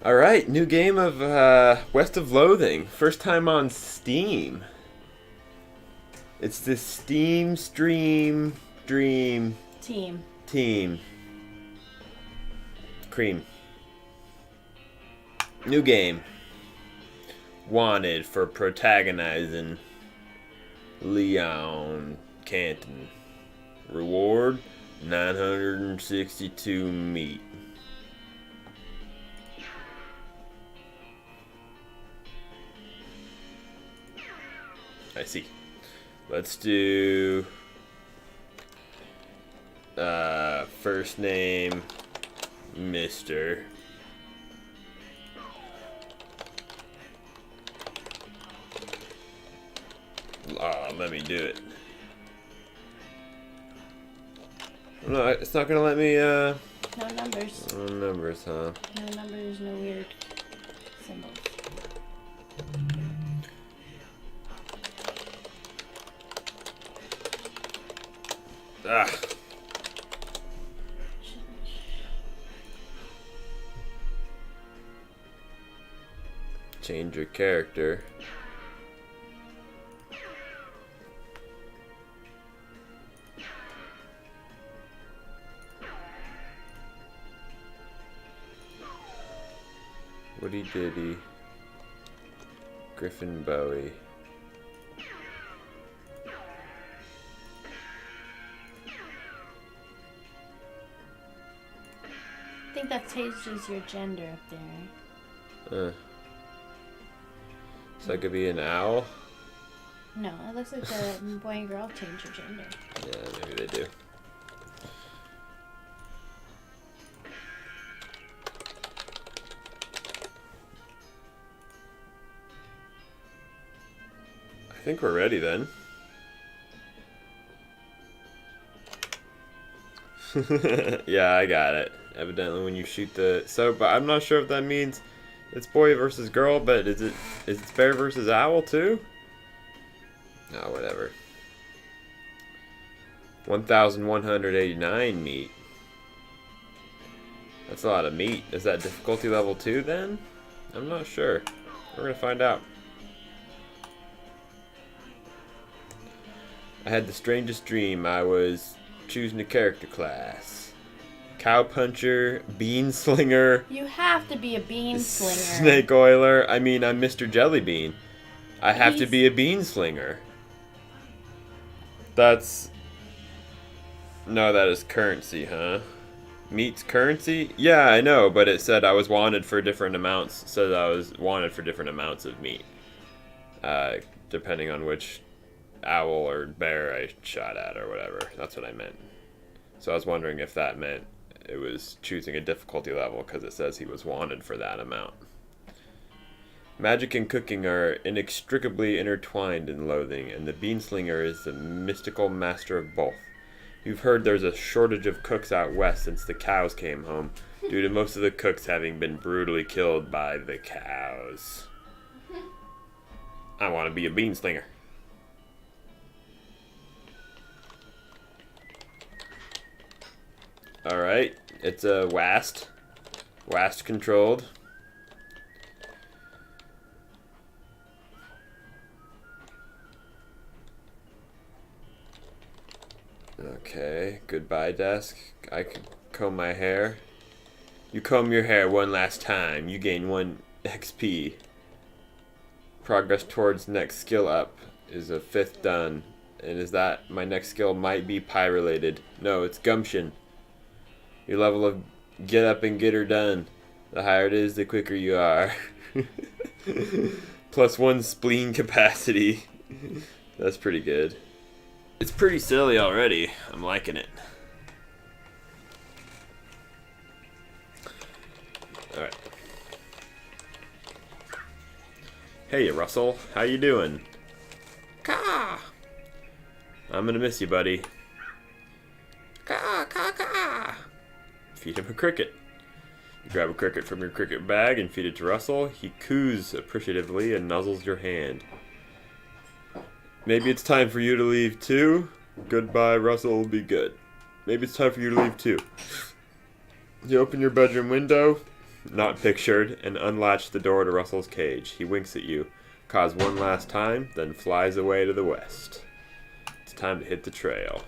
Alright, new game of West of Loathing. First time on Steam. It's this Steam Stream Dream Team. Cream. New game. Wanted for protagonizing Leon Canton. Reward 962 meat. I see. Let's do first name Mr. Let me do it. No, it's not gonna let me No numbers. No numbers, huh? No numbers, no weird symbols. Ah. Change your character. Woody Diddy. Griffin Bowie. I think that changes your gender up there. So I could be an owl? No, it looks like the boy and girl change your gender. Yeah, maybe they do. I think we're ready then. Yeah, I got it. Evidently when you shoot but I'm not sure if that means it's boy versus girl, but is it bear versus owl too? Oh, whatever. 1,189 meat. That's a lot of meat. Is that difficulty level 2 then? I'm not sure. We're gonna find out. I had the strangest dream. I was choosing a character class. Cowpuncher, Bean Slinger. You have to be a bean slinger. Snake Oiler. I mean, I'm Mr. Jellybean. I have to be a Bean Slinger. That's... No, that is currency, huh? Meat's currency? Yeah, I know, but it said I was wanted for different amounts. It said I was wanted for different amounts of meat. Depending on which owl or bear I shot at or whatever. That's what I meant. So I was wondering if that meant it was choosing a difficulty level because it says he was wanted for that amount. Magic and cooking are inextricably intertwined in Loathing, and the Beanslinger is the mystical master of both. You've heard there's a shortage of cooks out west since the cows came home, due to most of the cooks having been brutally killed by the cows. I want to be a Beanslinger. Alright, it's a WAST. WAST controlled. Okay, goodbye desk. I could comb my hair. You comb your hair one last time. You gain 1 XP. Progress towards next skill up is a 5th done. And is that my next skill might be pie related? No, it's gumption. Your level of get up and get her done. The higher it is, the quicker you are. Plus 1 spleen capacity. That's pretty good. It's pretty silly already. I'm liking it. Alright. Hey, Russell. How you doing? Caw! I'm gonna miss you, buddy. Caw, caw, caw! Feed him a cricket. You grab a cricket from your cricket bag and feed it to Russell. He coos appreciatively and nuzzles your hand. Maybe it's time for you to leave too. Goodbye, Russell. Be good. Maybe it's time for you to leave too. You open your bedroom window. not pictured, and unlatch the door to Russell's cage. He winks at you, caws one last time, then flies away to the west. It's time to hit the trail.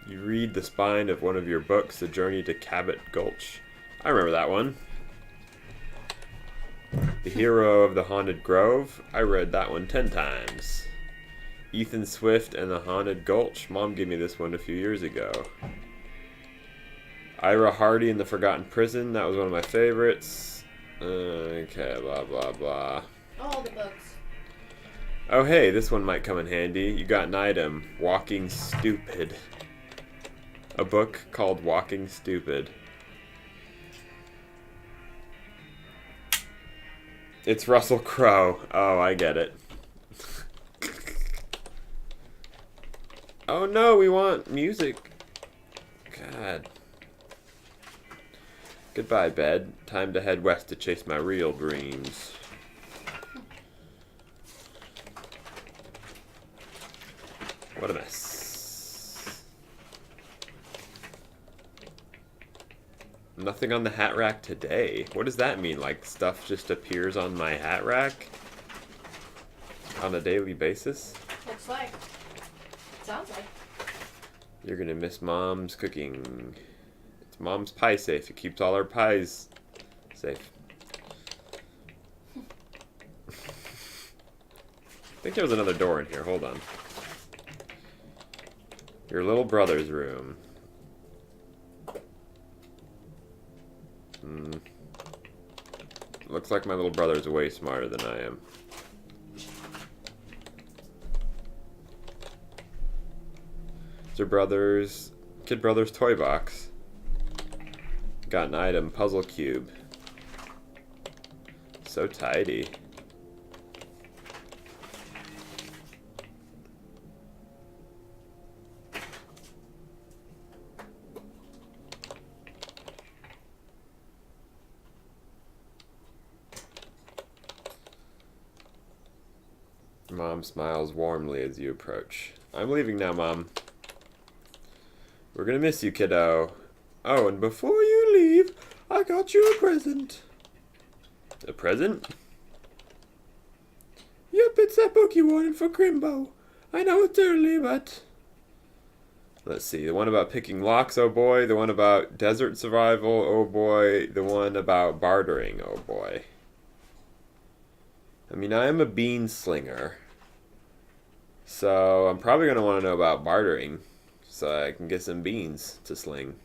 You read the spine of one of your books, The Journey to Cabot Gulch. I remember that one. The Hero of the Haunted Grove. I read that one 10 times. Ethan Swift and the Haunted Gulch. Mom gave me this one a few years ago. Ira Hardy and the Forgotten Prison. That was one of my favorites. Okay, blah, blah, blah. All the books. Oh, hey, this one might come in handy. You got an item. Walking Stupid. A book called Walking Stupid. It's Russell Crowe. Oh, I get it. Oh no, we want music. God. Goodbye, bed. Time to head west to chase my real dreams. What a mess. Nothing on the hat rack today. What does that mean? Like stuff just appears on my hat rack? On a daily basis? Looks like. Sounds like. You're gonna miss Mom's cooking. It's Mom's pie safe. It keeps all our pies safe. I think there was another door in here. Hold on. Your little brother's room. Looks like my little brother's way smarter than I am. It's your kid brother's toy box. Got an item, puzzle cube. So tidy. Mom smiles warmly as you approach. I'm leaving now, Mom. We're gonna miss you, kiddo. Oh, and before you leave, I got you a present. A present? Yep, it's that book you wanted for Crimbo. I know it's early, but... Let's see, the one about picking locks, oh boy. The one about desert survival, oh boy. The one about bartering, oh boy. I mean, I am a bean slinger. So I'm probably going to want to know about bartering. So I can get some beans to sling.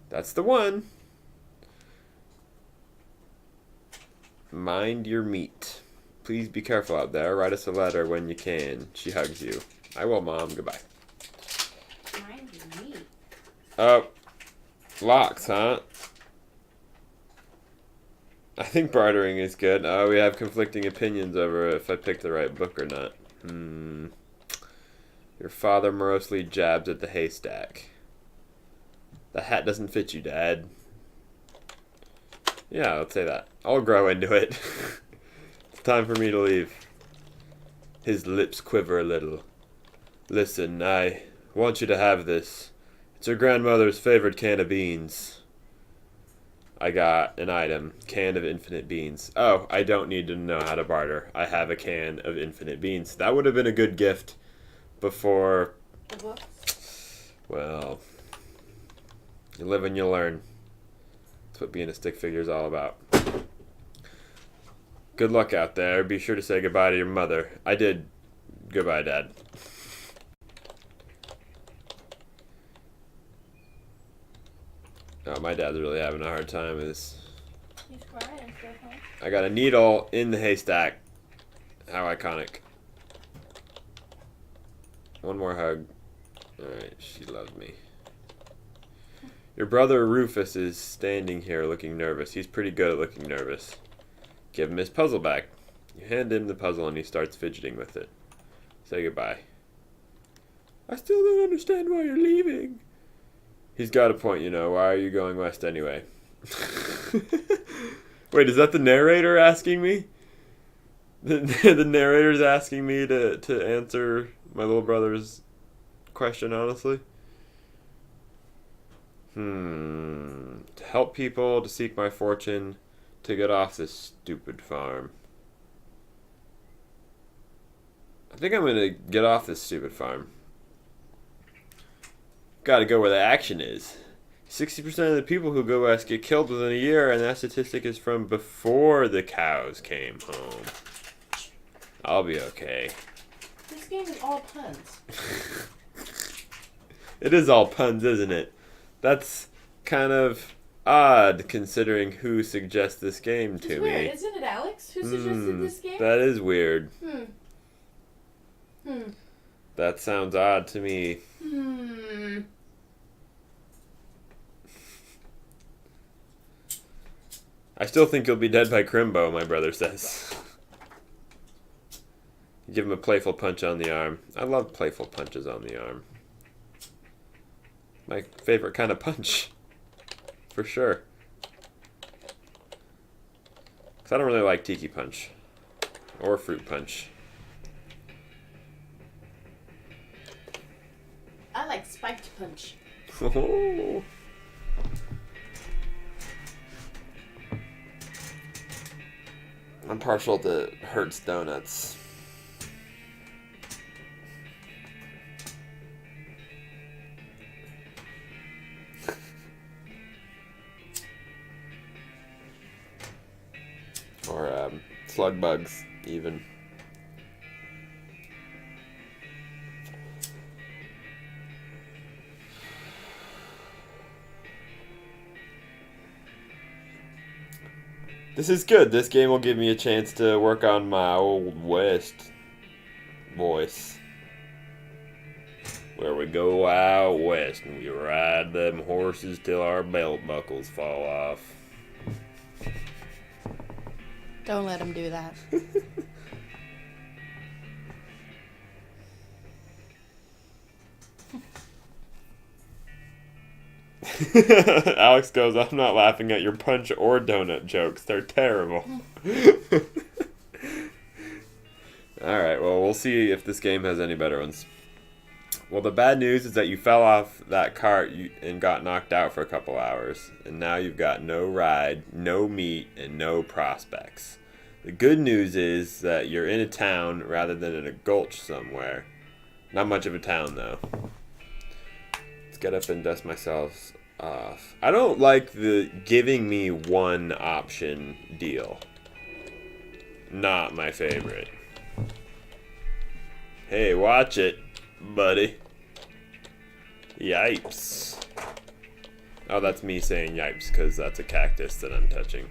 That's the one. Mind your meat. Please be careful out there. Write us a letter when you can. She hugs you. I will, Mom. Goodbye. Mind your meat. Oh. Locks, huh? I think bartering is good. We have conflicting opinions over if I picked the right book or not. Your father morosely jabs at the haystack. The hat doesn't fit you, Dad. Yeah, let's say that. I'll grow into it. It's time for me to leave. His lips quiver a little. Listen, I want you to have this. It's your grandmother's favorite can of beans. I got an item. Can of infinite beans. Oh, I don't need to know how to barter. I have a can of infinite beans. That would have been a good gift before... The book? Well, you live and you learn. That's what being a stick figure is all about. Good luck out there. Be sure to say goodbye to your mother. I did. Goodbye, Dad. Oh, my dad's really having a hard time with this. He's crying and stuff, huh? I got a needle in the haystack. How iconic. One more hug. Alright, she loves me. Your brother Rufus is standing here looking nervous. He's pretty good at looking nervous. Give him his puzzle back. You hand him the puzzle and he starts fidgeting with it. Say goodbye. I still don't understand why you're leaving. He's got a point, you know. Why are you going west anyway? Wait, is that the narrator asking me? The narrator's asking me to answer my little brother's question, honestly? To help people, to seek my fortune, to get off this stupid farm. I think I'm gonna get off this stupid farm. Gotta go where the action is. 60% of the people who go west get killed within a year, and that statistic is from before the cows came home. I'll be okay. This game is all puns. It is all puns, isn't it? That's kind of odd considering who suggests this game to It's me. weird, isn't it, Alex? Who suggested this game? That is weird. Hmm. That sounds odd to me. I still think you'll be dead by Crimbo, my brother says. Give him a playful punch on the arm. I love playful punches on the arm. My favorite kind of punch. For sure. Because I don't really like Tiki Punch. Or Fruit Punch. I like Spiked Punch. Oh. I'm partial to Hertz Donuts. Or Slug Bugs, even. This is good. This game will give me a chance to work on my Old West voice. Where we go out west and we ride them horses till our belt buckles fall off. Don't let him do that. Alex goes, I'm not laughing at your punch or donut jokes. They're terrible. Alright, well, we'll see if this game has any better ones. Well, the bad news is that you fell off that cart and got knocked out for a couple hours. And now you've got no ride, no meat, and no prospects. The good news is that you're in a town rather than in a gulch somewhere. Not much of a town, though. Let's get up and dust myself off. I don't like the giving me one option deal. Not my favorite. Hey, watch it, buddy. Yipes. Oh, that's me saying yipes because that's a cactus that I'm touching.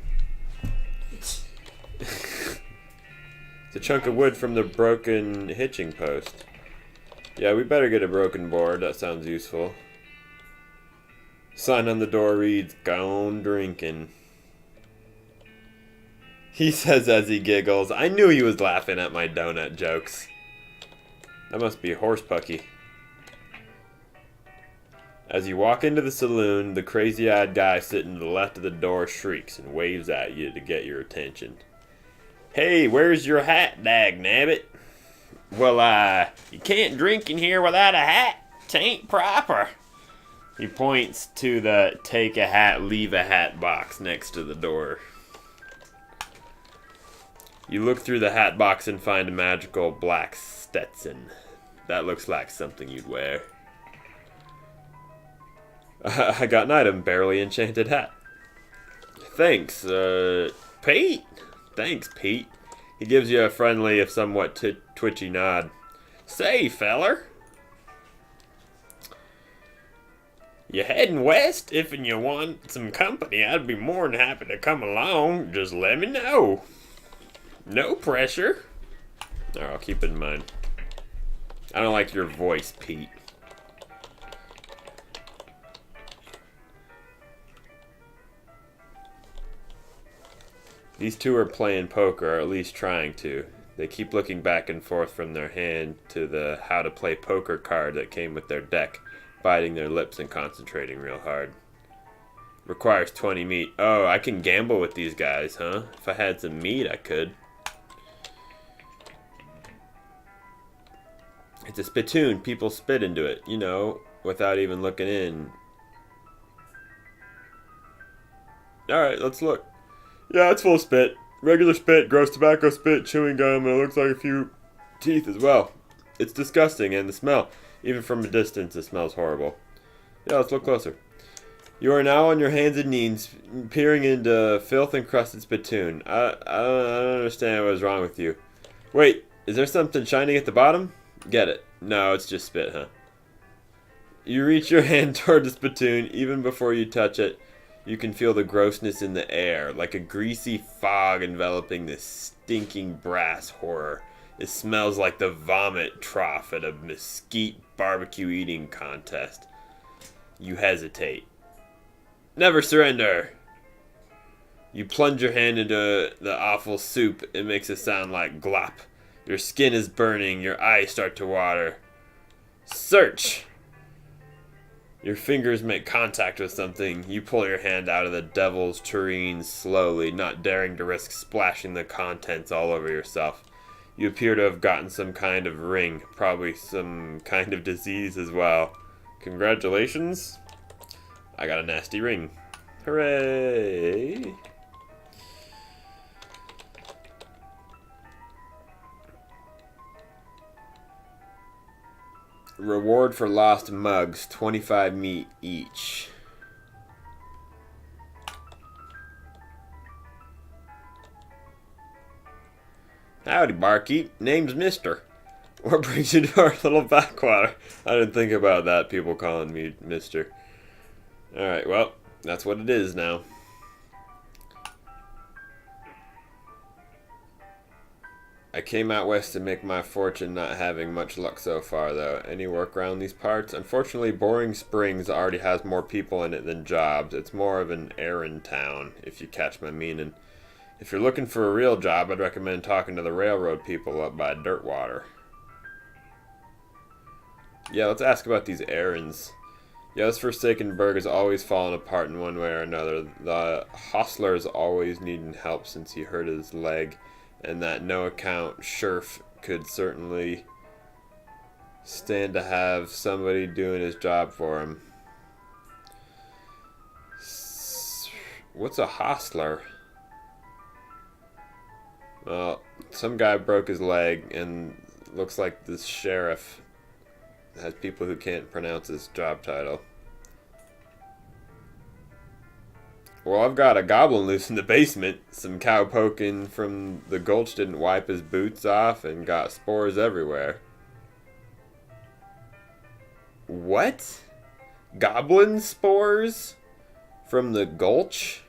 It's a chunk of wood from the broken hitching post. Yeah, we better get a broken board. That sounds useful. Sign on the door reads, "Gone drinking." He says as he giggles, I knew he was laughing at my donut jokes. That must be Horsepucky. As you walk into the saloon, the crazy-eyed guy sitting to the left of the door shrieks and waves at you to get your attention. Hey, where's your hat, dagnabbit? Well, you can't drink in here without a hat. 'Tain't proper. He points to the take a hat, leave a hat box next to the door. You look through the hat box and find a magical black Stetson. That looks like something you'd wear. I got an item, barely enchanted hat. Thanks, Pete? Thanks, Pete. He gives you a friendly, if somewhat twitchy nod. Say, feller. You heading west? If you want some company, I'd be more than happy to come along. Just let me know. No pressure. Alright, I'll keep it in mind. I don't like your voice, Pete. These two are playing poker, or at least trying to. They keep looking back and forth from their hand to the how to play poker card that came with their deck, biting their lips and concentrating real hard. Requires 20 meat. Oh, I can gamble with these guys, huh? If I had some meat, I could. It's a spittoon. People spit into it, you know, without even looking in. Alright, let's look. Yeah, it's full of spit. Regular spit, gross tobacco spit, chewing gum, and it looks like a few teeth as well. It's disgusting, and the smell, even from a distance, it smells horrible. Yeah, let's look closer. You are now on your hands and knees, peering into filth-encrusted spittoon. I don't understand what's wrong with you. Wait, is there something shining at the bottom? Get it. No, it's just spit, huh? You reach your hand toward the spittoon. Even before you touch it, you can feel the grossness in the air, like a greasy fog enveloping this stinking brass horror. It smells like the vomit trough at a mesquite barbecue eating contest. You hesitate. Never surrender! You plunge your hand into the awful soup. It makes a sound like glop. Your skin is burning. Your eyes start to water. Search! Your fingers make contact with something. You pull your hand out of the devil's tureen slowly, not daring to risk splashing the contents all over yourself. You appear to have gotten some kind of ring, probably some kind of disease as well. Congratulations. I got a nasty ring. Hooray! Reward for lost mugs, 25 meat each. Howdy, barkeep. Name's Mister. What brings you to our little backwater? I didn't think about that, people calling me Mister. Alright, well, that's what it is now. I came out west to make my fortune, not having much luck so far, though. Any work around these parts? Unfortunately, Boring Springs already has more people in it than jobs. It's more of an errand town, if you catch my meaning. If you're looking for a real job, I'd recommend talking to the railroad people up by Dirtwater. Yeah, let's ask about these errands. Yeah, this Forsaken Burg is always falling apart in one way or another. The hostler's always needing help since he hurt his leg. And that no-account sheriff could certainly stand to have somebody doing his job for him. What's a hostler? Well, some guy broke his leg, and looks like this sheriff has people who can't pronounce his job title. Well, I've got a goblin loose in the basement. Some cow poking from the gulch didn't wipe his boots off and got spores everywhere. What? Goblin spores? From the gulch?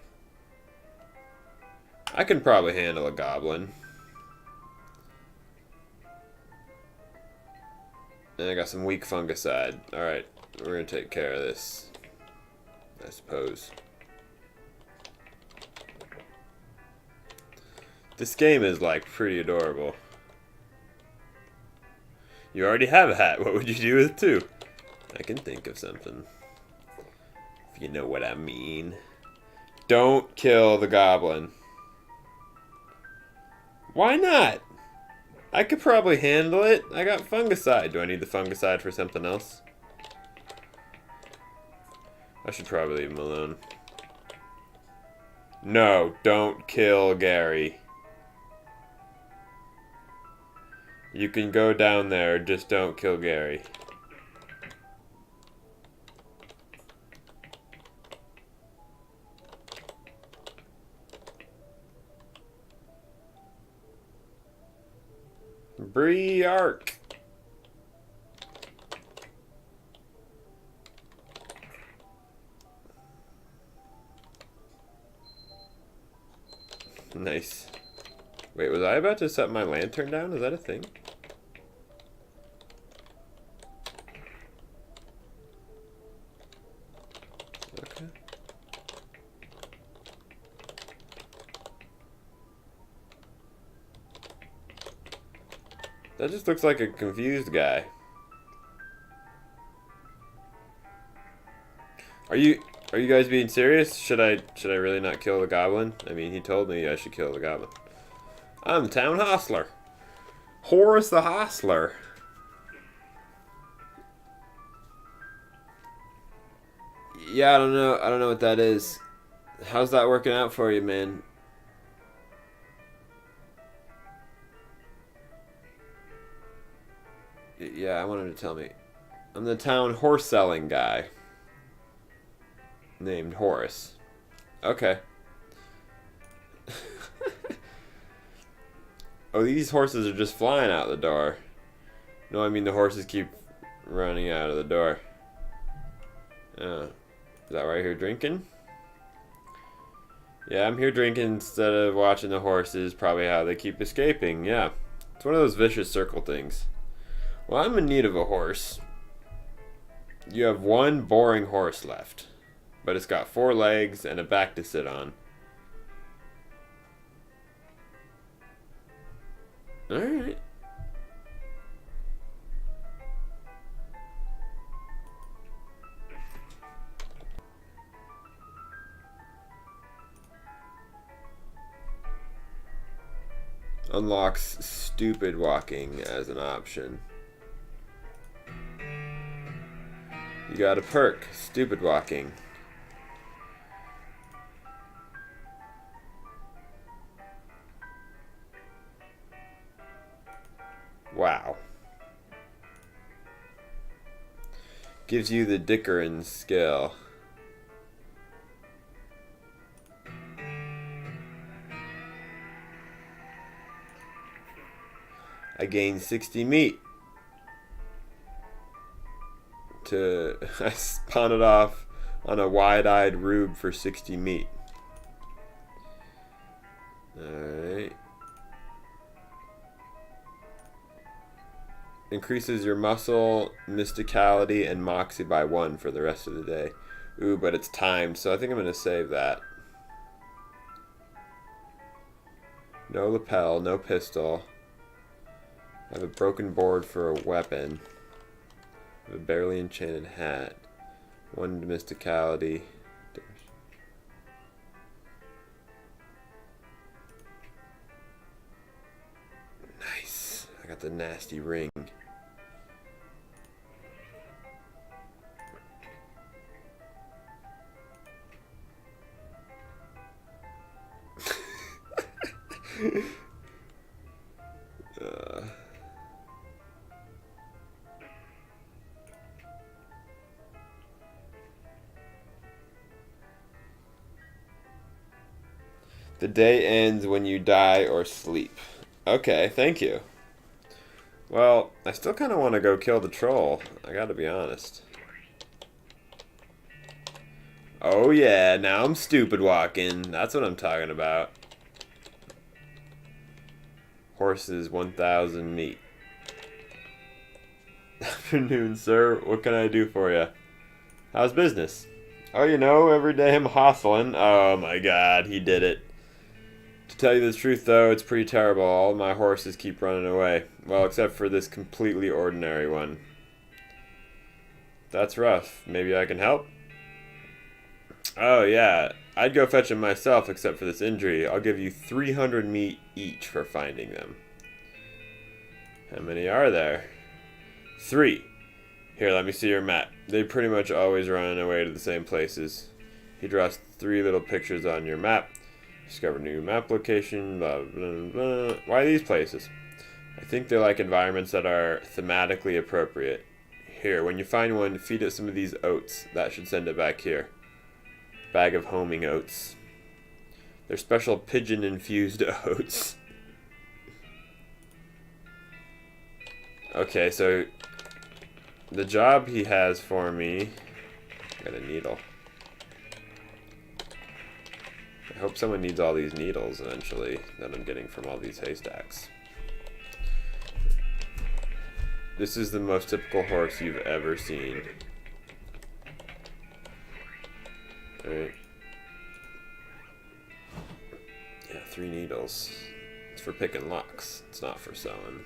I can probably handle a goblin. And I got some weak fungicide. Alright, we're gonna take care of this, I suppose. This game is, like, pretty adorable. You already have a hat. What would you do with two? I can think of something. If you know what I mean. Don't kill the goblin. Why not? I could probably handle it. I got fungicide. Do I need the fungicide for something else? I should probably leave him alone. No, don't kill Gary. You can go down there, just don't kill Gary. Bree Arc. Nice. Wait, was I about to set my lantern down? Is that a thing? Okay. That just looks like a confused guy. Are you guys being serious? Should I really not kill the goblin? I mean, he told me I should kill the goblin. I'm the town hostler. Horace the hostler. Yeah, I don't know what that is. How's that working out for you, man? Yeah, I wanted to tell me. I'm the town horse selling guy. Named Horace. Okay. Oh, these horses are just flying out the door. No, I mean the horses keep running out of the door. Is that why you're here drinking? Yeah, I'm here drinking instead of watching the horses. Probably how they keep escaping. Yeah. It's one of those vicious circle things. Well, I'm in need of a horse. You have one boring horse left. But it's got 4 legs and a back to sit on. Alright. Unlocks stupid walking as an option. You got a perk, stupid walking. Wow. Gives you the Dickerin skill. I gain 60 meat. I spawn it off on a wide-eyed rube for 60 meat. Alright. Increases your muscle, mysticality, and moxie by 1 for the rest of the day. Ooh, but it's timed, so I think I'm going to save that. No lapel, no pistol. I have a broken board for a weapon. I have a barely enchanted hat. 1 mysticality. Nice. I got the nasty ring. The day ends when you die or sleep. Okay, thank you. Well, I still kind of want to go kill the troll. I gotta be honest. Oh yeah, now I'm stupid walking. That's what I'm talking about. Horses, 1,000 meat. Afternoon, sir. What can I do for you? How's business? Oh, you know, every day I'm hustling. Oh my god, he did it. To tell you the truth, though, it's pretty terrible. All my horses keep running away. Well, except for this completely ordinary one. That's rough. Maybe I can help? Oh, yeah. I'd go fetch them myself, except for this injury. I'll give you 300 meat each for finding them. How many are there? 3. Here, let me see your map. They pretty much always run away to the same places. He draws 3 little pictures on your map. Discover new map location, blah, blah, blah. Why these places? I think they're like environments that are thematically appropriate. Here, when you find one, feed it some of these oats. That should send it back here. Bag of homing oats. They're special pigeon-infused oats. Okay, so the job he has for me... Got a needle. I hope someone needs all these needles eventually that I'm getting from all these haystacks. This is the most typical horse you've ever seen. Alright. Yeah, 3 needles. It's for picking locks. It's not for sewing.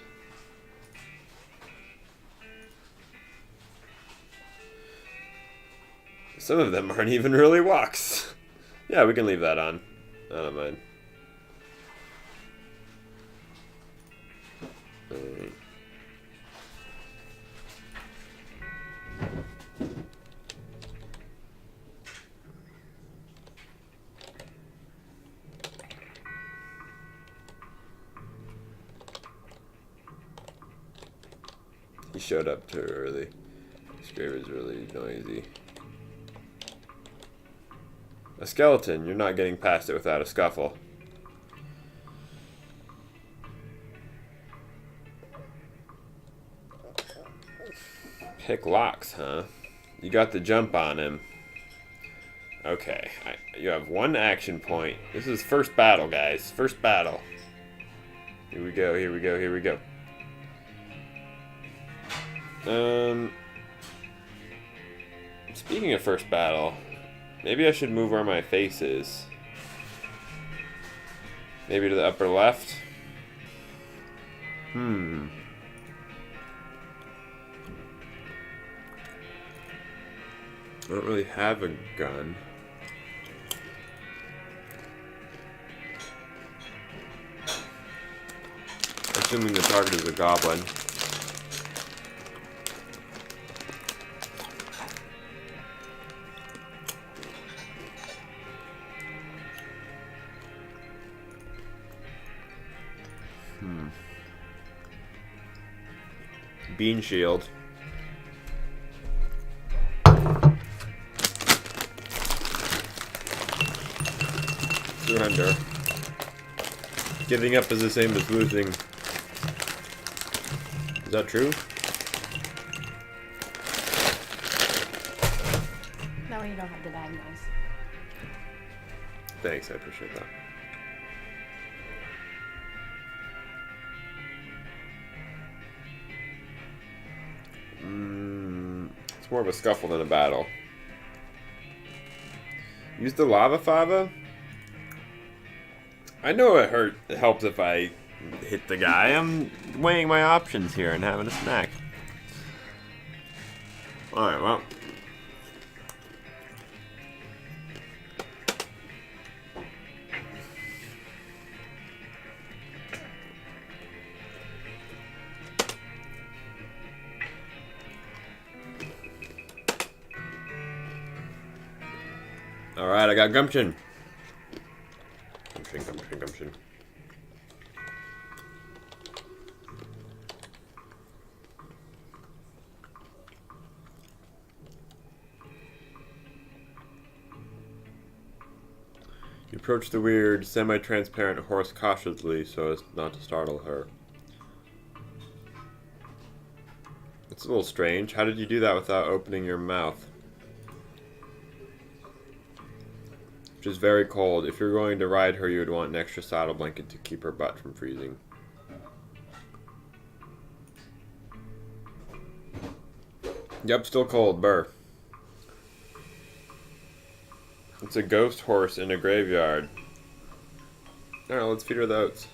Some of them aren't even really walks. Yeah, we can leave that on. I don't mind. Alright. He showed up too early. This grave is really noisy. A skeleton. You're not getting past it without a scuffle. Pick locks, huh? You got the jump on him. Okay, you have one action point. This is first battle, guys. First battle. Here we go, here we go, here we go. Speaking of first battle, maybe I should move where my face is. Maybe to the upper left? I don't really have a gun. Assuming the target is a goblin. Bean shield. Surrender. Giving up is the same as losing. Is that true? That way you don't have to diagnose. Thanks, I appreciate that. It's more of a scuffle than a battle. Use the lava fava? I know it helps if I hit the guy. I'm weighing my options here and having a snack. Alright, well. Alright, I got gumption. Gumption. You approach the weird, semi-transparent horse cautiously so as not to startle her. It's a little strange. How did you do that without opening your mouth? Which is very cold. If you're going to ride her, you would want an extra saddle blanket to keep her butt from freezing. Yep, still cold. Burr. It's a ghost horse in a graveyard. Alright, let's feed her the oats.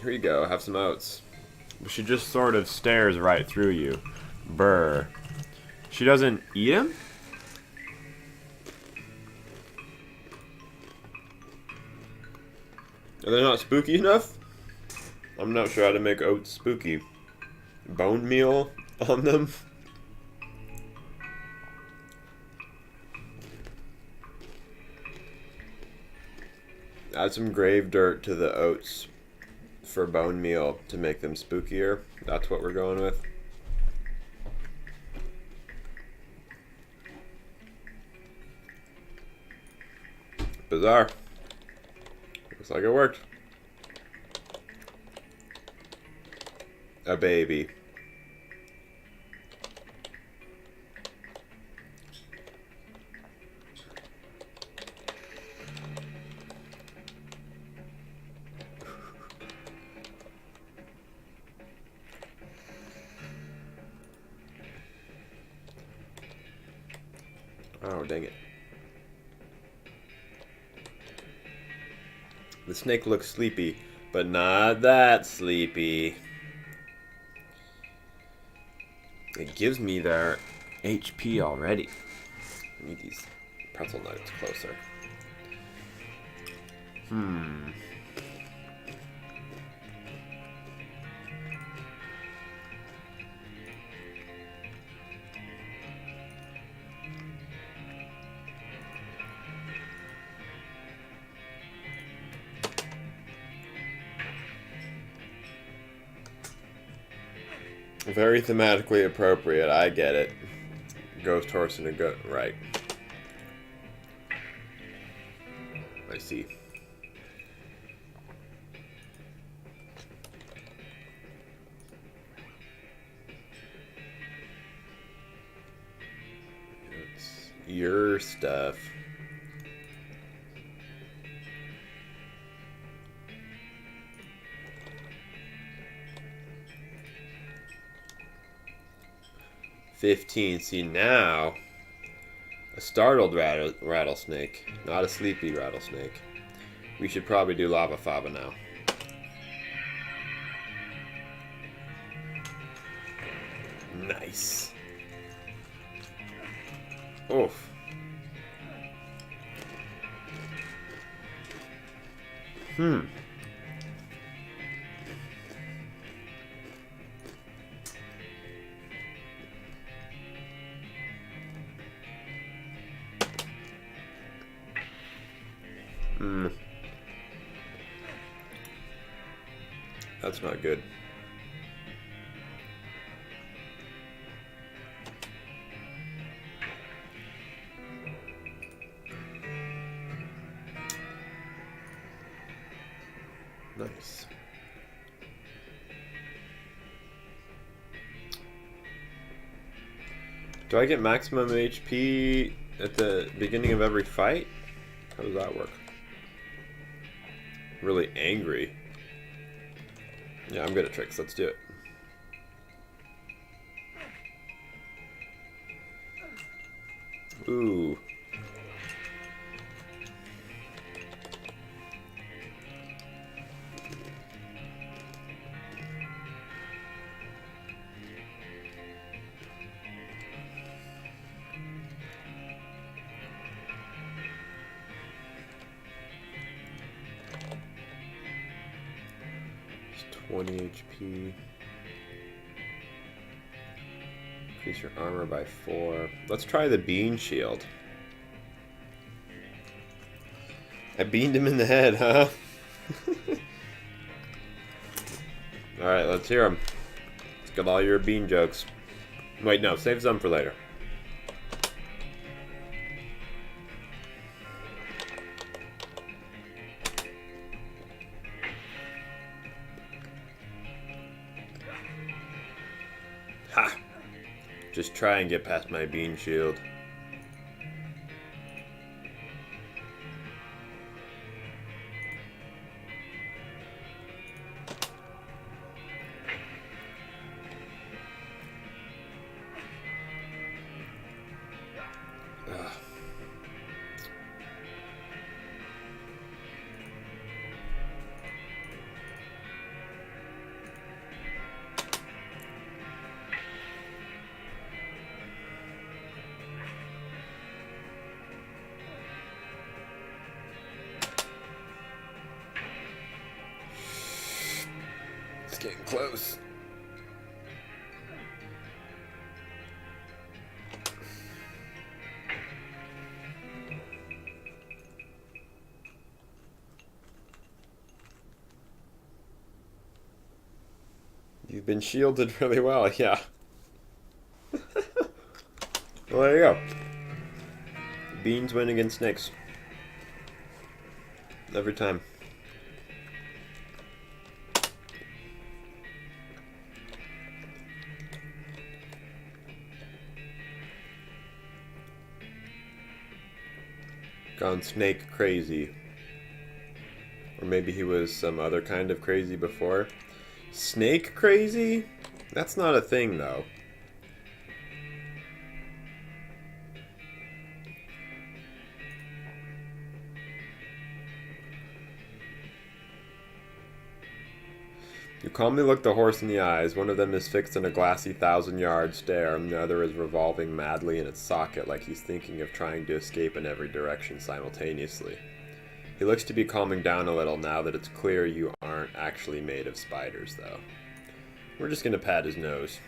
Here you go, have some oats. She just sort of stares right through you. Burr. She doesn't eat him? Are they not spooky enough? I'm not sure how to make oats spooky. Bone meal on them? Add some grave dirt to the oats for bone meal to make them spookier. That's what we're going with. Bizarre. Looks like it worked. A baby. Oh, dang it. The snake looks sleepy, but not that sleepy. It gives me their HP already. I need these pretzel nuggets closer. Very thematically appropriate. I get it. Ghost horse and a goat. Right. I see. It's your stuff. $15. See, now a startled rattlesnake, not a sleepy rattlesnake. We should probably do Lava Fava now. Nice. Oof. That's not good. Nice. Do I get maximum HP at the beginning of every fight? How does that work? Really angry. Yeah, I'm good at tricks. Let's do it. Ooh. It's 20 HP. Increase your armor by 4. Let's try the bean shield. I beamed him in the head, huh? Alright, let's hear them. Let's get all your bean jokes. Wait, no, save some for later. Ha! Just try and get past my bean shield. Ugh. It's getting close. You've been shielded really well, yeah. Well, there you go. Beans win against snakes. Every time. Gone snake crazy. Or maybe he was some other kind of crazy before. Snake crazy? That's not a thing, though. You calmly look the horse in the eyes. One of them is fixed in a glassy 1,000-yard stare, and the other is revolving madly in its socket like he's thinking of trying to escape in every direction simultaneously. He looks to be calming down a little now that it's clear you aren't actually made of spiders, though. We're just gonna pat his nose.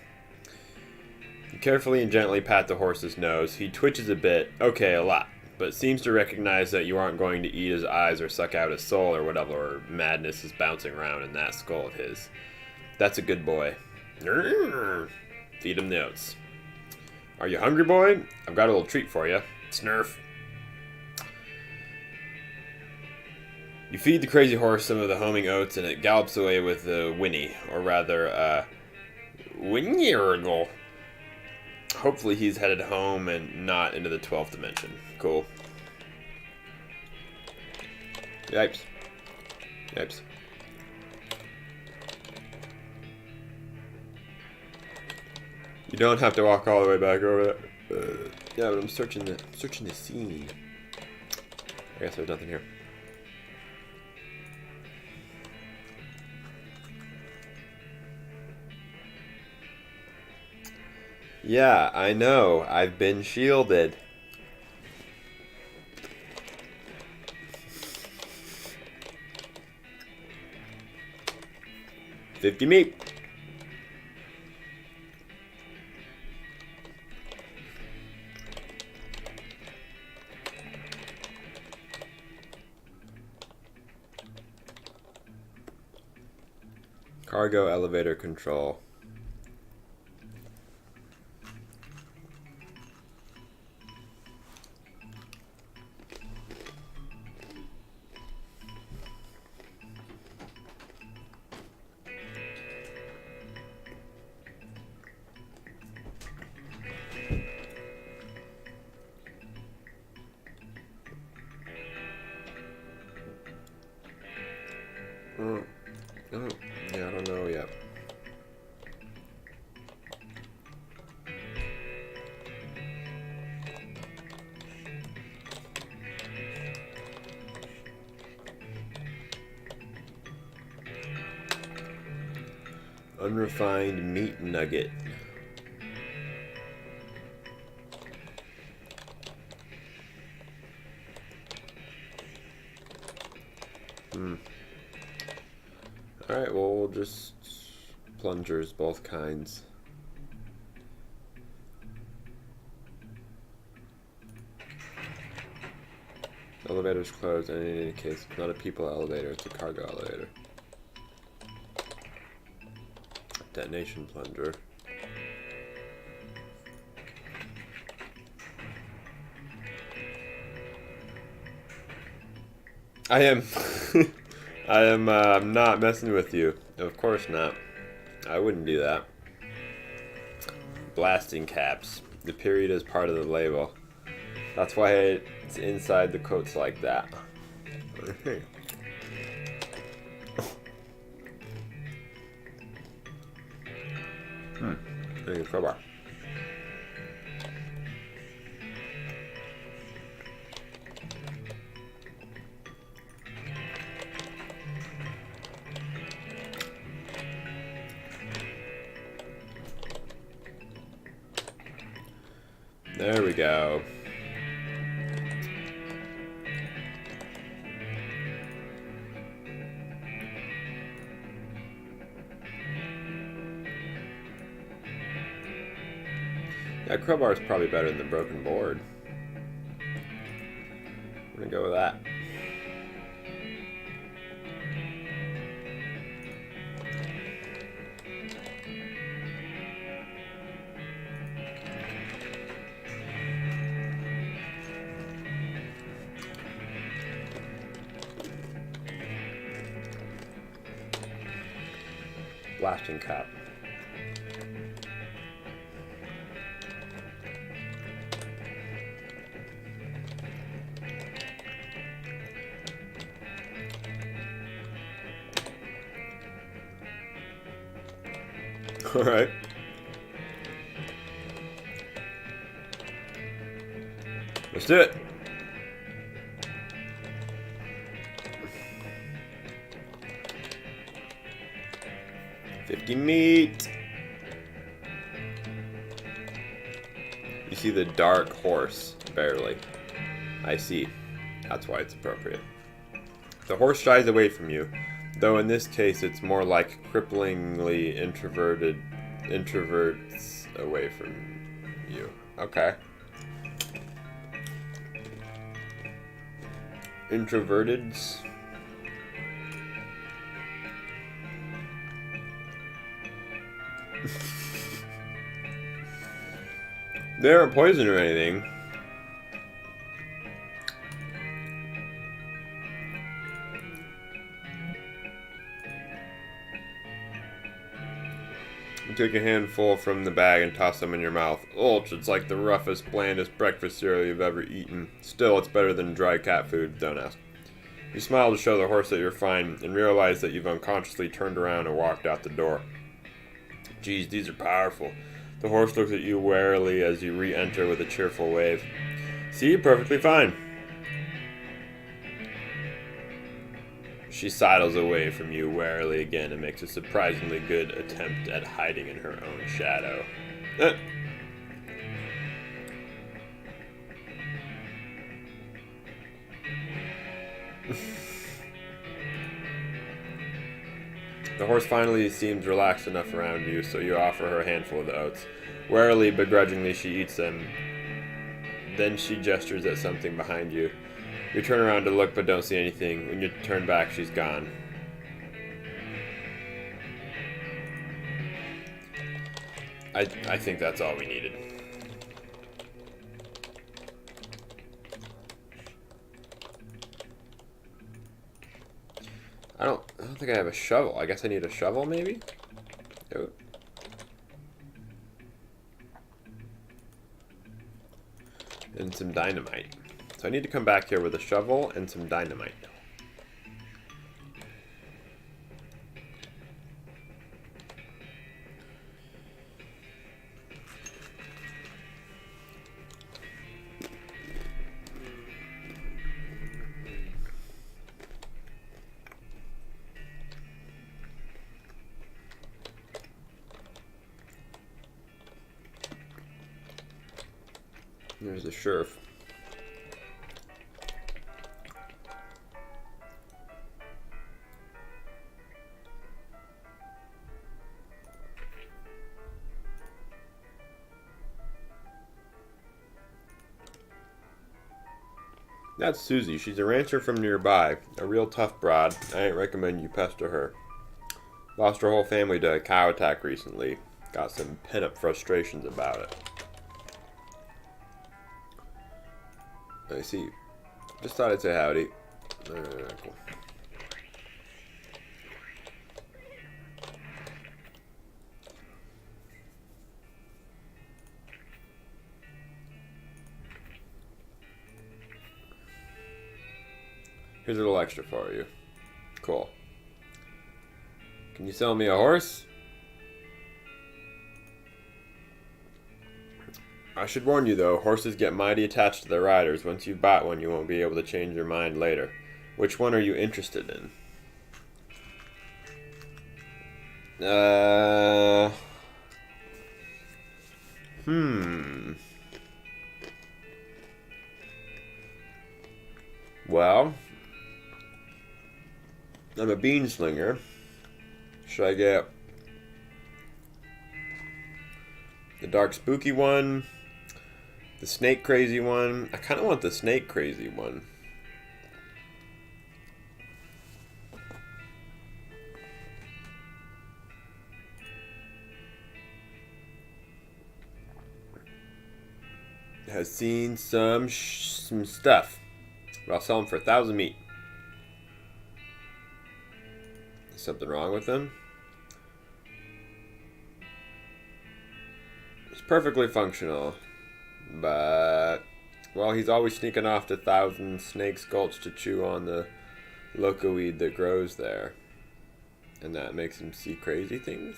You carefully and gently pat the horse's nose. He twitches a bit, okay, a lot, but seems to recognize that you aren't going to eat his eyes or suck out his soul or whatever madness is bouncing around in that skull of his. That's a good boy. Feed him the oats. Are you hungry, boy? I've got a little treat for you. Snurf. You feed the crazy horse some of the homing oats, and it gallops away with the whinny, or rather, whinny. Hopefully he's headed home and not into the 12th dimension. Cool. Yipes. Yipes. You don't have to walk all the way back over there. Yeah, but I'm searching the scene. I guess there's nothing here. Yeah, I know. I've been shielded. $50 meat. Cargo elevator control. Oh, yeah, I don't know yet. Unrefined meat nugget. Alright, well, we'll just plungers, both kinds. Elevator's closed, and in any case, it's not a people elevator, it's a cargo elevator. Detonation plunger. I am I am not messing with you. Of course not. I wouldn't do that. Blasting caps. The period is part of the label. That's why it's inside the quotes like that. Okay. There's a crowbar. There we go. Yeah, crowbar is probably better than the broken board. I'm gonna go with that. Blasting cap. All right. Let's do it. $50 meat. You see the dark horse, barely. I see. That's why it's appropriate. The horse shies away from you, though in this case it's more like cripplingly introverts away from you. Okay. Introverteds. They aren't poison or anything. You take a handful from the bag and toss them in your mouth. Ulch, it's like the roughest, blandest breakfast cereal you've ever eaten. Still, it's better than dry cat food, don't ask. You smile to show the horse that you're fine, and realize that you've unconsciously turned around and walked out the door. Geez, these are powerful. The horse looks at you warily as you re-enter with a cheerful wave. See, perfectly fine. She sidles away from you warily again and makes a surprisingly good attempt at hiding in her own shadow. The horse finally seems relaxed enough around you, so you offer her a handful of the oats. Warily, begrudgingly, she eats them. Then she gestures at something behind you. You turn around to look but don't see anything. When you turn back, she's gone. I think that's all we needed. I don't think I have a shovel. I guess I need a shovel, maybe? Oh. And some dynamite. So I need to come back here with a shovel and some dynamite. There's the sheriff. That's Susie. She's a rancher from nearby. A real tough broad. I ain't recommend you pester her. Lost her whole family to a cow attack recently. Got some pent-up frustrations about it. I see. Just thought I'd say howdy. Cool. Here's a little extra for you. Cool. Can you sell me a horse? I should warn you though, horses get mighty attached to their riders. Once you've bought one, you won't be able to change your mind later. Which one are you interested in? Well, I'm a bean slinger. Should I get the dark spooky one? The snake crazy one? I kind of want the snake crazy one. Has seen some stuff. But I'll sell them for 1,000 meat. Is something wrong with them? It's perfectly functional. But, well, he's always sneaking off to 1,000 Snakes Gulch to chew on the loco weed that grows there. And that makes him see crazy things?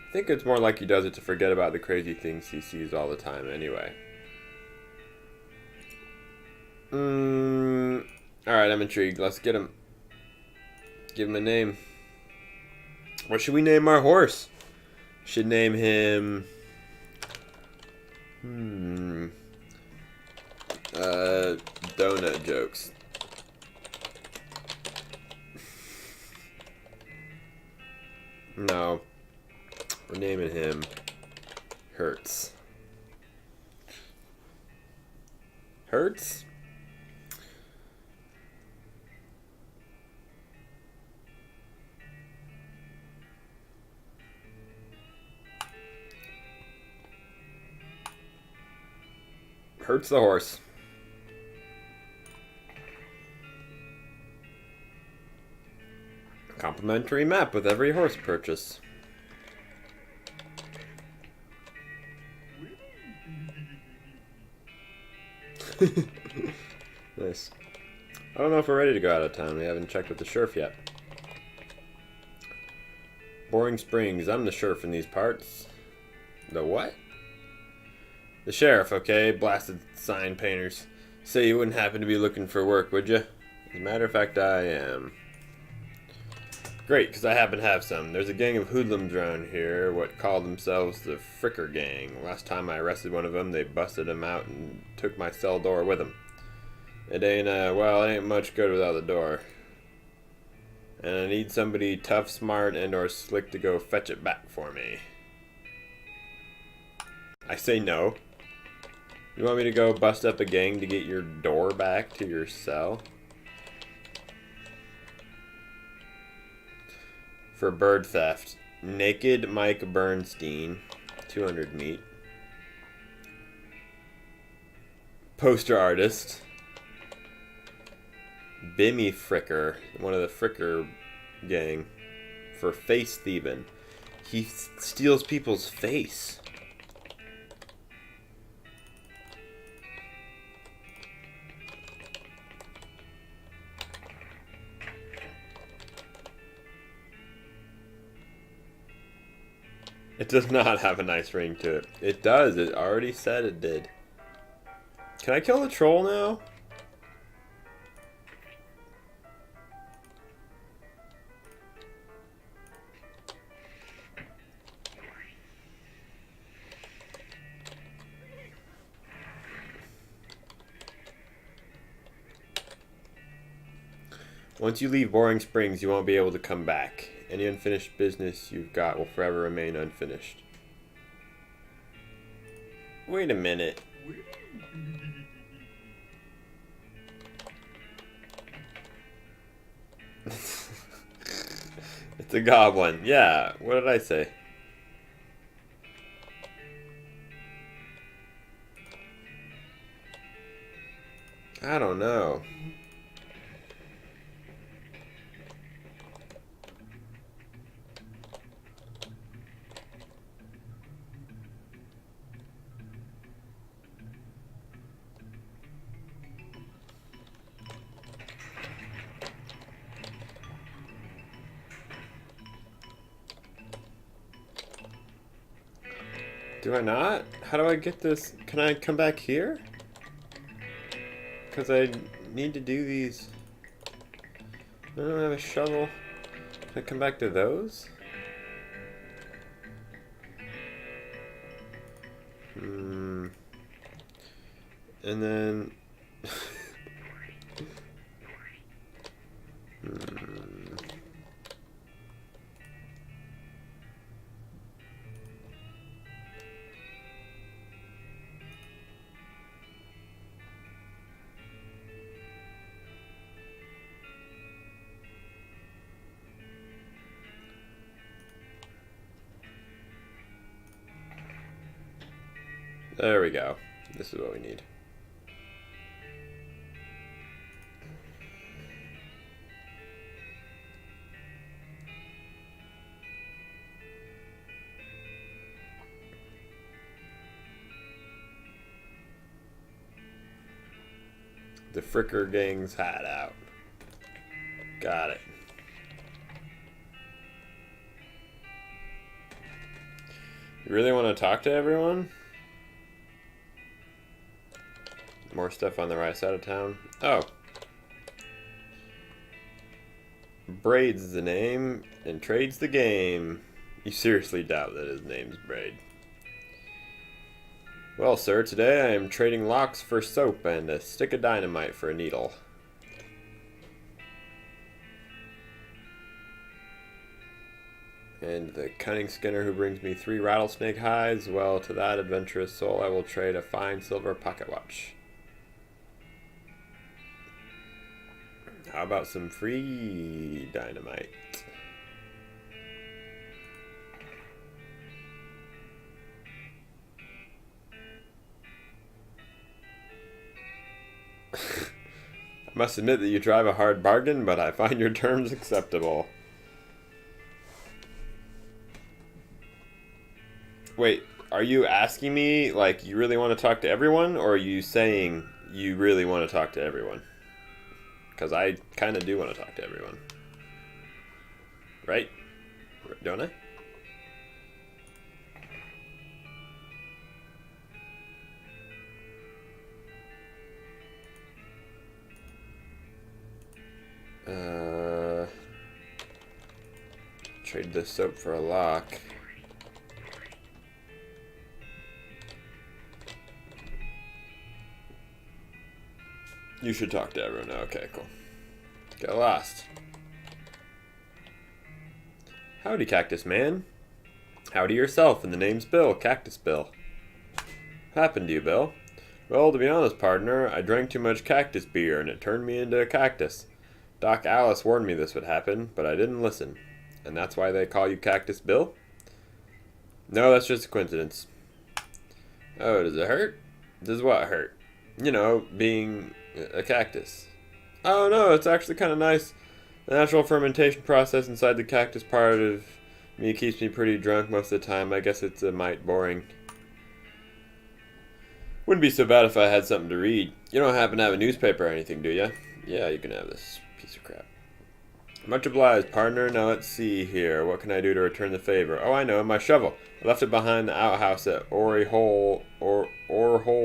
I think it's more like he does it to forget about the crazy things he sees all the time anyway. Alright, I'm intrigued. Let's get him. Give him a name. What should we name our horse? Should name him... donut jokes. No. We're naming him Hurts. Hurts? Hurts the horse. Complimentary map with every horse purchase. Nice. I don't know if we're ready to go out of town. We haven't checked with the sheriff yet. Boring Springs. I'm the sheriff in these parts. The what? The sheriff, okay? Blasted sign painters. Say you wouldn't happen to be looking for work, would you? As a matter of fact, I am. Great, because I happen to have some. There's a gang of hoodlums around here, what call themselves the Fricker Gang. Last time I arrested one of them, they busted him out and took my cell door with them. It ain't much good without the door. And I need somebody tough, smart, and or slick to go fetch it back for me. I say no. You want me to go bust up a gang to get your door back to your cell? For bird theft. Naked Mike Bernstein. 200 meat. Poster artist. Bimmy Fricker. One of the Fricker gang. For face thieving. He steals people's face. It does not have a nice ring to it. It does. It already said it did. Can I kill the troll now? Once you leave Boring Springs, you won't be able to come back. Any unfinished business you've got will forever remain unfinished. Wait a minute. It's a goblin. Yeah, what did I say? I don't know. Do I not? How do I get this? Can I come back here? Because I need to do these. I don't have a shovel. Can I come back to those? And then... There we go. This is what we need. The Fricker Gang's hideout. Got it. You really want to talk to everyone? More stuff on the right side of town. Oh. Braid's is the name, and Trade's the game. You seriously doubt that his name's Braid. Well, sir, today I am trading locks for soap and a stick of dynamite for a needle. And the cunning skinner who brings me 3 rattlesnake hides, well, to that adventurous soul I will trade a fine silver pocket watch. How about some free dynamite? Must admit that you drive a hard bargain, but I find your terms acceptable. Wait, are you asking me, like, you really want to talk to everyone, or are you saying you really want to talk to everyone? Because I kind of do want to talk to everyone. Right? Don't I? Trade this soap for a lock. You should talk to everyone. Okay, cool. Get lost. Howdy, Cactus Man. Howdy yourself, and the name's Bill, Cactus Bill. What happened to you, Bill? Well, to be honest, partner, I drank too much cactus beer, and it turned me into a cactus. Doc Alice warned me this would happen, but I didn't listen. And that's why they call you Cactus Bill? No, that's just a coincidence. Oh, does it hurt? Does what hurt? You know, being a cactus. Oh no, it's actually kind of nice. The natural fermentation process inside the cactus part of me keeps me pretty drunk most of the time. I guess it's a mite boring. Wouldn't be so bad if I had something to read. You don't happen to have a newspaper or anything, do ya? Yeah, you can have this piece of crap. Much obliged, partner. Now let's see here. What can I do to return the favor? Oh, I know, my shovel. I left it behind the outhouse at Ore Hole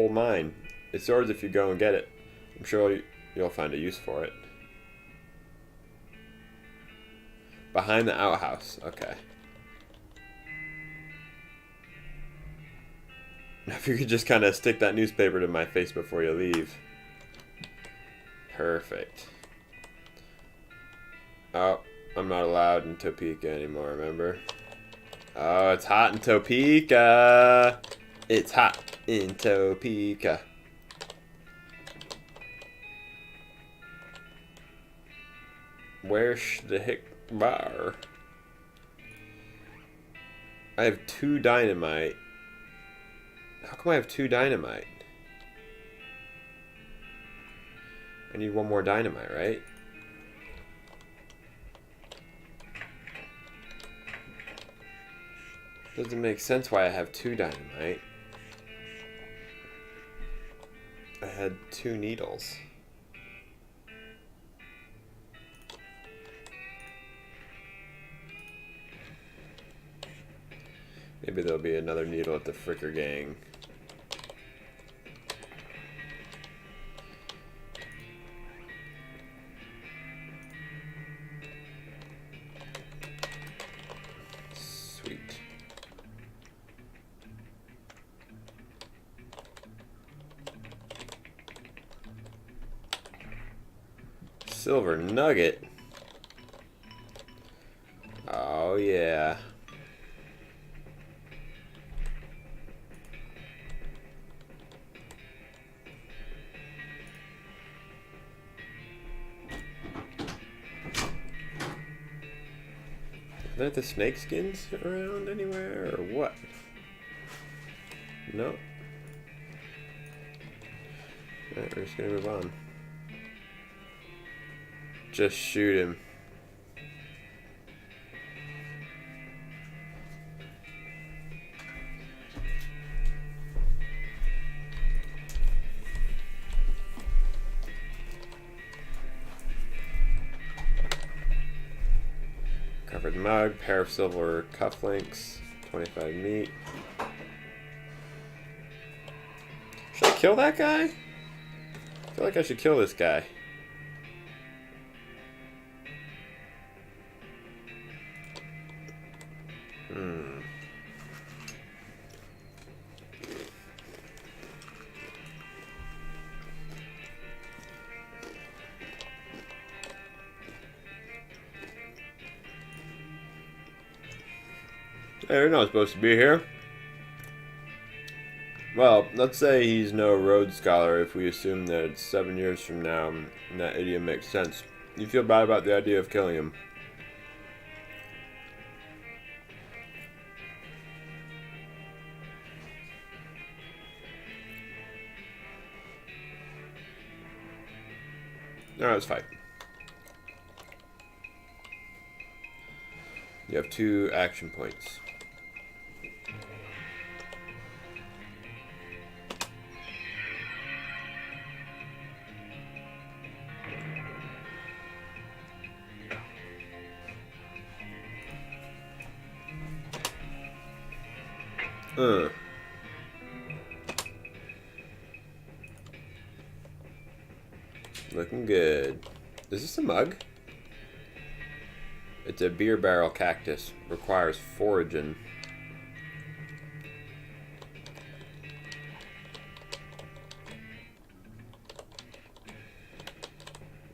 Mine. It's yours if you go and get it. I'm sure you'll find a use for it. Behind the outhouse. Okay. If you could just kind of stick that newspaper to my face before you leave. Perfect. Oh, I'm not allowed in Topeka anymore, remember? Oh, it's hot in Topeka. It's hot in Topeka. Where's the hick bar? I have 2 dynamite. How come I have 2 dynamite? I need 1 more dynamite, right? Doesn't make sense why I have 2 dynamite. I had 2 needles. Maybe there'll be another needle at the Fricker Gang. Sweet. Silver nugget. Oh yeah. Are there the snake skins around anywhere or what? No. Alright, we're just gonna move on. Just shoot him. Covered mug, pair of silver cufflinks, 25 meat. Should I kill that guy? I feel like I should kill this guy. Hey, you're not supposed to be here. Well, let's say he's no Rhodes Scholar if we assume that it's 7 years from now, and that idiom makes sense. You feel bad about the idea of killing him. No, it's fine. You have 2 action points. Looking good. Is this a mug? It's a beer barrel cactus. Requires foraging.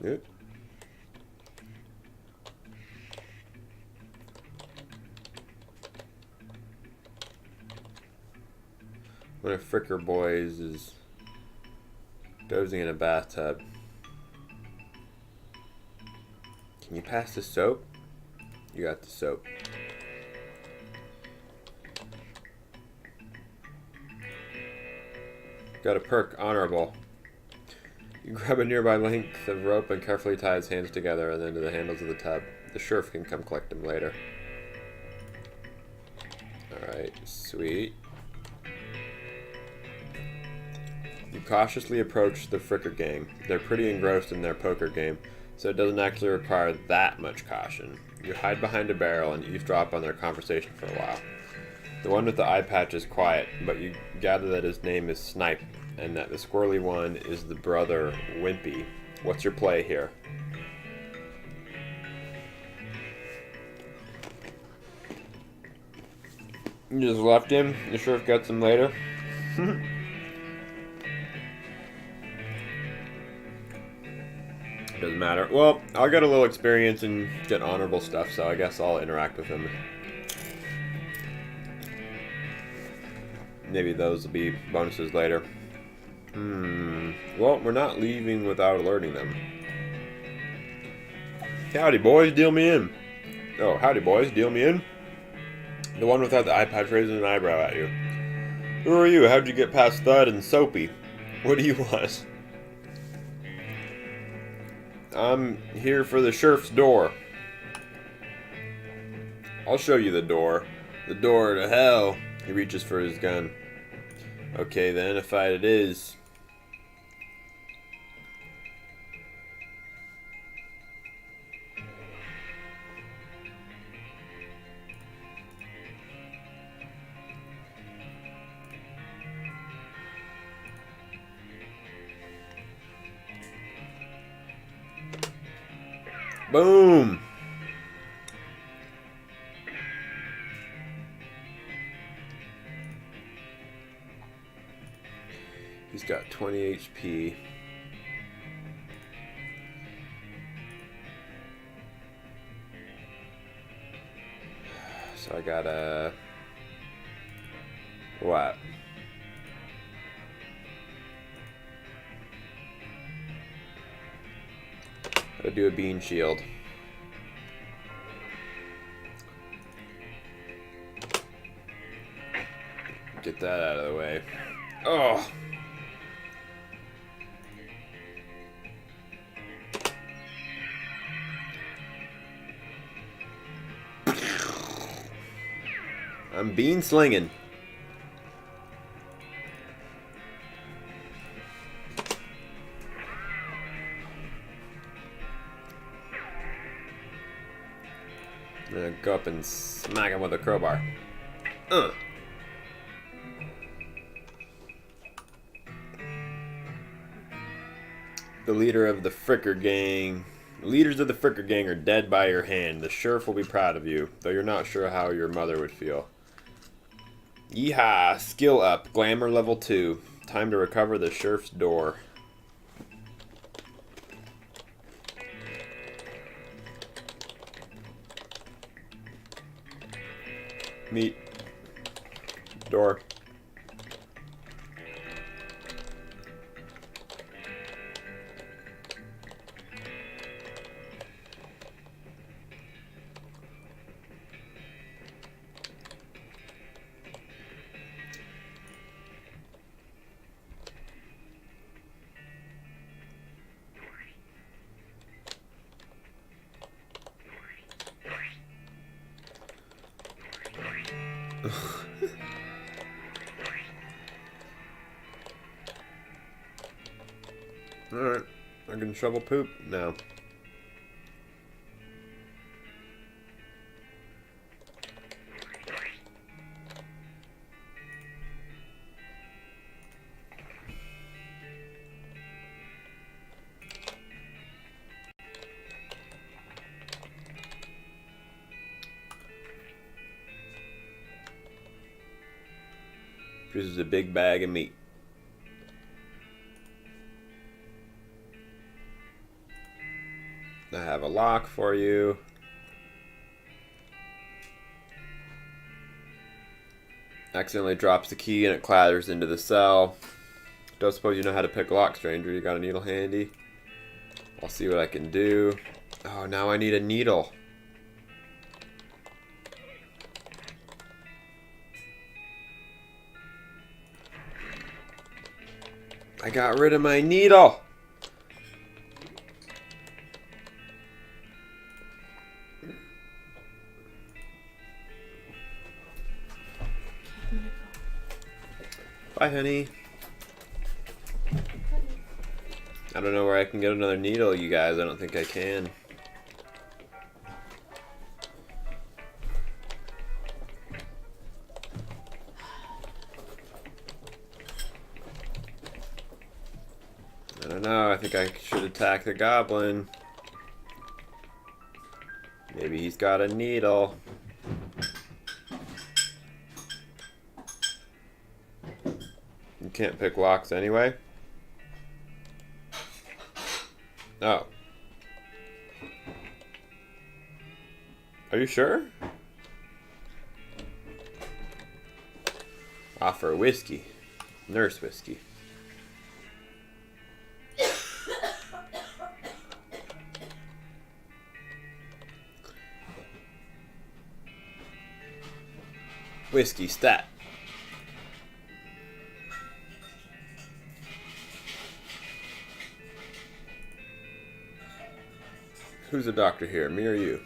Good. One of Fricker boys is dozing in a bathtub. Can you pass the soap? You got the soap. Got a perk, honorable. You grab a nearby length of rope and carefully tie his hands together and then to the handles of the tub. The sheriff can come collect him later. Alright, sweet. You cautiously approach the Fricker gang. They're pretty engrossed in their poker game, so it doesn't actually require that much caution. You hide behind a barrel and eavesdrop on their conversation for a while. The one with the eye patch is quiet, but you gather that his name is Snipe, and that the squirrely one is the brother Wimpy. What's your play here? You just left him? The sheriff gets him later? Doesn't matter. Well, I'll get a little experience and get honorable stuff, so I guess I'll interact with him. Maybe those will be bonuses later. Well, we're not leaving without alerting them. Howdy, boys, deal me in. Oh, howdy, boys, deal me in. The one without the eye patch raising an eyebrow at you. Who are you? How'd you get past Thud and Soapy? What do you want? I'm here for the sheriff's door. I'll show you the door. The door to hell. He reaches for his gun. Okay then, a fight it is. Boom! He's got 20 HP. So I got a... what? Gotta do a bean shield. Get that out of the way. Oh! I'm bean slinging. I'm gonna go up and smack him with a crowbar. The leader of the Fricker gang. The leaders of the Fricker gang are dead by your hand. The sheriff will be proud of you, though you're not sure how your mother would feel. Yeehaw! Skill up. Glamour level 2. Time to recover the sheriff's door. Meet. Door. Alright. I can shovel poop? No. Produces a big bag of meat. I have a lock for you. Accidentally drops the key and it clatters into the cell. Don't suppose you know how to pick a lock, stranger. You got a needle handy? I'll see what I can do. Oh, now I need a needle. I got rid of my needle. Bye, honey. I don't know where I can get another needle, you guys. I don't think I can. I don't know. I think I should attack the goblin. Maybe he's got a needle. You can't pick locks anyway. Oh. Are you sure? Offer whiskey. Nurse whiskey. Whiskey stat. Who's the doctor here, me or you?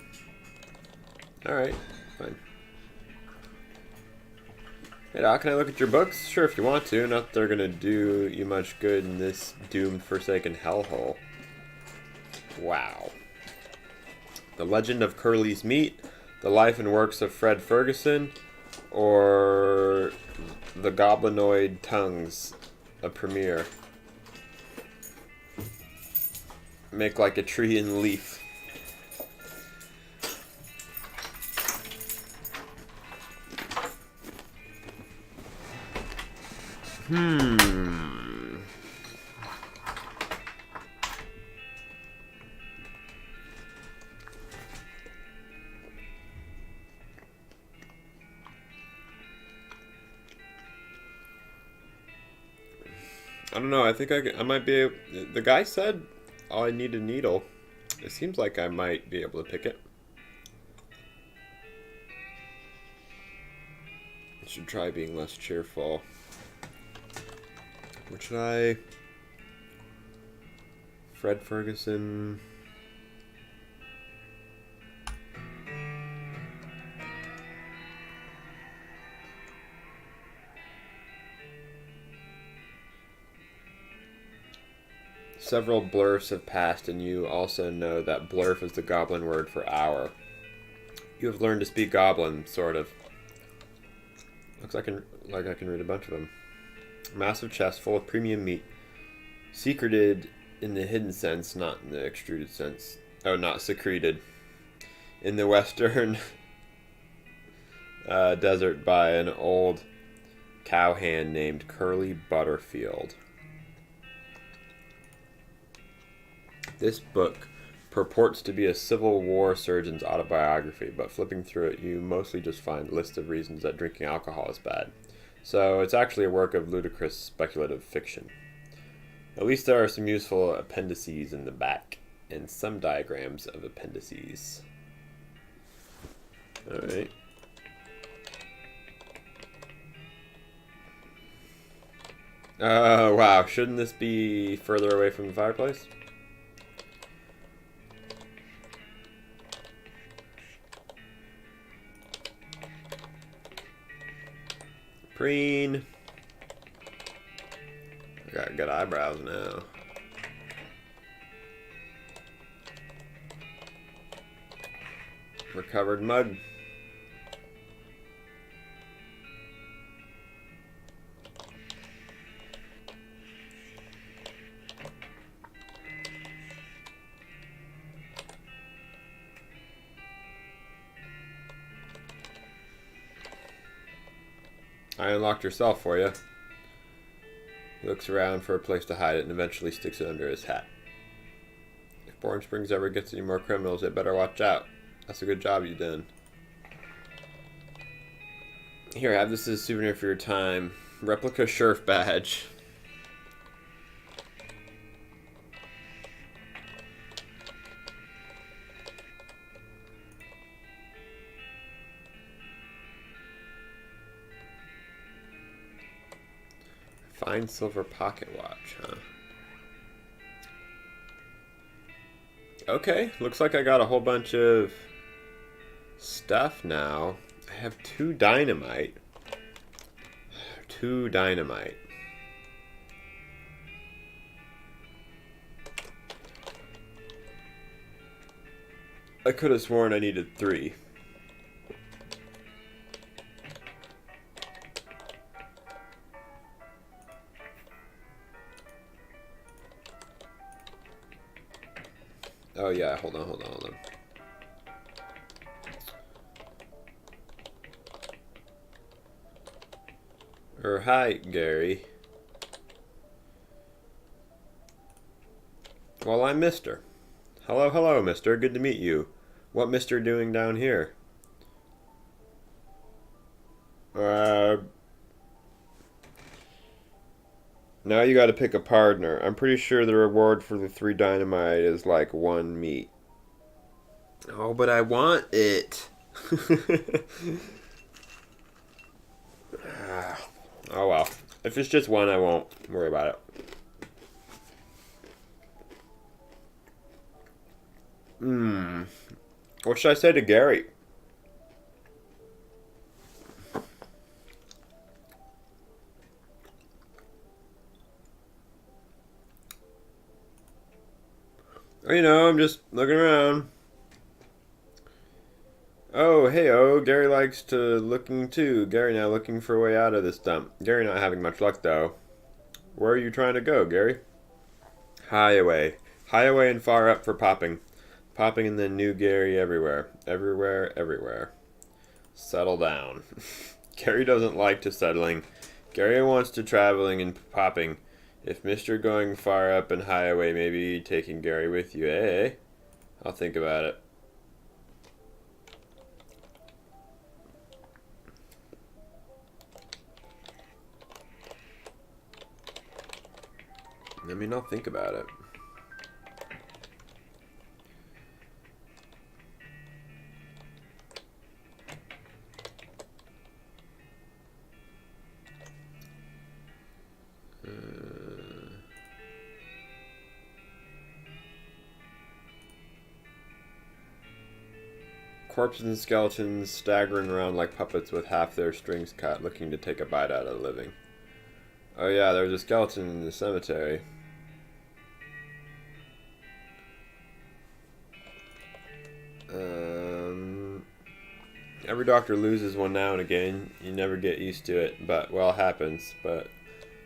Alright, fine. Hey Doc, can I look at your books? Sure, if you want to. Not that they're gonna do you much good in this doomed, forsaken hellhole. Wow. The Legend of Curly's Meat, The Life and Works of Fred Ferguson, or The Goblinoid Tongues, a premiere. Make like a tree and leaf. I don't know. I think I might be able... The guy said, "Oh, I need a needle." It seems like I might be able to pick it. I should try being less cheerful. What should I... Fred Ferguson... Several blurfs have passed, and you also know that blurf is the goblin word for hour. You have learned to speak goblin, sort of. Looks like I can read a bunch of them. Massive chest full of premium meat. Secreted in the hidden sense, not in the extruded sense. Oh, not secreted. In the western desert by an old cowhand named Curly Butterfield. This book purports to be a Civil War surgeon's autobiography, but flipping through it, you mostly just find lists of reasons that drinking alcohol is bad. So it's actually a work of ludicrous speculative fiction. At least there are some useful appendices in the back, and some diagrams of appendices. Alright. Wow, shouldn't this be further away from the fireplace? Preen. I got good eyebrows now. Recovered mug. I unlocked your cell for you. He looks around for a place to hide it and eventually sticks it under his hat. If Boring Springs ever gets any more criminals, they better watch out. That's a good job you did. Here, have this as a souvenir for your time. Replica Sheriff badge. Fine silver pocket watch, huh? Okay, looks like I got a whole bunch of stuff now. I have 2 dynamite. 2 dynamite. I could have sworn I needed 3. Oh yeah, hold on. Hi, Gary. Well, I'm Mister. Hello, Mister. Good to meet you. What Mister doing down here? Now you gotta pick a partner. I'm pretty sure the reward for the 3 dynamite is like 1 meat. Oh, but I want it. Oh well. If it's just 1, I won't worry about it. What should I say to Gary? You know, I'm just looking around. Oh, hey-oh, Gary likes to looking too. Gary now looking for a way out of this dump. Gary not having much luck, though. Where are you trying to go, Gary? High away. High away and far up for popping. Popping and then new Gary everywhere. Everywhere. Settle down. Gary doesn't like to settling. Gary wants to traveling and popping. If Mr. going far up and high away, maybe taking Gary with you, eh? I'll think about it. I mean, I'll think about it. Corpses and skeletons staggering around like puppets with half their strings cut, looking to take a bite out of the living. Oh yeah, there was a skeleton in the cemetery. Every doctor loses one now and again. You never get used to it, but, well, it happens. But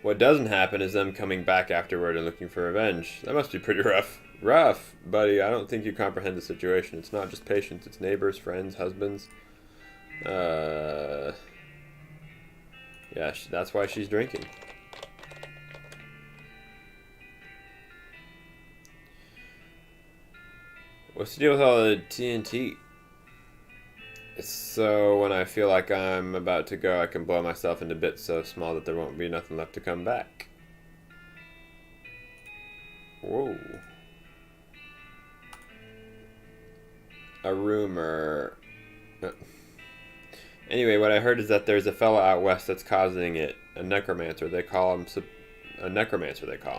what doesn't happen is them coming back afterward and looking for revenge. That must be pretty rough. Rough, buddy. I don't think you comprehend the situation. It's not just patients. It's neighbors, friends, husbands. Yeah, that's why she's drinking. What's the deal with all the TNT? So when I feel like I'm about to go, I can blow myself into bits so small that there won't be nothing left to come back. Whoa. A rumor. Anyway, what I heard is that there's a fella out west that's causing it. A necromancer, they call him.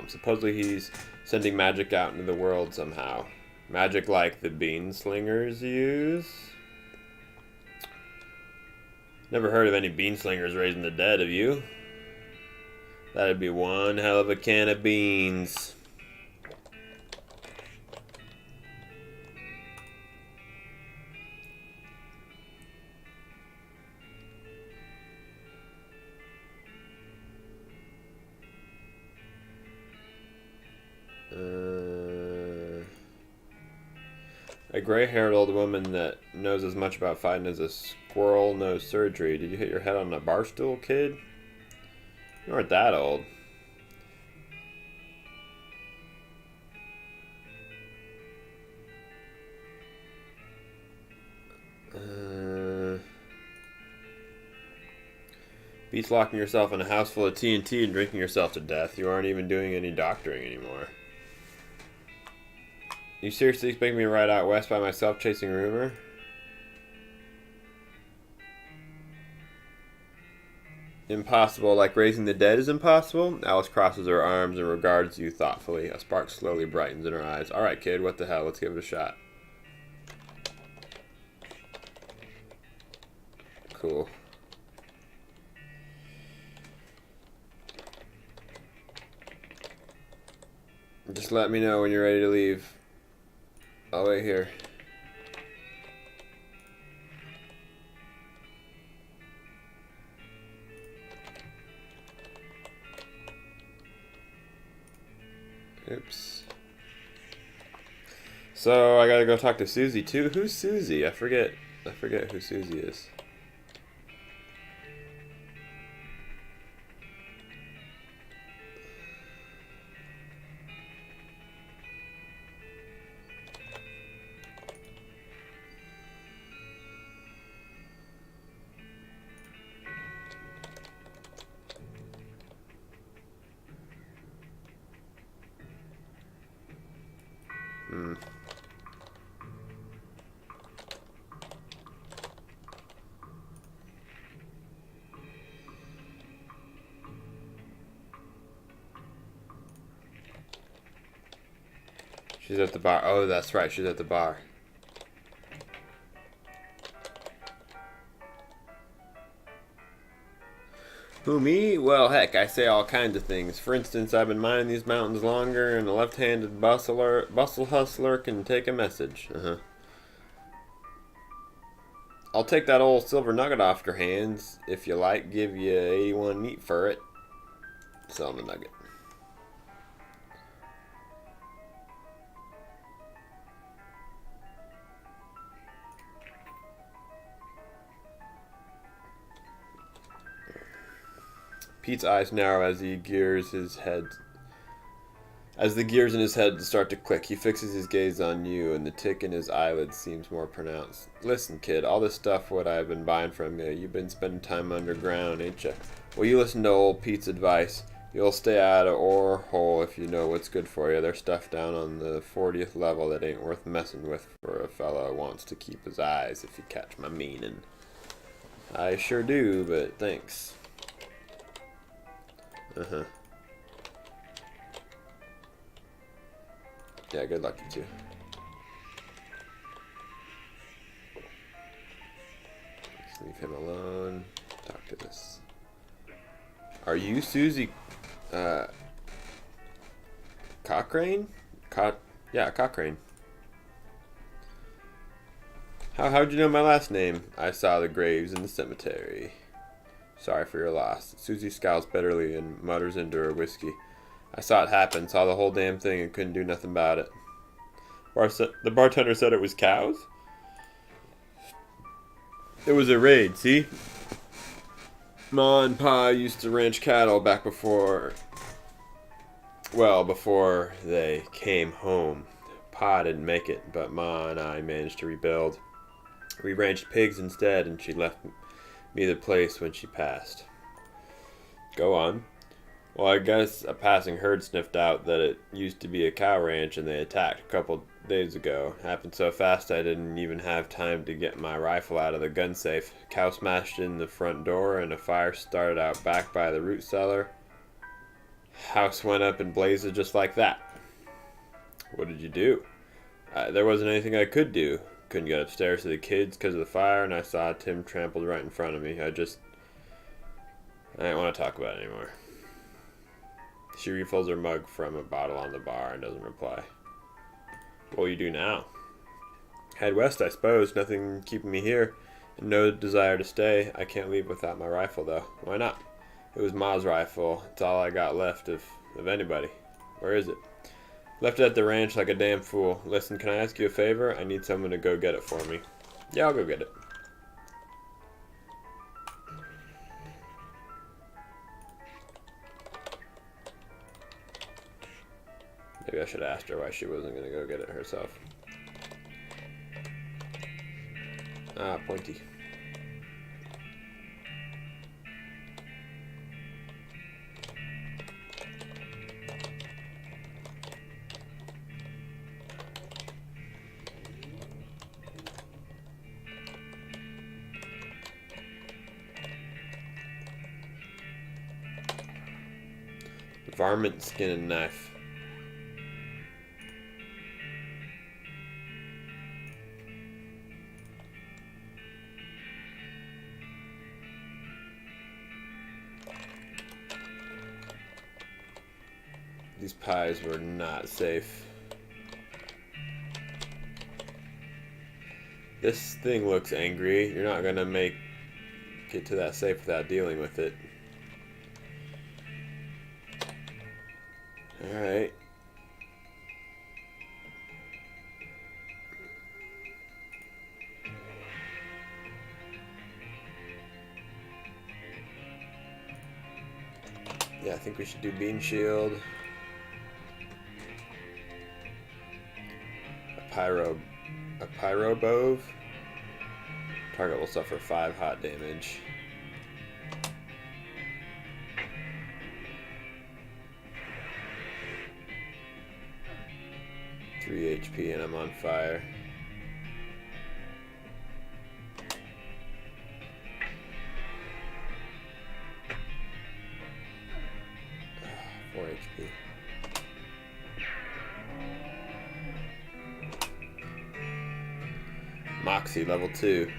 Supposedly he's sending magic out into the world somehow. Magic like the bean slingers use. Never heard of any bean slingers raising the dead, have you? That'd be one hell of a can of beans. A gray-haired old woman that knows as much about fighting as a squirrel knows surgery. Did you hit your head on a bar stool, kid? You aren't that old. Beats locking yourself in a house full of TNT and drinking yourself to death. You aren't even doing any doctoring anymore. You seriously expect me to ride out west by myself chasing rumor? Impossible, like raising the dead is impossible? Alice crosses her arms and regards you thoughtfully. A spark slowly brightens in her eyes. Alright, kid, what the hell? Let's give it a shot. Cool. Just let me know when you're ready to leave. I'll wait here. Oops. So I gotta go talk to Susie too. Who's Susie? I forget who Susie is. She's at the bar. Oh, that's right. She's at the bar. Who, me? Well, heck, I say all kinds of things. For instance, I've been mining these mountains longer, and a left-handed bustle hustler can take a message. I'll take that old silver nugget off your hands. If you like, give you 81 meat for it. Sell the nugget. Pete's eyes narrow as the gears in his head start to click. He fixes his gaze on you, and the tick in his eyelids seems more pronounced. Listen, kid, all this stuff what I've been buying from you, you've been spending time underground, ain't you? Well, you listen to old Pete's advice. You'll stay out of ore hole if you know what's good for you. There's stuff down on the 40th level that ain't worth messing with for a fella who wants to keep his eyes, if you catch my meaning. I sure do, but thanks. Yeah, good luck, you two. Let's leave him alone. Talk to this. Are you Susie Cochrane? Yeah, Cochrane. How'd you know my last name? I saw the graves in the cemetery. Sorry for your loss. Susie scowls bitterly and mutters into her whiskey. I saw it happen, saw the whole damn thing, and couldn't do nothing about it. The bartender said it was cows? It was a raid, see? Ma and Pa used to ranch cattle back before they came home. Pa didn't make it, but Ma and I managed to rebuild. We ranched pigs instead, and she left me the place when she passed. Go on. Well, I guess a passing herd sniffed out that it used to be a cow ranch and they attacked a couple days ago. Happened so fast I didn't even have time to get my rifle out of the gun safe. Cow smashed in the front door and a fire started out back by the root cellar. House went up in blazes just like that. What did you do? There wasn't anything I could do. Couldn't get upstairs to the kids because of the fire, and I saw Tim trampled right in front of me. I didn't want to talk about it anymore. She refills her mug from a bottle on the bar and doesn't reply. What will you do now? Head west, I suppose. Nothing keeping me here. And no desire to stay. I can't leave without my rifle, though. Why not? It was Ma's rifle. It's all I got left of anybody. Where is it? Left it at the ranch like a damn fool. Listen, can I ask you a favor? I need someone to go get it for me. Yeah, I'll go get it. Maybe I should have asked her why she wasn't going to go get it herself. Ah, pointy. Varmint skin and knife. These pies were not safe. This thing looks angry. You're not gonna get to that safe without dealing with it. Alright. Yeah, I think we should do bean shield. A pyro bove. Target will suffer 5 hot damage. HP and I'm on fire. Oh, 4 HP. Moxie level 2.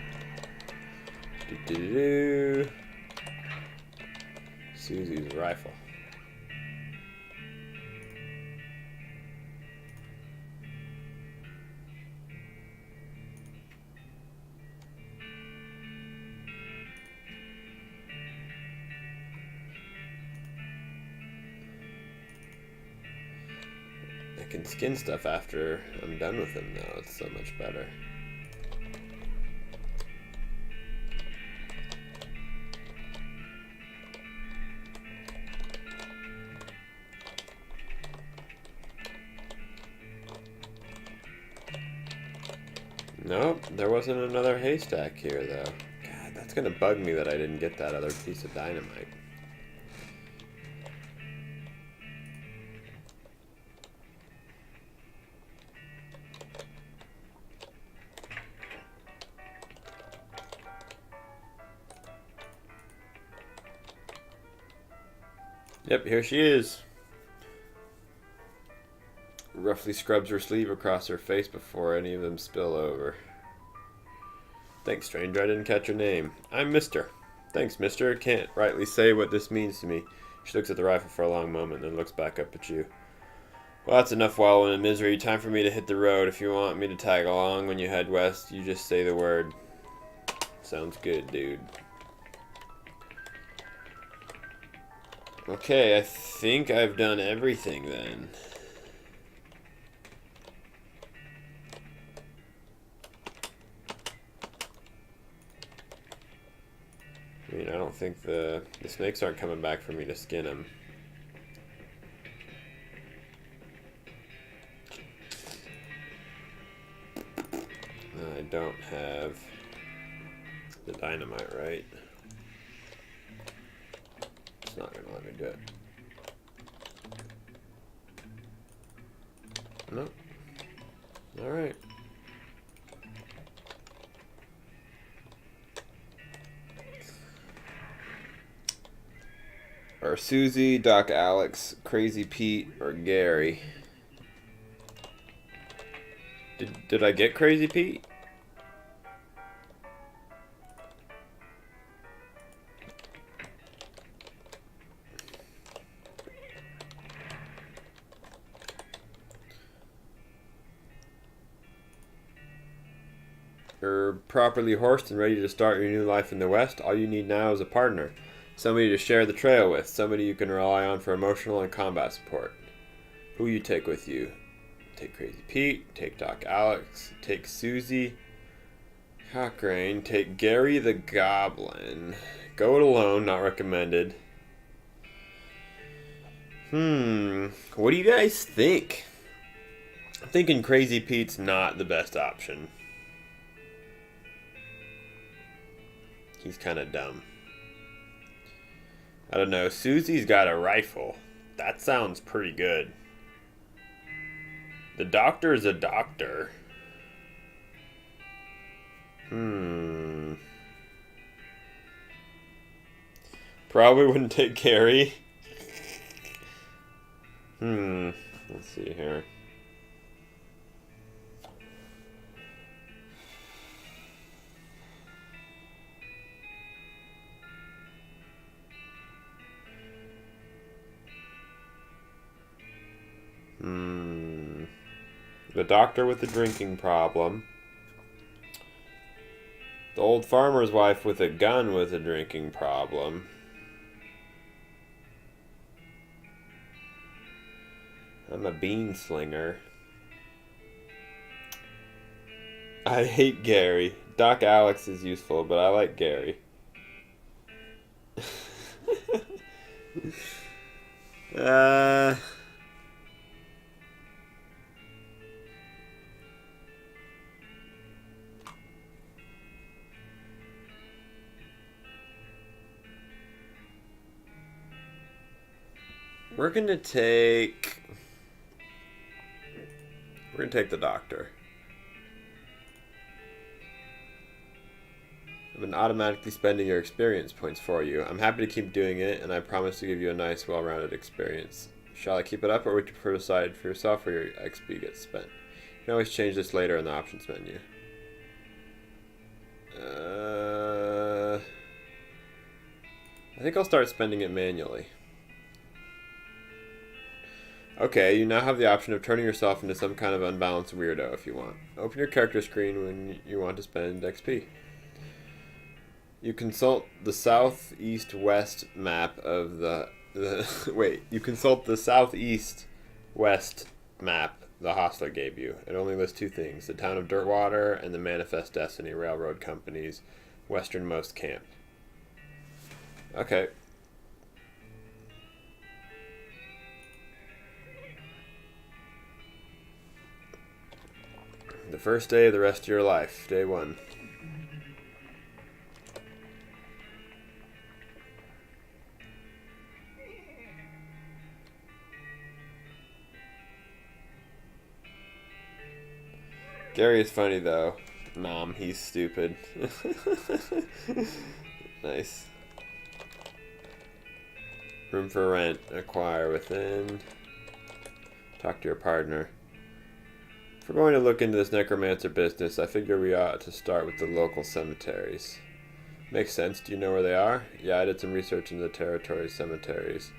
Do-do-do-do. Susie's rifle. I can skin stuff after I'm done with them now. It's so much better. Nope, there wasn't another haystack here though. God, that's gonna bug me that I didn't get that other piece of dynamite. Yep, here she is. Roughly scrubs her sleeve across her face before any of them spill over. Thanks, stranger. I didn't catch your name. I'm Mister. Thanks, Mister. Can't rightly say what this means to me. She looks at the rifle for a long moment, then looks back up at you. Well, that's enough wallowing in misery. Time for me to hit the road. If you want me to tag along when you head west, you just say the word. Sounds good, dude. Okay, I think I've done everything then. I mean, I don't think the snakes aren't coming back for me to skin them. I don't have the dynamite, right? It's not gonna let me do it. Nope. Alright. Or Susie, Doc Alex, Crazy Pete, or Gary. Did I get Crazy Pete? You're properly horsed and ready to start your new life in the West. All you need now is a partner. Somebody to share the trail with. Somebody you can rely on for emotional and combat support. Who you take with you? Take Crazy Pete. Take Doc Alex. Take Susie. Cochrane. Take Gary the Goblin. Go it alone, not recommended. What do you guys think? I'm thinking Crazy Pete's not the best option. He's kind of dumb. I don't know. Susie's got a rifle. That sounds pretty good. The doctor is a doctor. Probably wouldn't take Gary. Let's see here. The doctor with the drinking problem. The old farmer's wife with a gun with a drinking problem. I'm a bean slinger. I hate Gary. Doc Alex is useful, but I like Gary. We're gonna take the doctor. I've been automatically spending your experience points for you. I'm happy to keep doing it, and I promise to give you a nice, well-rounded experience. Shall I keep it up, or would you prefer to decide for yourself where your XP gets spent? You can always change this later in the options menu. I think I'll start spending it manually. Okay, you now have the option of turning yourself into some kind of unbalanced weirdo if you want. Open your character screen when you want to spend XP. You consult the southeast-west map of you consult the southeast-west map the hostler gave you. It only lists two things: the town of Dirtwater and the Manifest Destiny Railroad Company's westernmost camp. Okay. The first day of the rest of your life. Day 1. Gary is funny though. Nom, he's stupid. Nice. Room for rent. Acquire within. Talk to your partner. If we're going to look into this necromancer business, I figure we ought to start with the local cemeteries. Makes sense. Do you know where they are? Yeah, I did some research into the territory cemeteries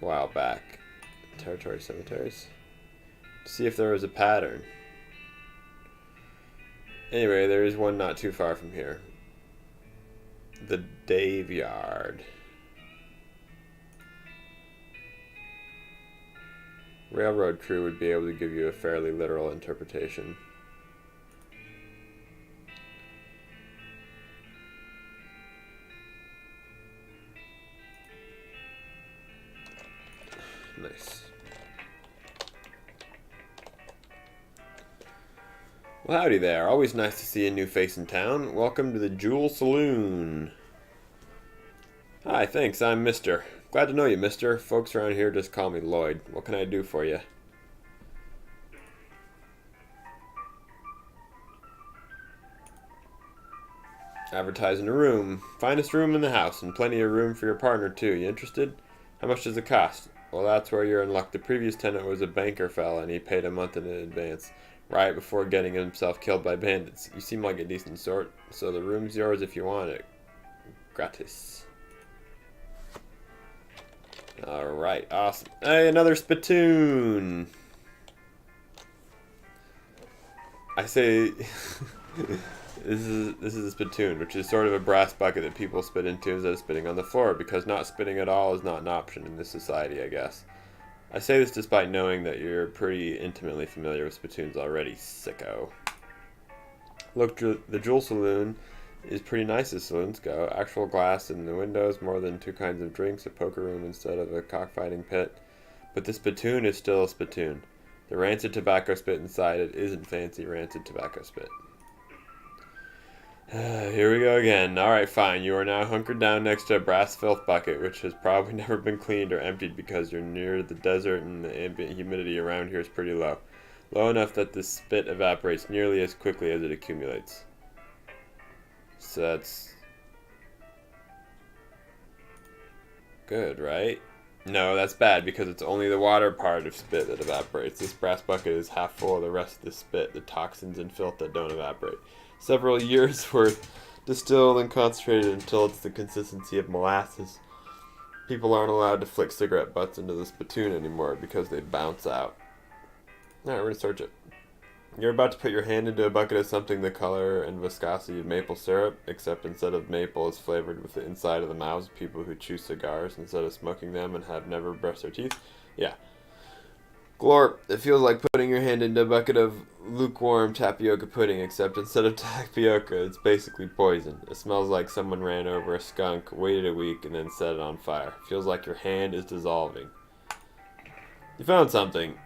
a while back. Territory cemeteries? To see if there was a pattern. Anyway, there is one not too far from here. The Dave Yard. Railroad crew would be able to give you a fairly literal interpretation. Nice. Well, howdy there. Always nice to see a new face in town. Welcome to the Jewel Saloon. Hi, thanks. I'm Mr. Glad to know you, mister. Folks around here just call me Lloyd. What can I do for you? Advertising a room. Finest room in the house, and plenty of room for your partner, too. You interested? How much does it cost? Well, that's where you're in luck. The previous tenant was a banker fella, and he paid a month in advance, right before getting himself killed by bandits. You seem like a decent sort, so the room's yours if you want it. Gratis. Alright, awesome. Hey, another Spittoon! I say... this is a Spittoon, which is sort of a brass bucket that people spit into instead of spitting on the floor, because not spitting at all is not an option in this society, I guess. I say this despite knowing that you're pretty intimately familiar with spittoons already, sicko. Look, the Jewel Saloon is pretty nice as saloons go. Actual glass in the windows, more than 2 kinds of drinks, a poker room instead of a cockfighting pit. But the spittoon is still a spittoon. The rancid tobacco spit inside it isn't fancy rancid tobacco spit. Here we go again. Alright, fine. You are now hunkered down next to a brass filth bucket, which has probably never been cleaned or emptied because you're near the desert and the ambient humidity around here is pretty low. Low enough that the spit evaporates nearly as quickly as it accumulates. So that's good, right? No, that's bad because it's only the water part of spit that evaporates. This brass bucket is half full of the rest of the spit, the toxins and filth that don't evaporate. Several years worth distilled and concentrated until it's the consistency of molasses. People aren't allowed to flick cigarette butts into the spittoon anymore because they bounce out. Alright, we're gonna search it. You're about to put your hand into a bucket of something the color and viscosity of maple syrup, except instead of maple, it's flavored with the inside of the mouths of people who chew cigars instead of smoking them and have never brushed their teeth. Yeah. Glorp, it feels like putting your hand into a bucket of lukewarm tapioca pudding, except instead of tapioca, it's basically poison. It smells like someone ran over a skunk, waited a week, and then set it on fire. It feels like your hand is dissolving. You found something.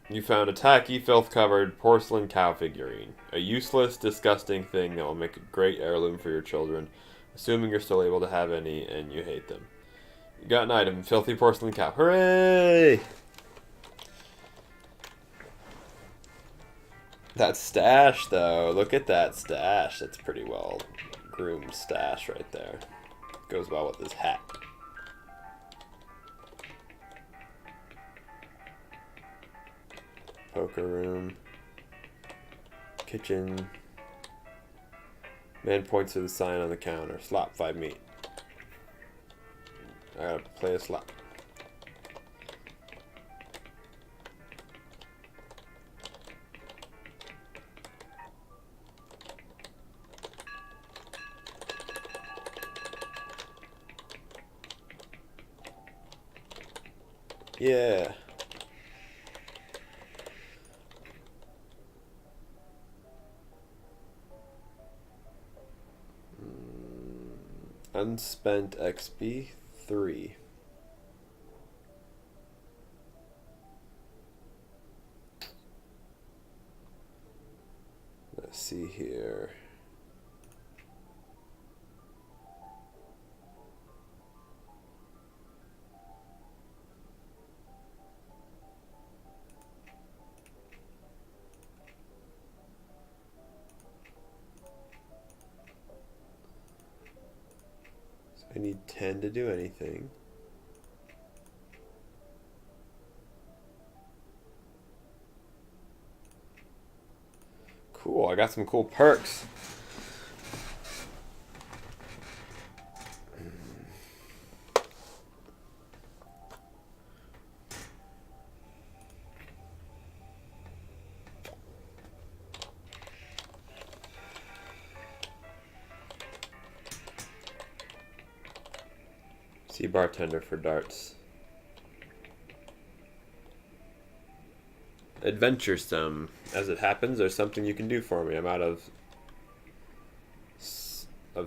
You found a tacky, filth-covered porcelain cow figurine. A useless, disgusting thing that will make a great heirloom for your children, assuming you're still able to have any and you hate them. You got an item, filthy porcelain cow. Hooray! That stash, though. Look at that stash. That's pretty well groomed stash right there. Goes well with his hat. Poker room. Kitchen. Man points to the sign on the counter. Slop 5 meat. I gotta play a slop. Yeah. Unspent XP 3. Let's see here. I need 10 to do anything. Cool, I got some cool perks. See bartender for darts. Adventuresome. As it happens, there's something you can do for me. I'm out of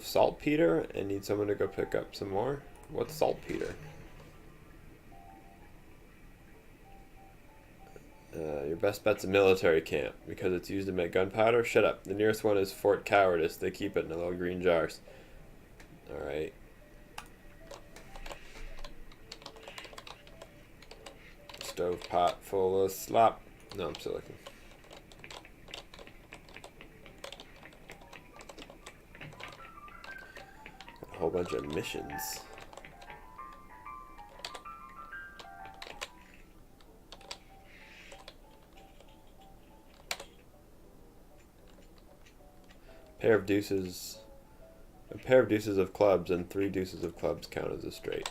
saltpeter and need someone to go pick up some more. What's saltpeter? Your best bet's a military camp because it's used to make gunpowder. Shut up. The nearest one is Fort Cowardice. They keep it in little green jars. Alright. Stove pot full of slop. No, I'm still looking. Got a whole bunch of missions. A pair of deuces of clubs and 3 deuces of clubs count as a straight.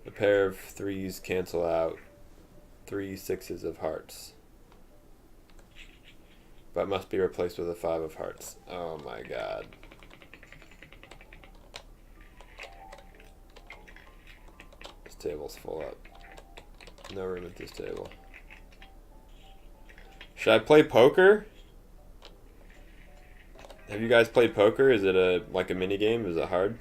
A pair of 3s cancel out 3 6s of hearts, but must be replaced with a 5 of hearts. Oh my god. Let's table's full up. No room at this table. Should I play poker? Have you guys played poker? Is it like a mini game? Is it hard?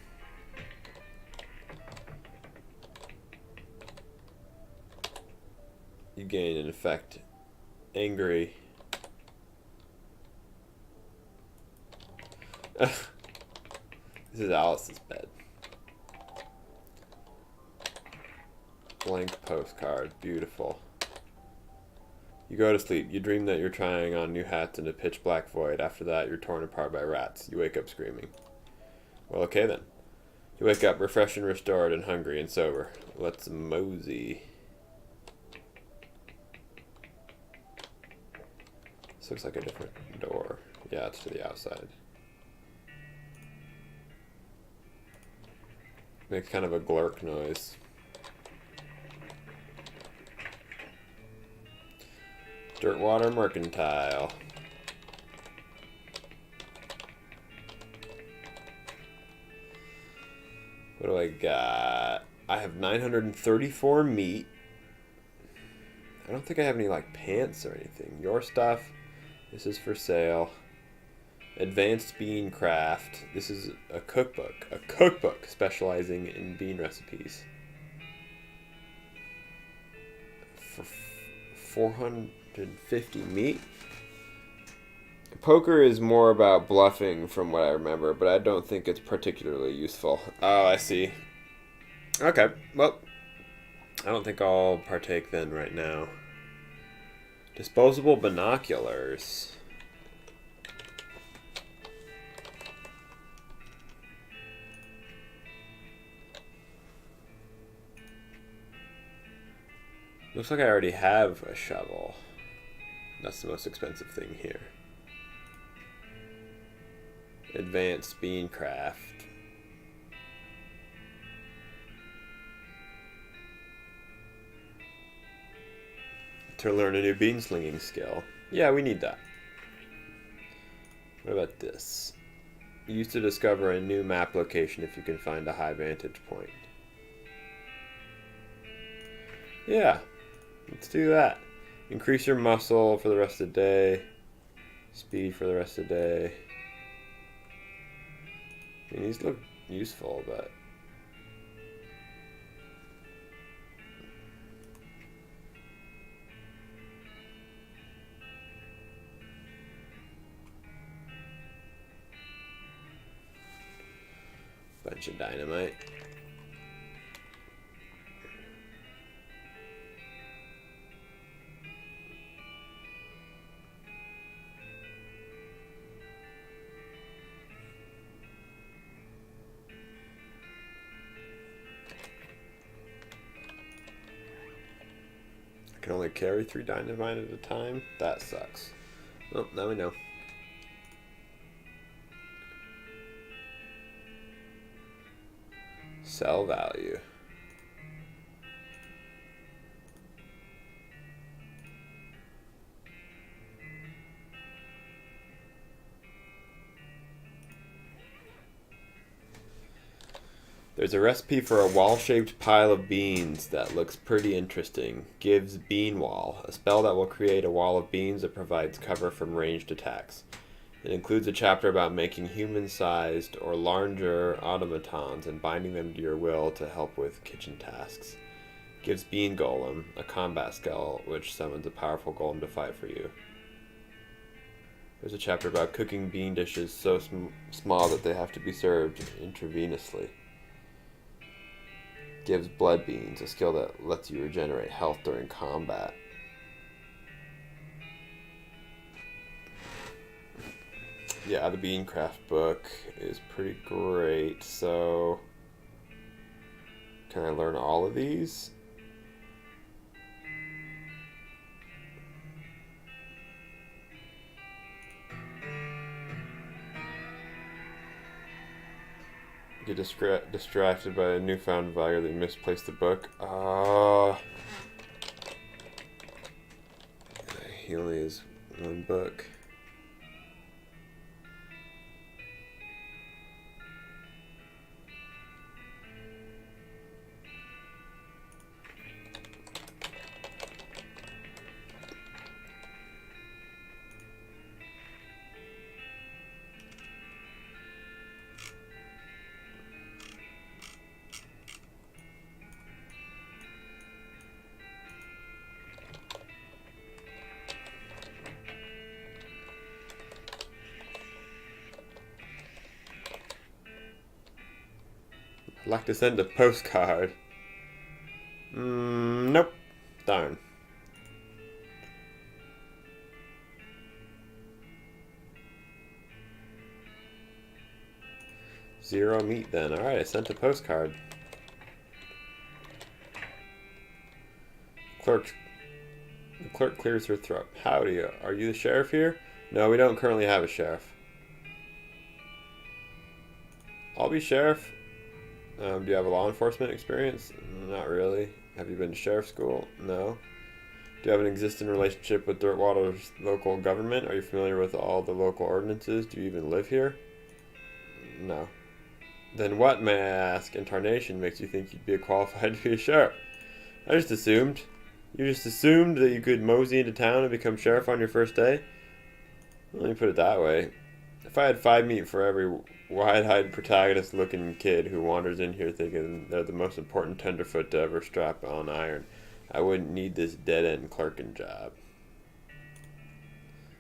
You gain an effect. Angry. This is Alice's bed. Blank postcard. Beautiful. You go to sleep. You dream that you're trying on new hats in a pitch black void. After that, you're torn apart by rats. You wake up screaming. Well, okay then. You wake up refreshed and restored and hungry and sober. Let's mosey. This looks like a different door. Yeah, it's to the outside. Makes kind of a glurk noise. Dirtwater Mercantile. What do I got? I have 934 meat. I don't think I have any like pants or anything. Your stuff. This is for sale. Advanced Bean Craft. This is a cookbook. A cookbook specializing in bean recipes. For 450 meat. Poker is more about bluffing from what I remember, but I don't think it's particularly useful. Oh, I see. Okay, well, I don't think I'll partake then right now. Disposable binoculars. Looks like I already have a shovel. That's the most expensive thing here. Advanced Bean Craft. To learn a new bean slinging skill. Yeah, we need that. What about this? Use to discover a new map location if you can find a high vantage point. Yeah, let's do that. Increase your muscle for the rest of the day. Speed for the rest of the day. I mean, these look useful, but... bunch of dynamite. I can only carry 3 dynamite at a time? That sucks. Well, now we know. Sell value. There's a recipe for a wall-shaped pile of beans that looks pretty interesting. Gives Bean Wall, a spell that will create a wall of beans that provides cover from ranged attacks. It includes a chapter about making human-sized or larger automatons and binding them to your will to help with kitchen tasks. Gives Bean Golem, a combat spell which summons a powerful golem to fight for you. There's a chapter about cooking bean dishes so small that they have to be served intravenously. Gives Blood Beans, a skill that lets you regenerate health during combat. Yeah, the Beancraft book is pretty great, so... can I learn all of these? Get distracted by a newfound value that you misplaced the book. He only has 1 book. I'd like to send a postcard. Nope. Darn. Zero meat then. Alright, I sent a postcard. The clerk clears her throat. Howdy, are you the sheriff here? No, we don't currently have a sheriff. I'll be sheriff. Do you have a law enforcement experience? Not really. Have you been to sheriff school? No. Do you have an existing relationship with Dirtwater's local government? Are you familiar with all the local ordinances? Do you even live here? No. Then what, may I ask, in tarnation makes you think you'd be qualified to be a sheriff? I just assumed. You just assumed that you could mosey into town and become sheriff on your first day? Let me put it that way. If I had 5 meat for every wide-eyed protagonist-looking kid who wanders in here thinking they're the most important tenderfoot to ever strap on iron, I wouldn't need this dead-end clerking job.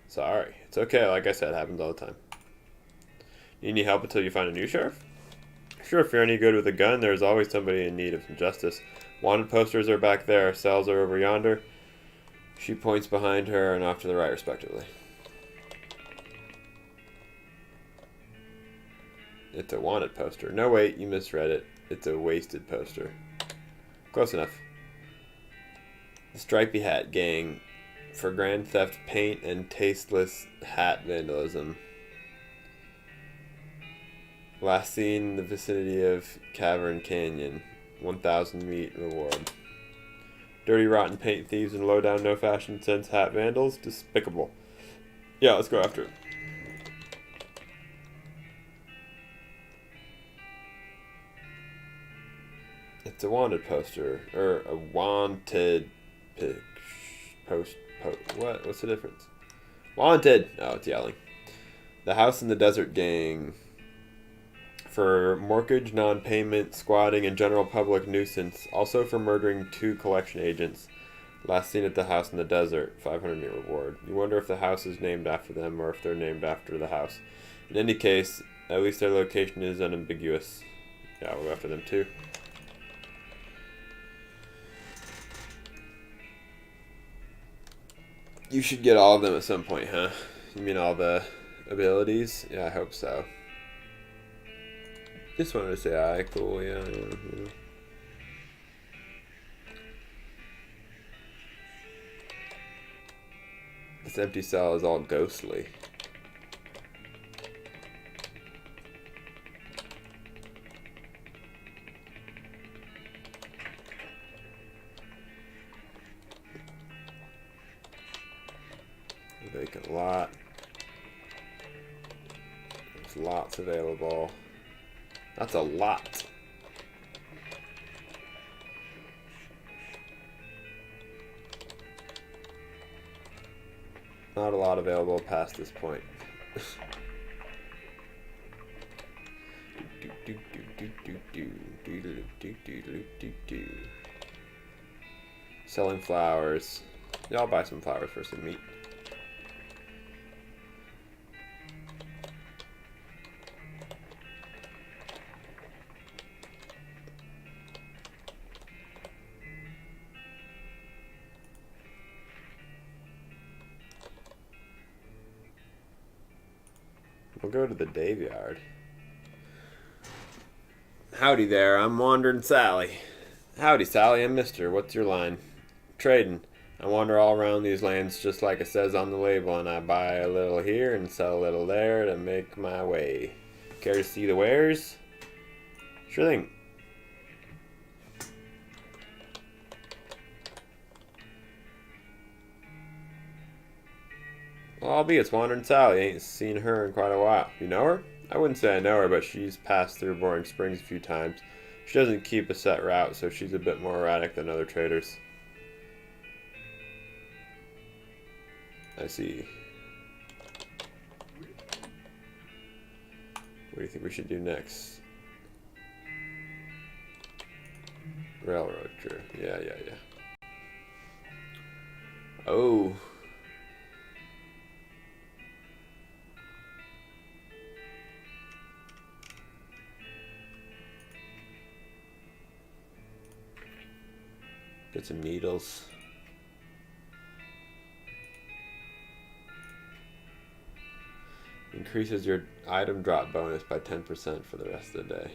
Sorry. It's okay, like I said, it happens all the time. Need any help until you find a new sheriff? Sure, if you're any good with a gun, there's always somebody in need of some justice. Wanted posters are back there, cells are over yonder. She points behind her and off to the right, respectively. It's a wanted poster. No, wait, you misread it. It's a wasted poster. Close enough. The Stripy Hat Gang for grand theft paint and tasteless hat vandalism. Last seen in the vicinity of Cavern Canyon. 1,000 meat reward. Dirty, rotten paint thieves and low-down, no-fashion sense hat vandals. Despicable. Yeah, let's go after it. It's a wanted poster. Or a wanted what? What's the difference? Wanted! Oh, it's yelling. The House in the Desert Gang. For mortgage, non-payment, squatting, and general public nuisance. Also for murdering 2 collection agents. Last seen at the house in the desert. 500 meat reward. You wonder if the house is named after them or if they're named after the house. In any case, at least their location is unambiguous. Yeah, we'll go after them too. You should get all of them at some point, huh? You mean all the abilities? Yeah, I hope so. Just wanted to say aye, cool, yeah. This empty cell is all ghostly. Vacant lot. There's lots available. That's a lot. Not a lot available past this point. Selling flowers. Yeah, I'll buy some flowers for some meat. We'll go to the Daveyard. Howdy there, I'm Wandering Sally. Howdy, Sally, I'm Mister. What's your line? Trading. I wander all around these lands just like it says on the label, and I buy a little here and sell a little there to make my way. Care to see the wares? Sure thing. Well, albeit it's Wandering Sally. Ain't seen her in quite a while. You know her? I wouldn't say I know her, but she's passed through Boring Springs a few times. She doesn't keep a set route, so she's a bit more erratic than other traders. I see. What do you think we should do next? Railroad crew. Yeah. Oh. Get some needles. Increases your item drop bonus by 10% for the rest of the day.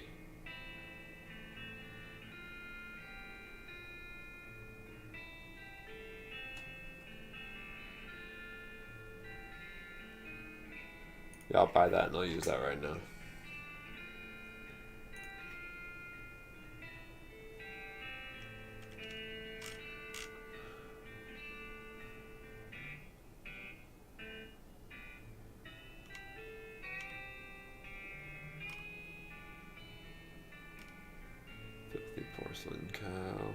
Yeah, I'll buy that and I'll use that right now. Filthy porcelain cow.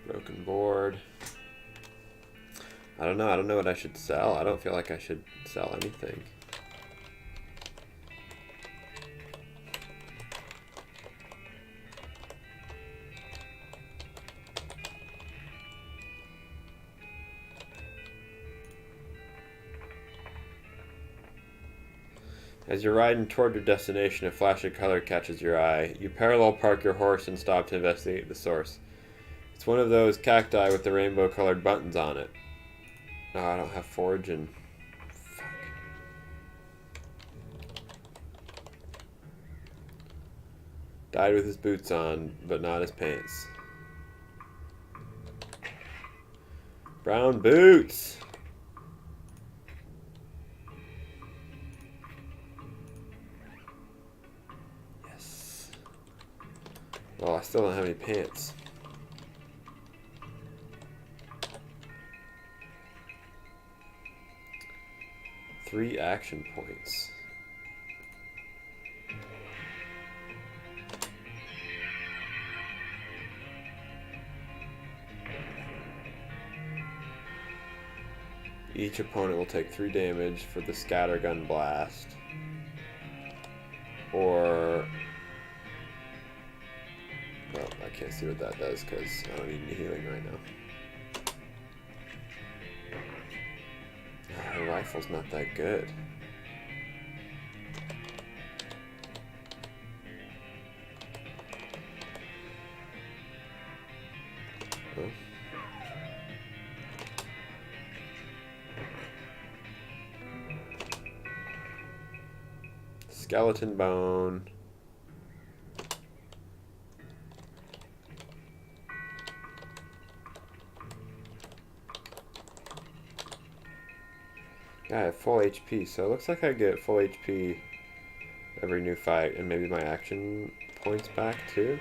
Broken board. I don't know. I don't know what I should sell. I don't feel like I should sell anything. As you're riding toward your destination, a flash of color catches your eye. You parallel park your horse and stop to investigate the source. It's one of those cacti with the rainbow-colored buttons on it. Oh, I don't have forage and... Fuck. Died with his boots on, but not his pants. Brown boots! Yes. Well, I still don't have any pants. Three action points. Each opponent will take 3 damage for the scattergun blast. Or... Well, I can't see what that does because I don't need any healing right now. Her rifle's not that good. Oh. Skeleton bone. I have full HP, so it looks like I get full HP every new fight, and maybe my action points back too.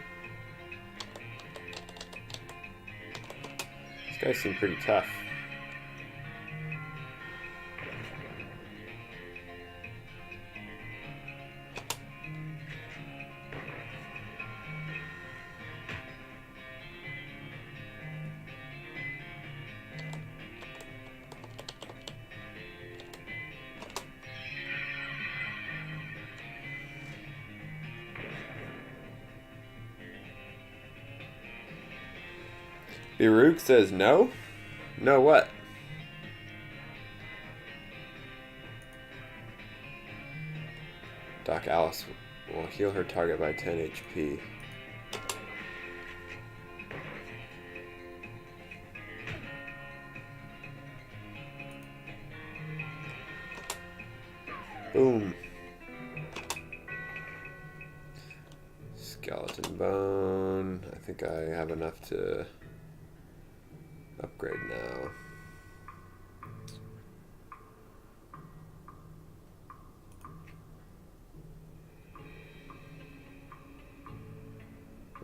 These guys seem pretty tough. Baruch says no? No what? Doc Alice will heal her target by 10 HP. Boom. Skeleton bone. I think I have enough to upgrade now.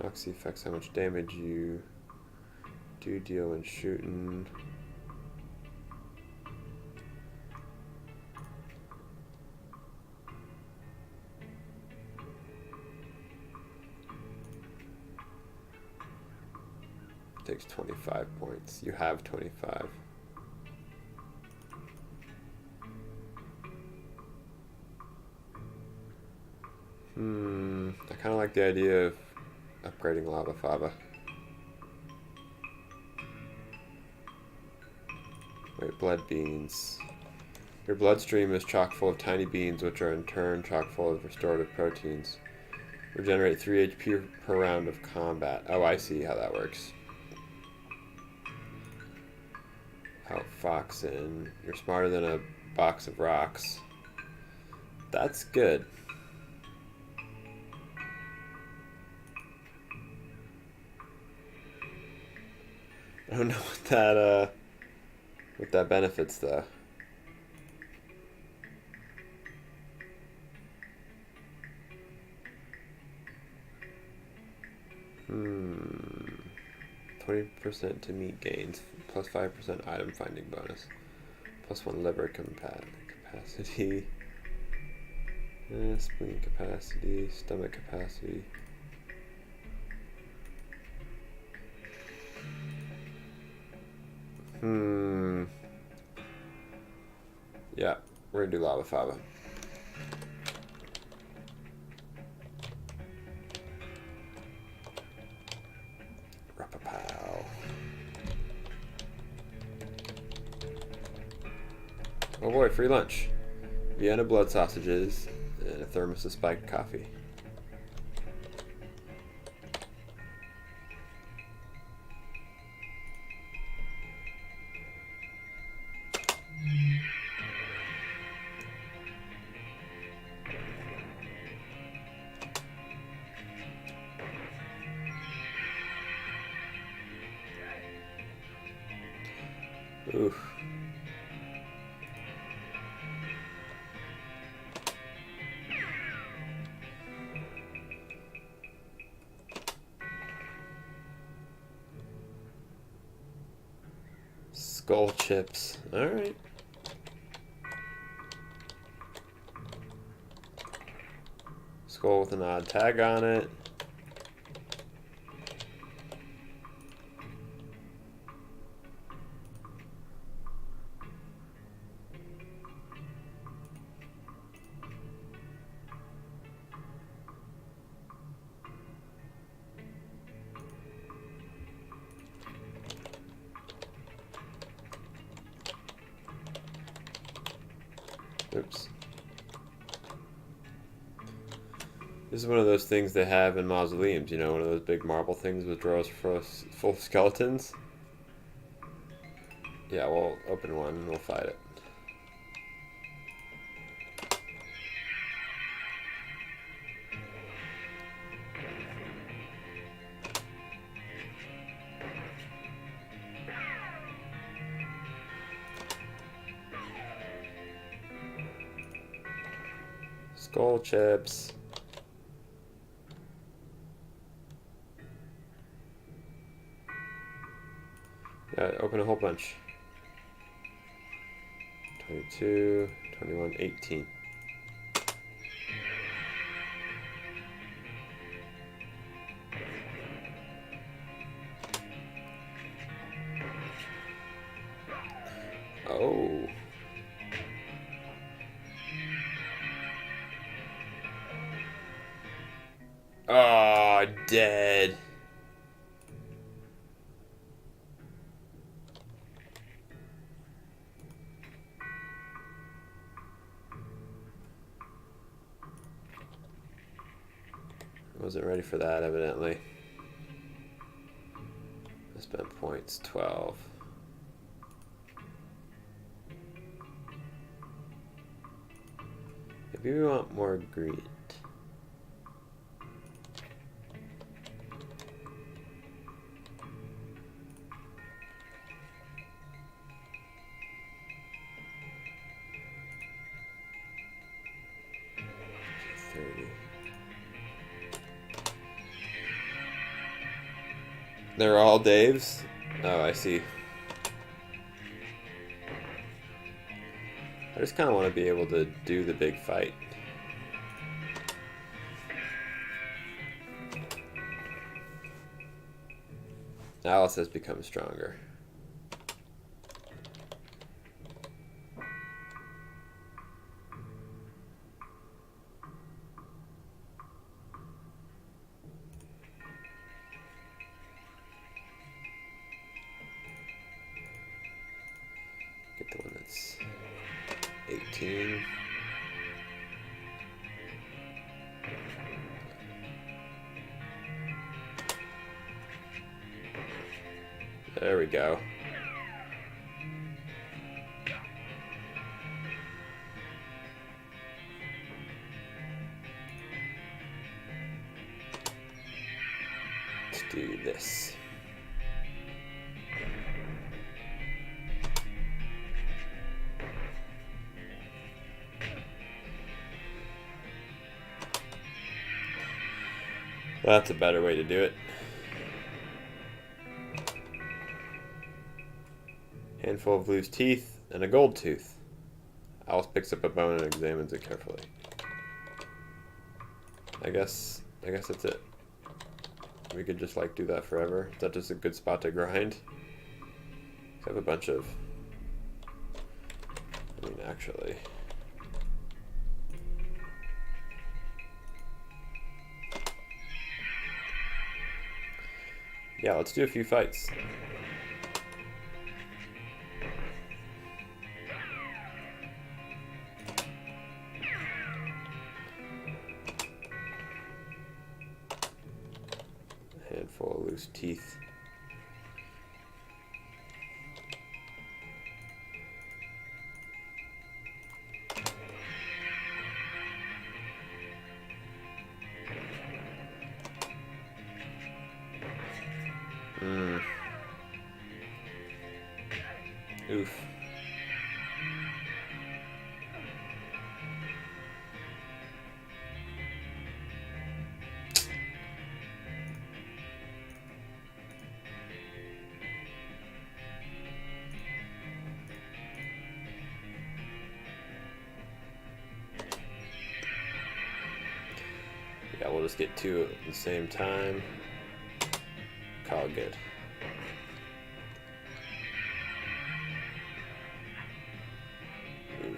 Moxie affects how much damage you do deal when shooting. Takes 25 points. You have 25. I kind of like the idea of upgrading Lava Fava. Wait, blood beans. Your bloodstream is chock full of tiny beans, which are in turn chock full of restorative proteins. Regenerate 3 HP per round of combat. Oh, I see how that works. Outfoxing. You're smarter than a box of rocks. That's good. I don't know what that benefits though. 20% to meat gains, plus 5% item finding bonus, plus 1 liver capacity, spleen capacity, stomach capacity. Yeah, we're gonna do lava fava. Rapapow. Oh boy, free lunch. Vienna blood sausages and a thermos of spiked coffee. Oof. Skull chips. Alright. Skull with an odd tag on it. Oops. This is one of those things they have in mausoleums, you know, one of those big marble things with drawers full of skeletons. Yeah, we'll open one and we'll fight it. Skull chips. Yeah, open a whole bunch. 22, 21, 18. Oh. Oh, dead. Wasn't ready for that, evidently. I spent points 12. Maybe we want more greed. They're all Dave's? Oh, I see. I just kind of want to be able to do the big fight. Alice has become stronger. Get the one that's 18. There we go. Let's do this. That's a better way to do it. Handful of loose teeth and a gold tooth. Alice picks up a bone and examines it carefully. I guess that's it. We could just like do that forever. Is that just a good spot to grind? I have a bunch of... I mean, actually... Yeah, let's do a few fights. A handful of loose teeth. Oof. Yeah, we'll just get two at the same time. Call it good. Oof.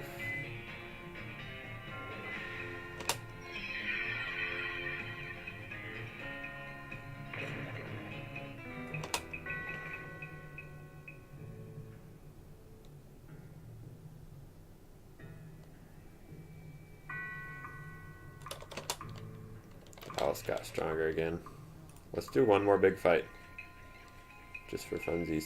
Alice got stronger again. Let's do one more big fight. Just for funsies.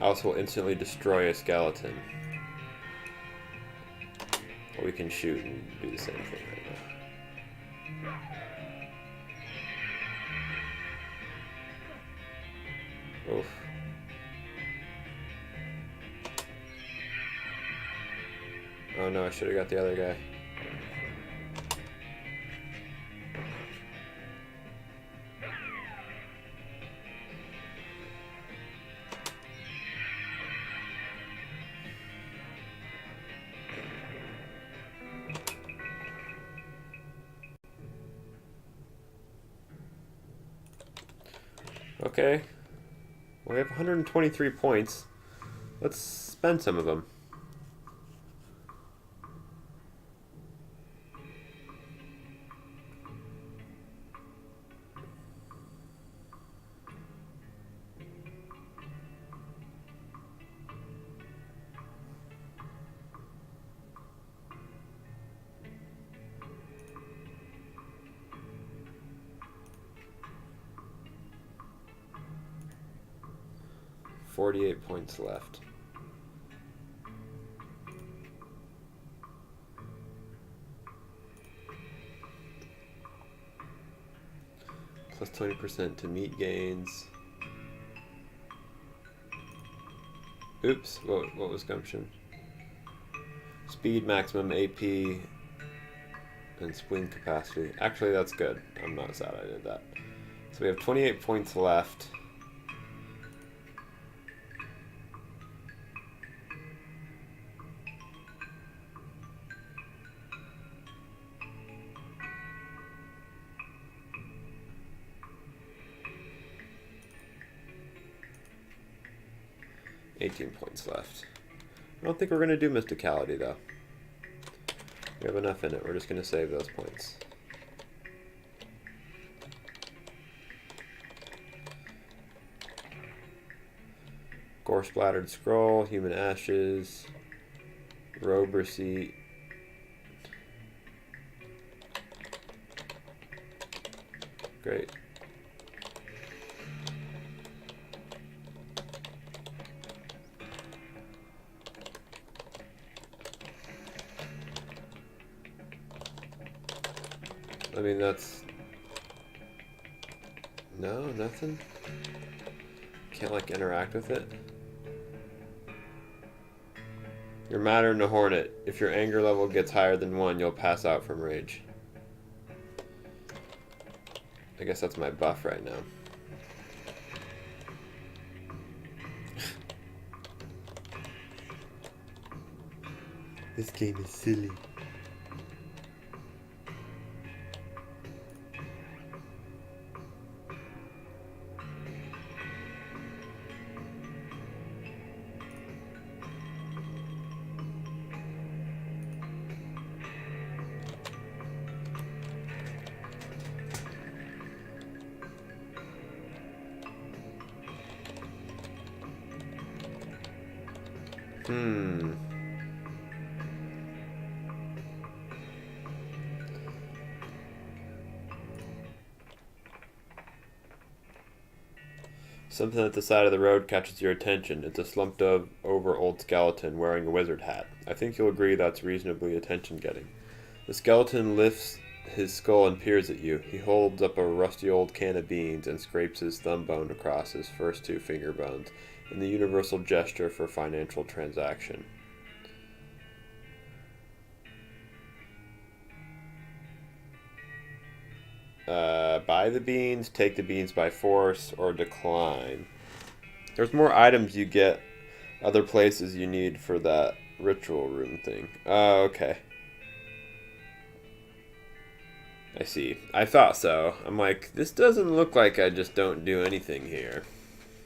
Alice will instantly destroy a skeleton. We can shoot and do the same thing right now. Oof. Oh no, I should have got the other guy. Okay. We have 123 points. Let's spend some of them. $48 points left. Plus 20% to meat gains. Oops, what was gumption? Speed, maximum AP, and spleen capacity. Actually, that's good. I'm not sad I did that. So we have 28 points left. $18 points left. I don't think we're going to do Mysticality, though. We have enough in it. We're just going to save those points. Gore-splattered scroll, human ashes, robe receipt, Great. I mean, that's... No, nothing? Can't, like, interact with it? You're madder than a hornet. If your anger level gets higher than 1, you'll pass out from rage. I guess that's my buff right now. This game is silly. Something at the side of the road catches your attention. It's a slumped over old skeleton wearing a wizard hat. I think you'll agree that's reasonably attention-getting. The skeleton lifts his skull and peers at you. He holds up a rusty old can of beans and scrapes his thumb bone across his first 2 finger bones in the universal gesture for financial transaction. Buy the beans, take the beans by force, or decline. There's more items you get other places you need for that ritual room thing. Oh, okay. I see. I thought so. I'm like, this doesn't look like I just don't do anything here.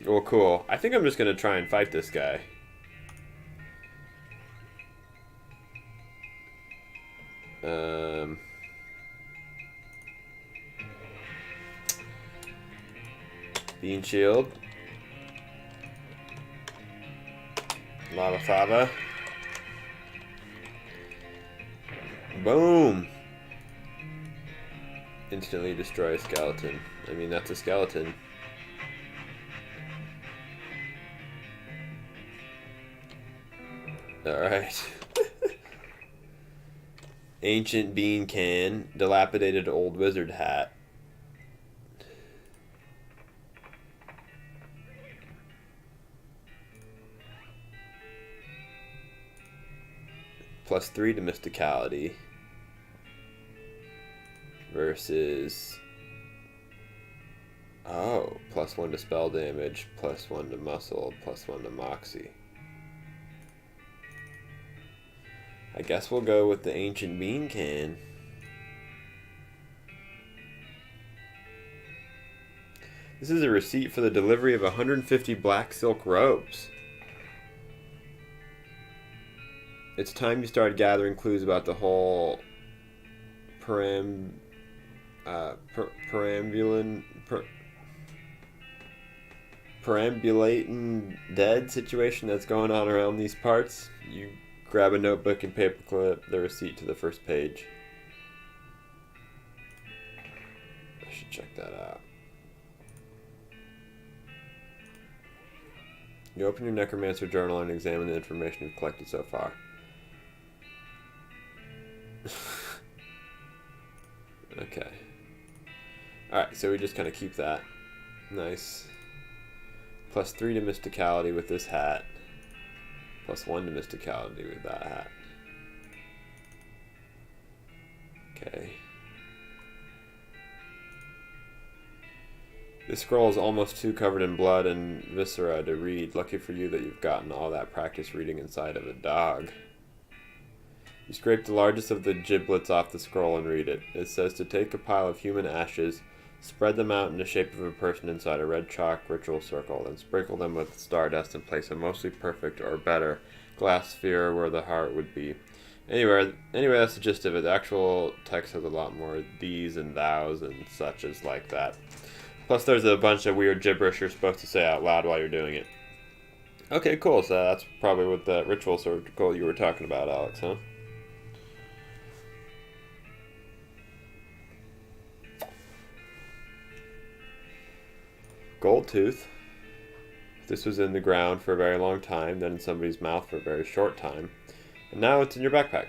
Well, cool. I think I'm just going to try and fight this guy. Bean shield. Lava Fava. Boom! Instantly destroy a skeleton. I mean, that's a skeleton. Alright. Ancient bean can. Dilapidated old wizard hat. +3 to mysticality versus +1 to spell damage, +1 to muscle, +1 to moxie. I guess we'll go with the ancient bean can. This is a receipt for the delivery of 150 black silk robes. It's time you started gathering clues about the whole perambulating dead situation that's going on around these parts. You grab a notebook and paperclip the receipt to the first page. I should check that out. You open your necromancer journal and examine the information you've collected so far. Okay. Alright, so we just kind of keep that. Nice. +3 to mysticality with this hat. +1 to mysticality with that hat. Okay. This scroll is almost too covered in blood and viscera to read. Lucky for you that you've gotten all that practice reading inside of a dog. You scrape the largest of the giblets off the scroll and read it. It says to take a pile of human ashes, spread them out in the shape of a person inside a red chalk ritual circle, then sprinkle them with stardust and place a mostly perfect or better glass sphere where the heart would be. Anyway, that's the gist of it. The actual text has a lot more these and thous and such as like that. Plus there's a bunch of weird gibberish you're supposed to say out loud while you're doing it. Okay, cool. So that's probably what the ritual circle you were talking about, Alex, huh? Gold tooth. This was in the ground for a very long time, then in somebody's mouth for a very short time. And now it's in your backpack.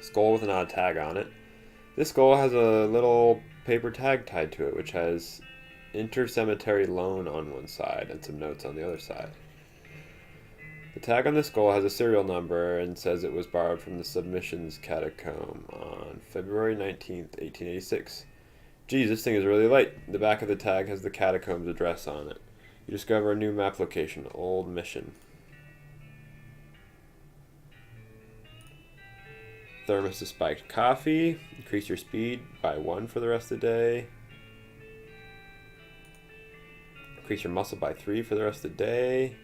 Skull with an odd tag on it. This skull has a little paper tag tied to it, which has intercemetery loan on one side and some notes on the other side. The tag on the skull has a serial number and says it was borrowed from the Submissions Catacomb on February 19th, 1886. Geez, this thing is really late. The back of the tag has the Catacomb's address on it. You discover a new map location, Old Mission. Thermos of spiked coffee. Increase your speed by 1 for the rest of the day. Increase your muscle by 3 for the rest of the day.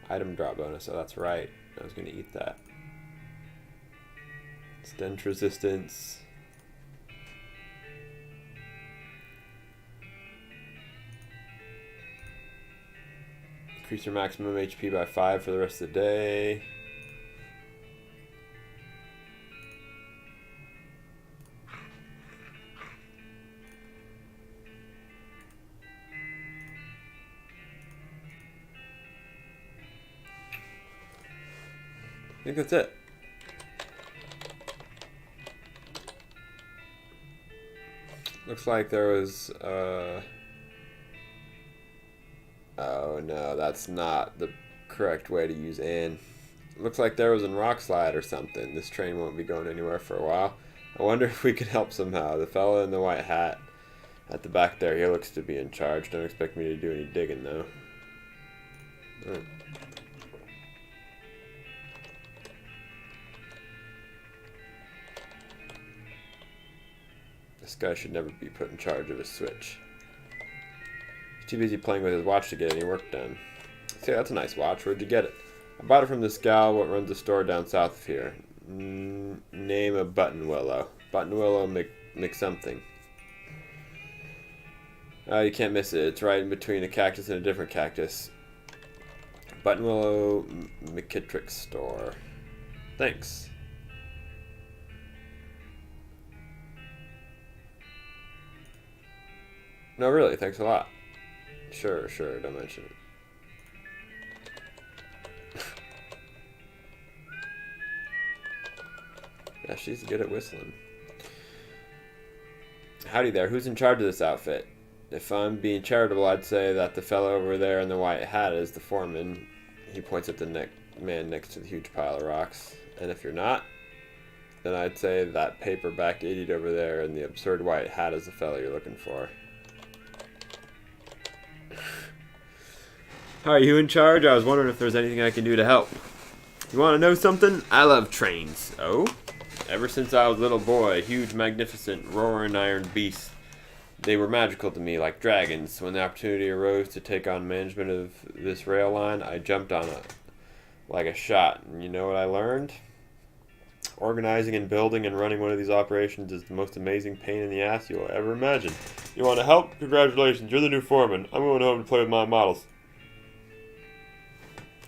Item drop bonus. Oh, that's right. I was going to eat that. Stench resistance. Increase your maximum HP by 5 for the rest of the day. I think that's it. Looks like there was, oh no, that's not the correct way to use in. Looks like there was a rock slide or something. This train won't be going anywhere for a while. I wonder if we could help somehow. The fellow in the white hat at the back there, he looks to be in charge. Don't expect me to do any digging though. This guy should never be put in charge of his switch. He's too busy playing with his watch to get any work done. See, that's a nice watch. Where'd you get it? I bought it from this gal what runs a store down south of here. Name of Buttonwillow. Buttonwillow McSomething. Oh, you can't miss it. It's right in between a cactus and a different cactus. Buttonwillow McKittrick's store. Thanks. No, really, thanks a lot. Sure, don't mention it. Yeah, she's good at whistling. Howdy there, who's in charge of this outfit? If I'm being charitable, I'd say that the fellow over there in the white hat is the foreman. He points at the man next to the huge pile of rocks. And if you're not, then I'd say that paper-backed idiot over there in the absurd white hat is the fellow you're looking for. Are you in charge? I was wondering if there's anything I can do to help. You want to know something? I love trains. Oh? Ever since I was a little boy, huge, magnificent, roaring iron beasts. They were magical to me, like dragons. When the opportunity arose to take on management of this rail line, I jumped on it like a shot. And you know what I learned? Organizing and building and running one of these operations is the most amazing pain in the ass you'll ever imagine. You want to help? Congratulations, you're the new foreman. I'm going home to play with my models.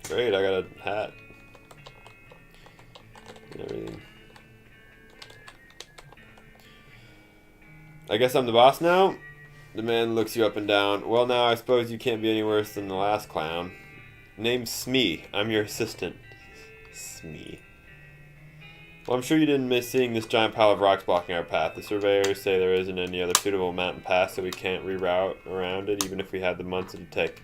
Great, I got a hat and everything. I guess I'm the boss now? The man looks you up and down. Well, now I suppose you can't be any worse than the last clown. Name's Smee. I'm your assistant. Smee. Well, I'm sure you didn't miss seeing this giant pile of rocks blocking our path. The surveyors say there isn't any other suitable mountain pass, so we can't reroute around it, even if we had the months it'd take.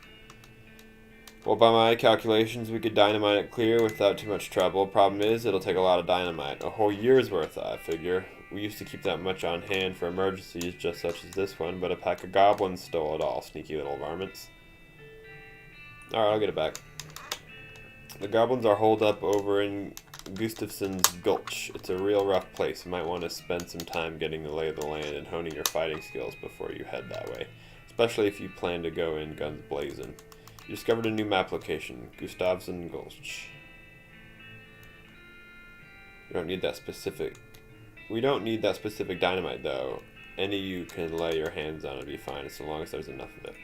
Well, by my calculations, we could dynamite it clear without too much trouble. Problem is, it'll take a lot of dynamite. A whole year's worth, I figure. We used to keep that much on hand for emergencies, just such as this one, but a pack of goblins stole it all, sneaky little varmints. Alright, I'll get it back. The goblins are holed up over in Gustafson's Gulch. It's a real rough place. You might want to spend some time getting the lay of the land and honing your fighting skills before you head that way. Especially if you plan to go in guns blazing. You discovered a new map location, Gustafson Gulch. We don't need that specific dynamite though. Any of you can lay your hands on it and be fine, so long as there's enough of it.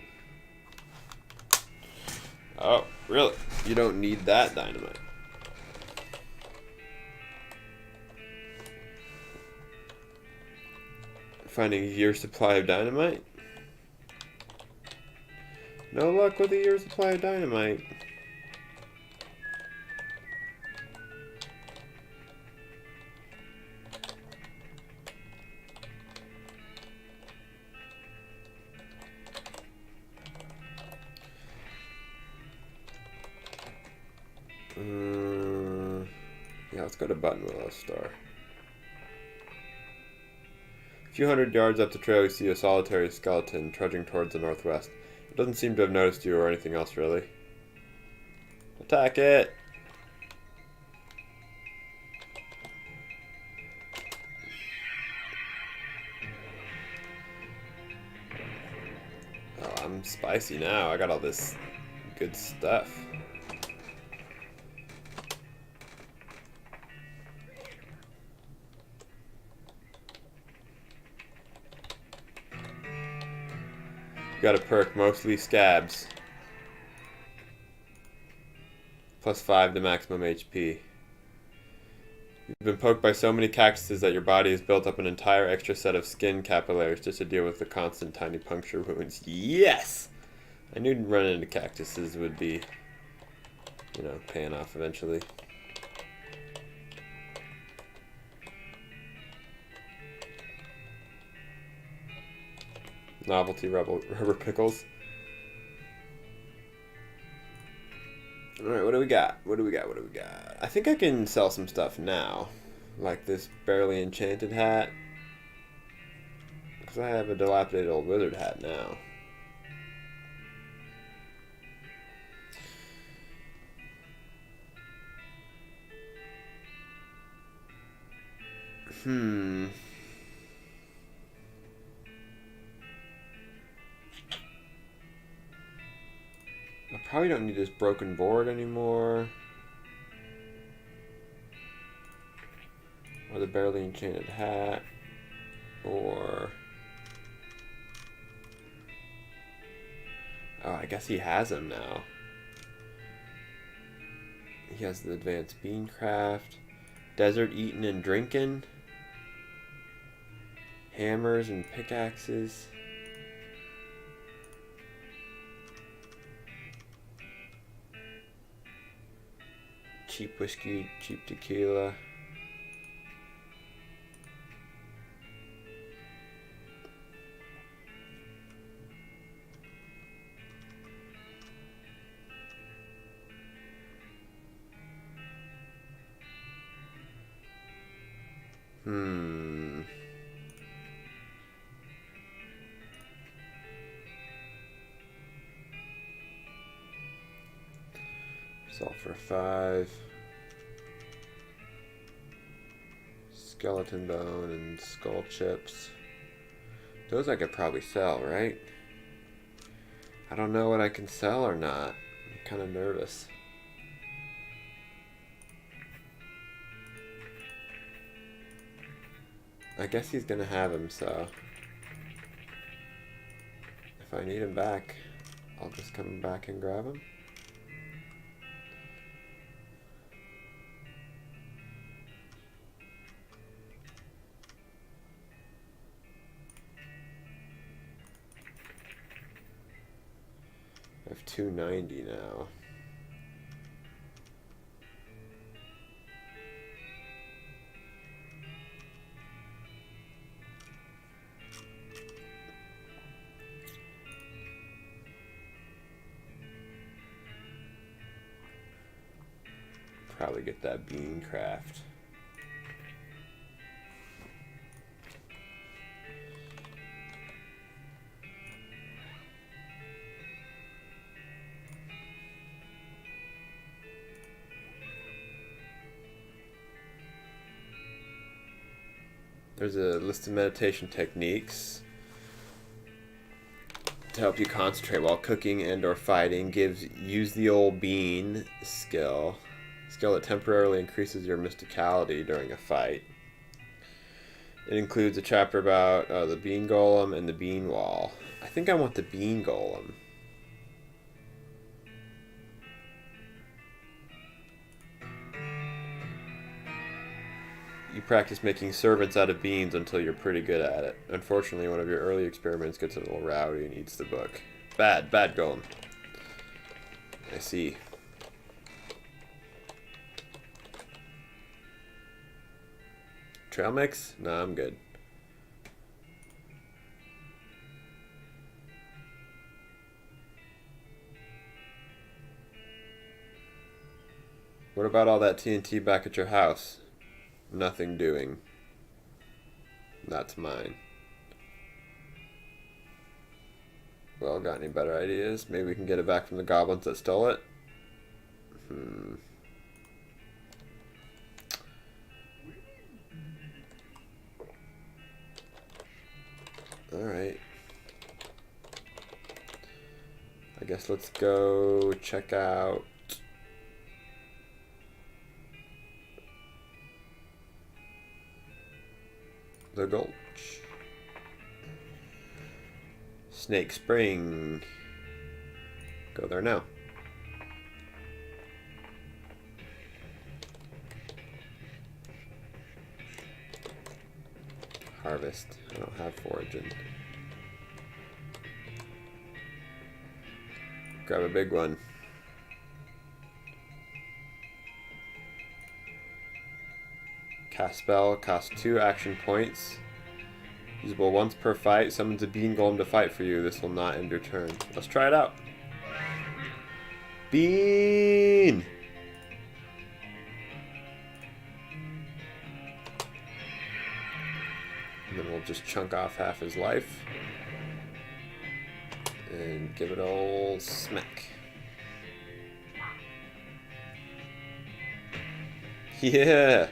Oh, really? You don't need that dynamite. Finding a year's supply of dynamite. No luck with a year's supply of dynamite. Yeah, let's go to Button Willow Star. A few hundred yards up the trail, you see a solitary skeleton trudging towards the northwest. It doesn't seem to have noticed you or anything else, really. Attack it! Oh, I'm spicy now. I got all this good stuff. Got a perk, mostly scabs. +5 to maximum HP. You've been poked by so many cactuses that your body has built up an entire extra set of skin capillaries just to deal with the constant tiny puncture wounds. Yes! I knew running into cactuses would be, you know, paying off eventually. Novelty rubber pickles. Alright, what do we got? What do we got? What do we got? I think I can sell some stuff now. Like this barely enchanted hat. Because I have a dilapidated old wizard hat now. I probably don't need this broken board anymore. Or the barely enchanted hat. Or... oh, I guess he has them now. He has the advanced beancraft. Desert eating and drinking. Hammers and pickaxes. Cheap whiskey, cheap tequila. Sulfur 5. Skeleton bone and skull chips. Those I could probably sell, right? I don't know what I can sell or not. I'm kind of nervous. I guess he's gonna have him, so if I need him back, I'll just come back and grab him. I have 290 now. Probably get that beancraft. There's a list of meditation techniques to help you concentrate while cooking and or fighting. Use the old bean skill that temporarily increases your mysticality during a fight. It includes a chapter about the bean golem and the bean wall. I think I want the bean golem. You practice making servants out of beans until you're pretty good at it. Unfortunately, one of your early experiments gets a little rowdy and eats the book. Bad golem. I see. Trail mix? No, I'm good. What about all that TNT back at your house? Nothing doing. That's mine. Well, got any better ideas? Maybe we can get it back from the goblins that stole it? Alright. I guess let's go check out the Gulch. Snake Spring. Go there now. Harvest. I don't have foraging. Grab a big one. Cast spell. Costs 2 action points. Usable once per fight. Summons a bean golem to fight for you. This will not end your turn. Let's try it out. Bean! And then we'll just chunk off half his life. And give it old smack. Yeah!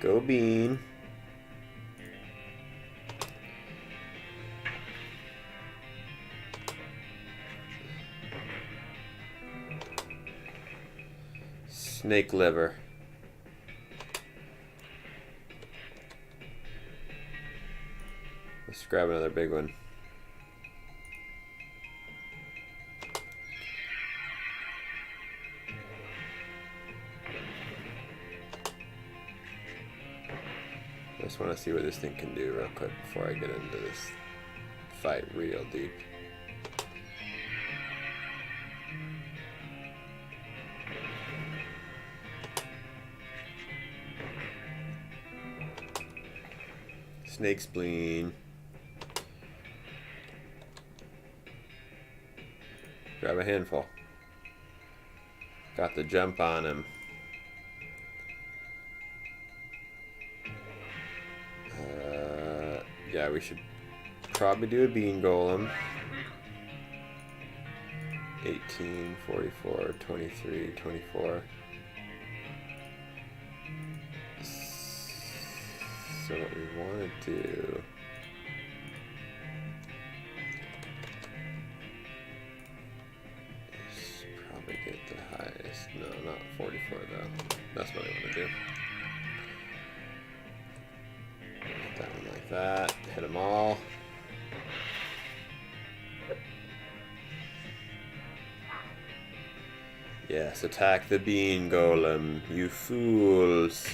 Go bean. Snake liver. Let's grab another big one. I just want to see what this thing can do real quick before I get into this fight real deep. Snake spleen. Grab a handful. Got the jump on him. Yeah, we should probably do a bean golem. 18, 44, 23, 24. So what we want to do is probably get the highest. No, not 44 though. That's what I want to do. Get that one like that. Hit them all. Yes, attack the bean golem, you fools.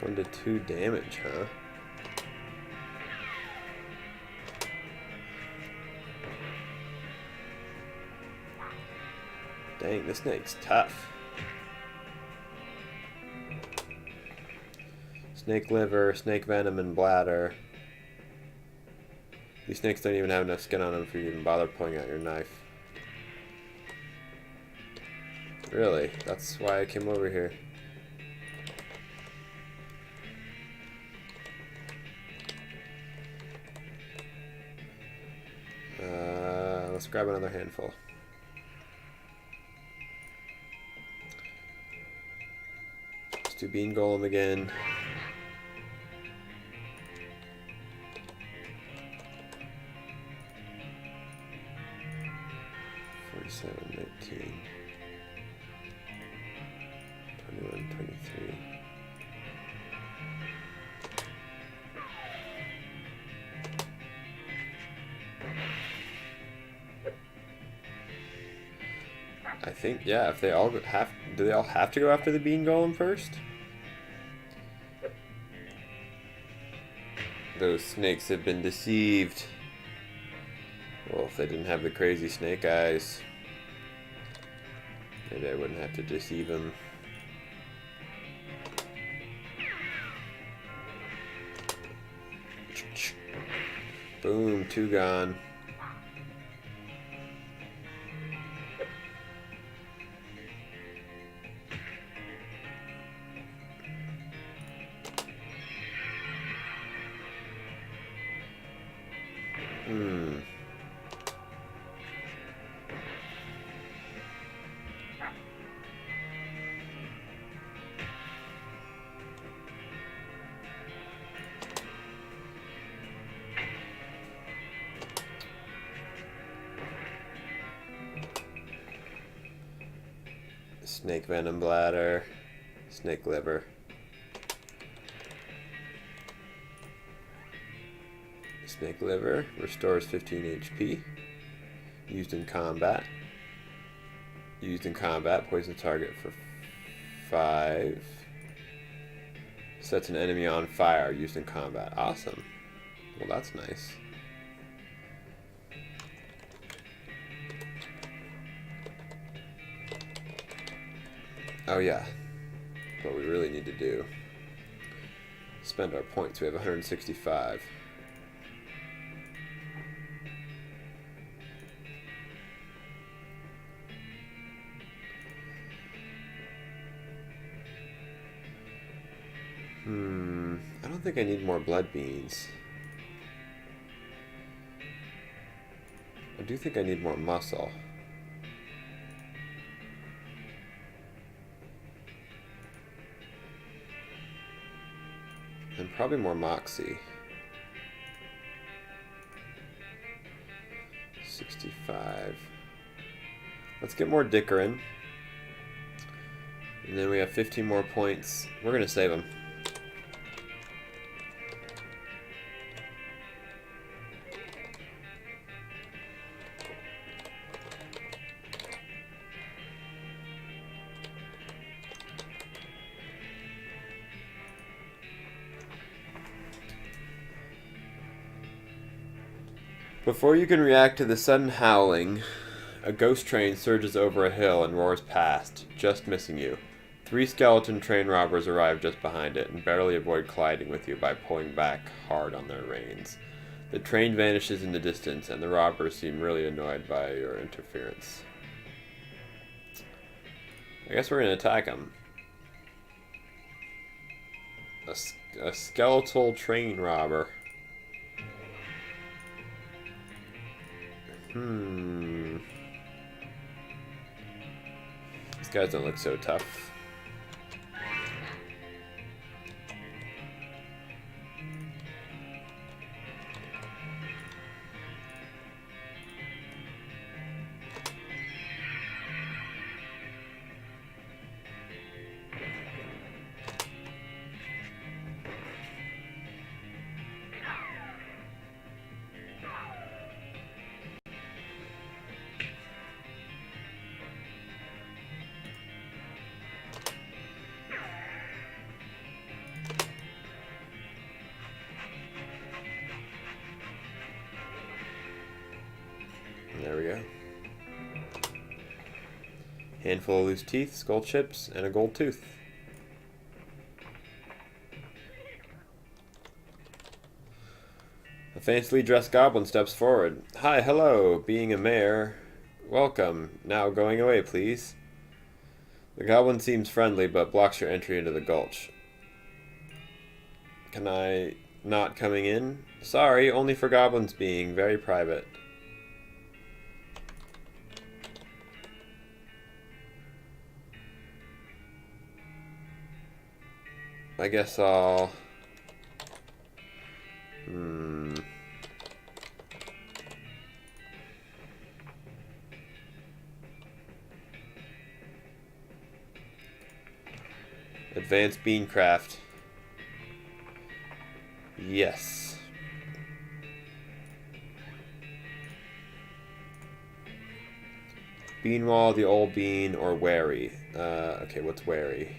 One to 2 damage, huh? Dang, this snake's tough. Snake liver, snake venom, and bladder. These snakes don't even have enough skin on them for you to even bother pulling out your knife. Really? That's why I came over here. let's grab another handful. Let's do Bean Golem again. $47, $19, $21, $23. I think, yeah, if they all have, do they all have to go after the Bean Golem first? Those snakes have been deceived. Well, if they didn't have the crazy snake eyes, maybe I wouldn't have to deceive them. Boom, 2 gone. Snake venom bladder, snake liver. Snake liver restores 15 HP. Used in combat. Used in combat, poison target for 5. Sets an enemy on fire. Used in combat. Awesome. Well, that's nice. Oh yeah, what we really need to do. Spend our points. We have 165. I don't think I need more blood beans. I do think I need more muscle. And probably more moxie. 65. Let's get more Dickerin. And then we have 15 more points. We're going to save them. Before you can react to the sudden howling, a ghost train surges over a hill and roars past, just missing you. 3 skeleton train robbers arrive just behind it and barely avoid colliding with you by pulling back hard on their reins. The train vanishes in the distance, and the robbers seem really annoyed by your interference. I guess we're going to attack them. A skeletal train robber. These guys don't look so tough. There we go. Handful of loose teeth, skull chips, and a gold tooth. A fancily dressed goblin steps forward. Hi, hello, being a mayor. Welcome. Now going away, please. The goblin seems friendly, but blocks your entry into the gulch. Can I not coming in? Sorry, only for goblins being very private. I guess I'll... Advanced Beancraft. Yes. Beanwall, the old bean, or wary. Okay, what's wary?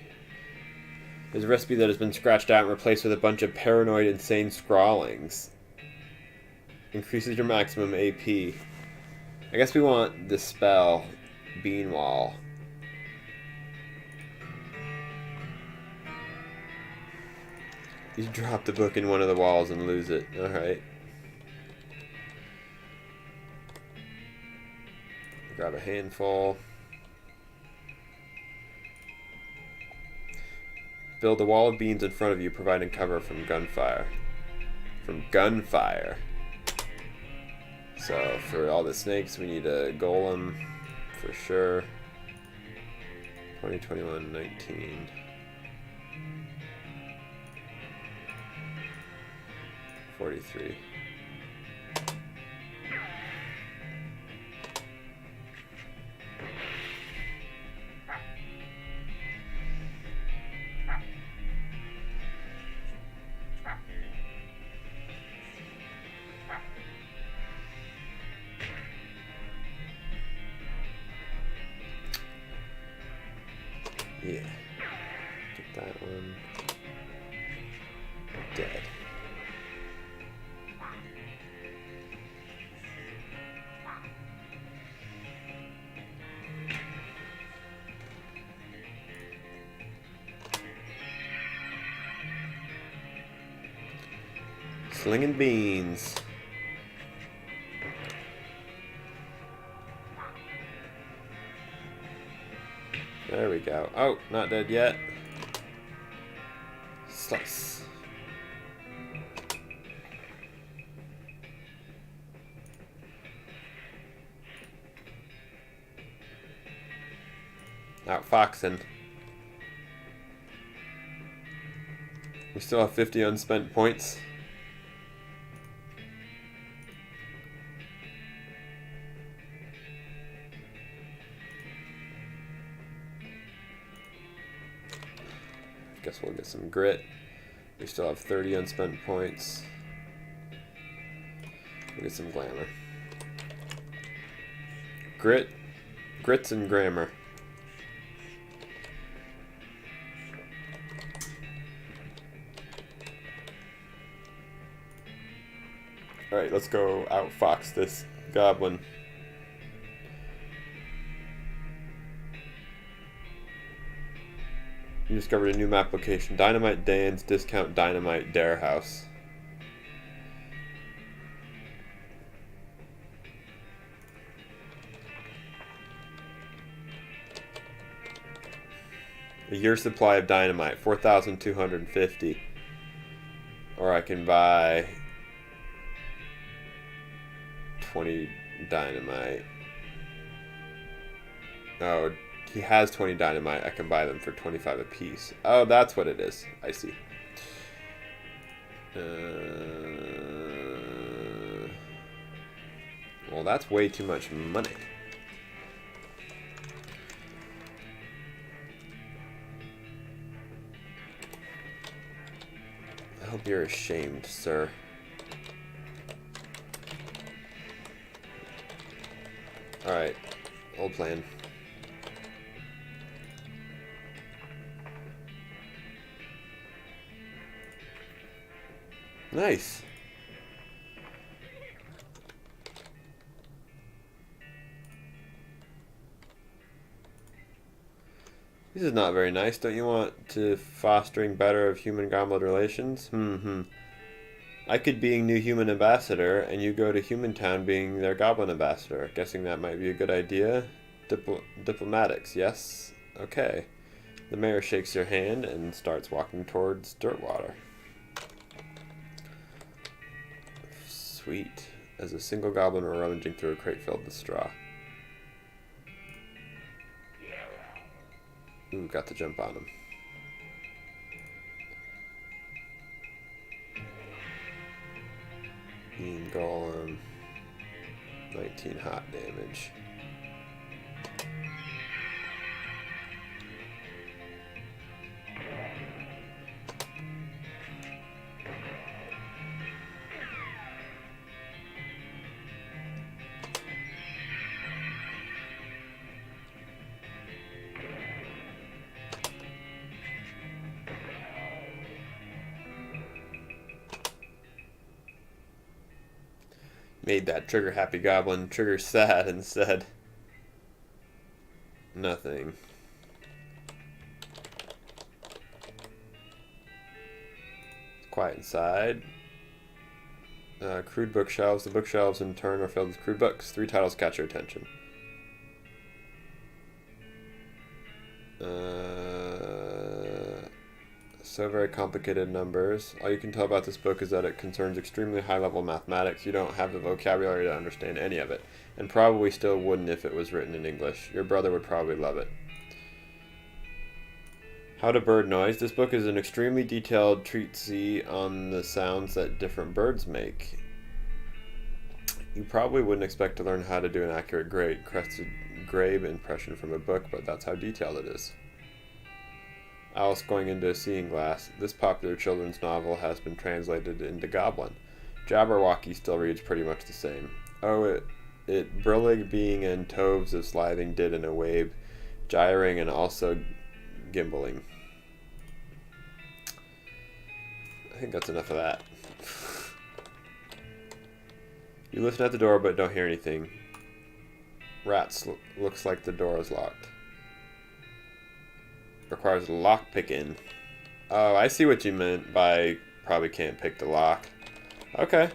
There's a recipe that has been scratched out and replaced with a bunch of paranoid, insane scrawlings. Increases your maximum AP. I guess we want the spell, Beanwall. You drop the book in one of the walls and lose it. Alright. Grab a handful. Build a wall of beans in front of you, providing cover from gunfire. From gunfire. So, for all the snakes, we need a golem, for sure. 20, 21, 19. $43. Yeah. Get that one. Dead. Slinging beans. There we go. Oh, not dead yet. Slice. Outfoxing. We still have 50 unspent points. Guess we'll get some grit. We still have 30 unspent points. We'll get some glamour. Grits and grammar. Alright, let's go outfox this goblin. You discovered a new map location. Dynamite Dan's Discount Dynamite Dare House. A year supply of dynamite, 4,250. Or I can buy 20 dynamite. Oh, he has 20 dynamite. I can buy them for 25 apiece. Oh, that's what it is. I see. Well, that's way too much money. I hope you're ashamed, sir. Alright. Old plan. Nice. This is not very nice. Don't you want to fostering better of human-goblin relations? I could being new human ambassador, and you go to Human Town being their goblin ambassador. Guessing that might be a good idea. Diplomatics, yes? Okay. The mayor shakes your hand and starts walking towards Dirtwater. Sweet. As a single goblin were rummaging through a crate filled with straw. Ooh, got to jump on him. Bean Golem. 19 hot damage. Made that trigger happy goblin trigger sad and said nothing. Quiet inside. Crude bookshelves. The bookshelves in turn are filled with crude books. 3 titles catch your attention. So very complicated numbers. All you can tell about this book is that it concerns extremely high-level mathematics. You don't have the vocabulary to understand any of it, and probably still wouldn't if it was written in English. Your brother would probably love it. How to bird noise. This book is an extremely detailed treatise on the sounds that different birds make. You probably wouldn't expect to learn how to do an accurate crested grabe impression from a book, but that's how detailed it is. Alice Going into a Seeing Glass. This popular children's novel has been translated into Goblin. Jabberwocky still reads pretty much the same. Oh, it brillig being and toves of slithing did in a wave, gyring and also gimbaling. I think that's enough of that. You listen at the door but don't hear anything. Rats looks like the door is locked. Requires lock picking. Oh, I see what you meant by probably can't pick the lock. Okay.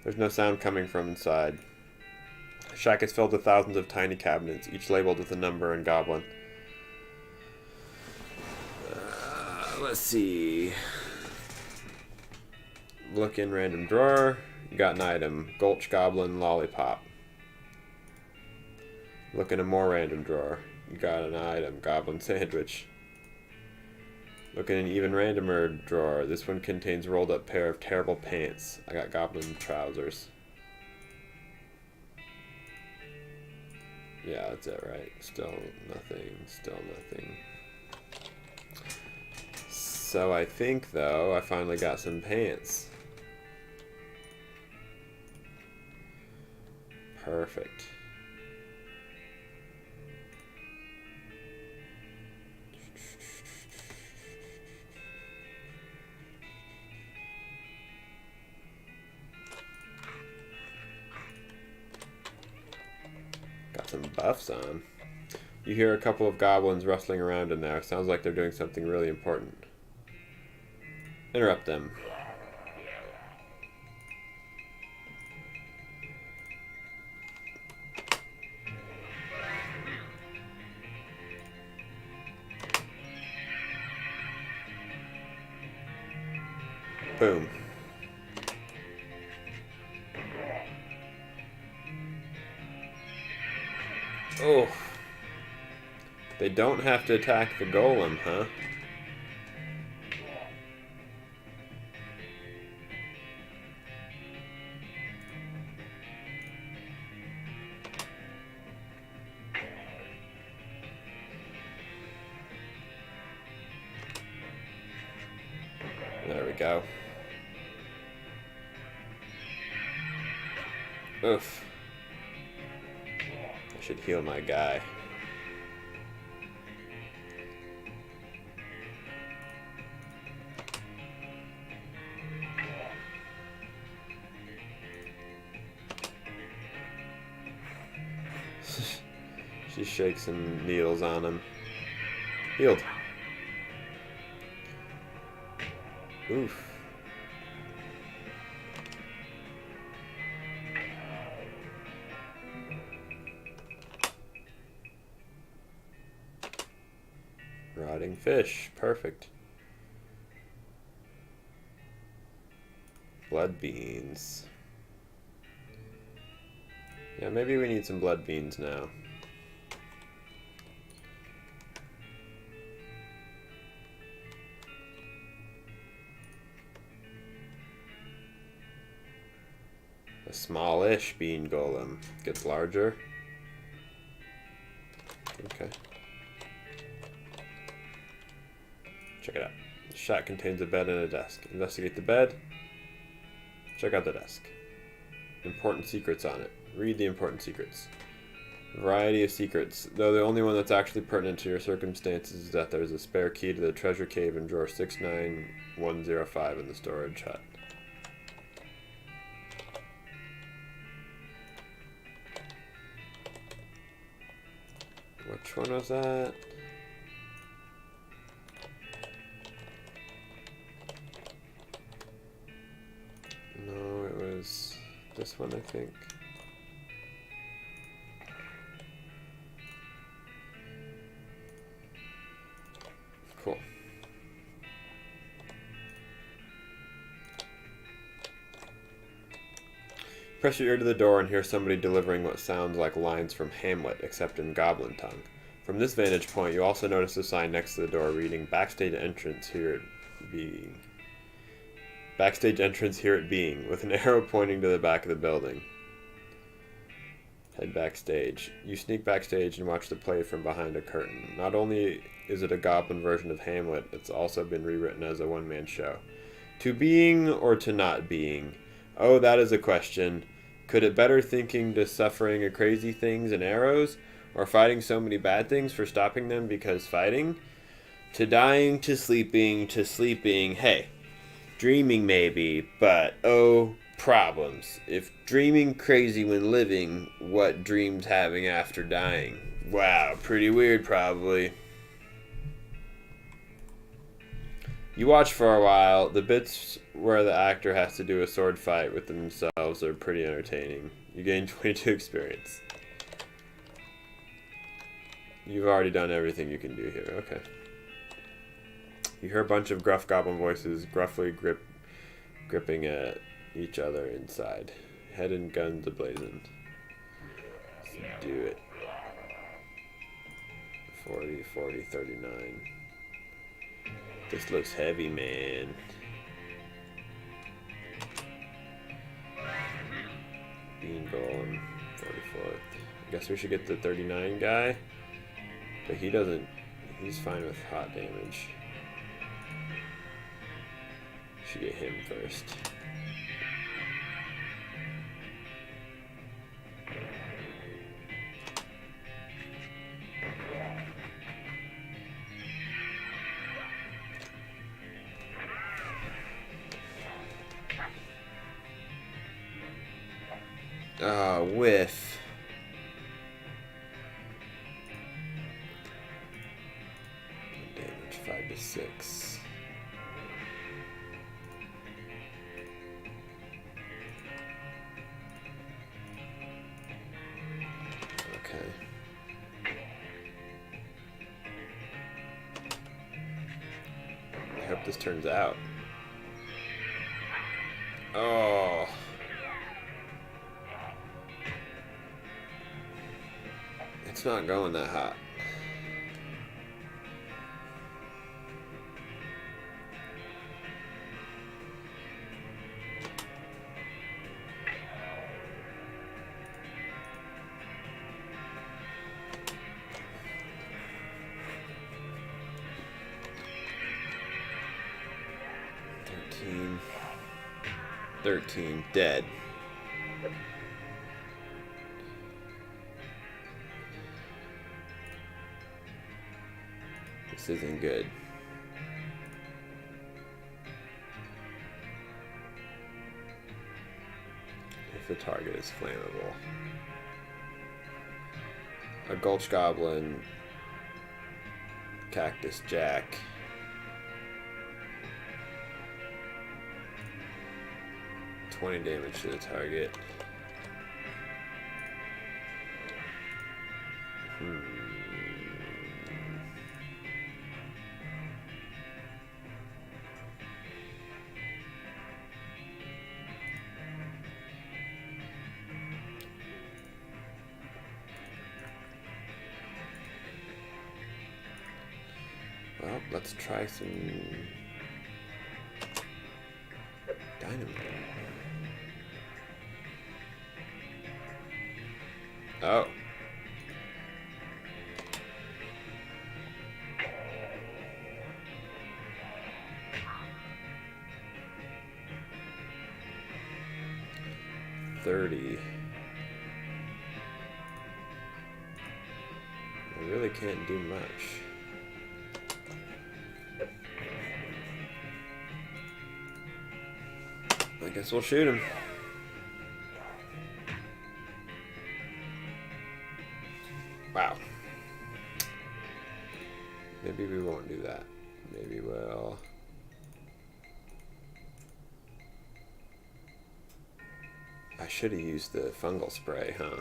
There's no sound coming from inside. The shack is filled with thousands of tiny cabinets, each labeled with a number in Goblin. Let's see. Look in random drawer. You got an item. Gulch Goblin Lollipop. Look in a more random drawer. You got an item. Goblin Sandwich. Look in an even randomer drawer. This one contains a rolled up pair of terrible pants. I got Goblin Trousers. Yeah, that's it, right? Still nothing. Still nothing. So I think, though, I finally got some pants. Perfect. Got some buffs on. You hear a couple of goblins rustling around in there. Sounds like they're doing something really important. Interrupt them. Boom. Oh. They don't have to attack the golem, huh? There we go. Oof. I should heal my guy. She shakes some needles on him. Healed. Oof. Rotting fish. Perfect. Blood beans. Yeah, maybe we need some blood beans now. smallish bean golem. Gets larger. Okay. Check it out. The shack contains a bed and a desk. Investigate the bed. Check out the desk. Important secrets on it. Read the important secrets. Variety of secrets, though the only one that's actually pertinent to your circumstances is that there's a spare key to the treasure cave in drawer 69105 in the storage hut. Which one was that? No, it was this one, I think. Cool. Press your ear to the door and hear somebody delivering what sounds like lines from Hamlet, except in goblin tongue. From this vantage point, you also notice a sign next to the door reading "Backstage entrance here it being." Backstage entrance here it being, with an arrow pointing to the back of the building. Head backstage. You sneak backstage and watch the play from behind a curtain. Not only is it a goblin version of Hamlet, it's also been rewritten as a one-man show. To being or to not being? Oh, that is a question. Could it better thinking to suffering a crazy things and arrows? Or fighting so many bad things for stopping them because fighting? To dying, to sleeping, hey. Dreaming maybe, but oh, problems. If dreaming crazy when living, what dreams having after dying? Wow, pretty weird probably. You watch for a while. The bits where the actor has to do a sword fight with themselves are pretty entertaining. You gain 22 experience. You've already done everything you can do here. Okay. You hear a bunch of gruff goblin voices gruffly gripping at each other inside. Head and guns ablazing. Let's do it. 40, 40, 39. This looks heavy, man. Bean golem, 44th. I guess we should get the 39 guy. But he doesn't... He's fine with hot damage. Should get him first. Ah, whiff. Damage 5 to 6. Okay. I hope this turns out. Oh. It's not going that hot. Thirteen dead. This isn't good. If the target is flammable. A Gulch Goblin. Cactus Jack. Damage to the target. Well, let's try some dynamite. Oh. $30. I really can't do much. I guess we'll shoot him. Wow. Maybe we won't do that. Maybe we'll... I should have used the fungal spray, huh?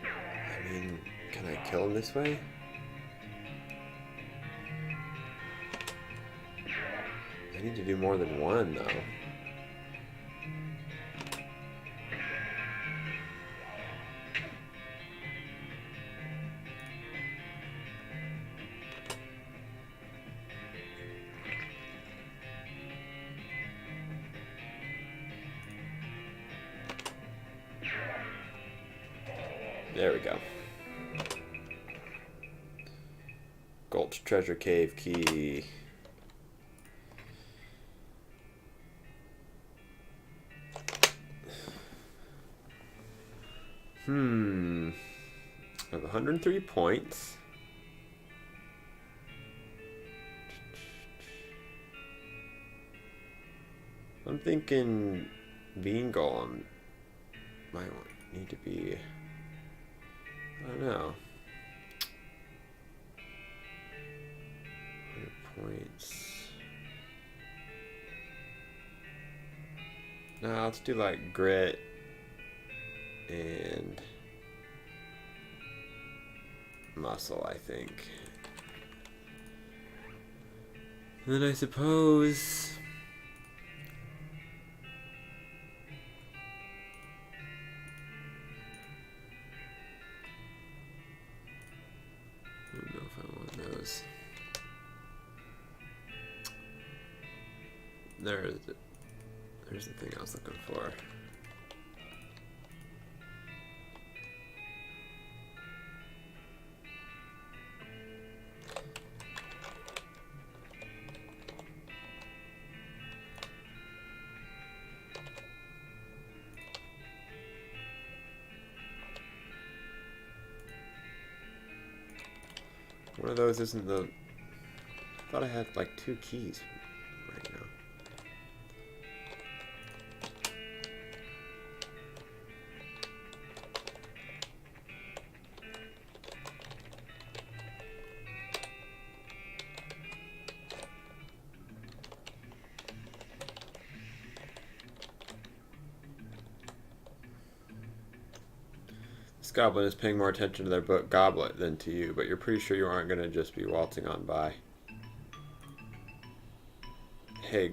I mean, can I kill him this way? I need to do more than one, though. There we go. Gulch Treasure Cave key. I have 103 points. I'm thinking Bean Golem might need to be... I don't know. 100 points. No, let's do like grit and muscle, I think. And then I suppose... I don't know if I want those. There's the thing I was looking for. One of those isn't the... I thought I had like 2 keys right now. This goblin is paying more attention to their book Goblet than to you, but you're pretty sure you aren't going to just be waltzing on by. Hey,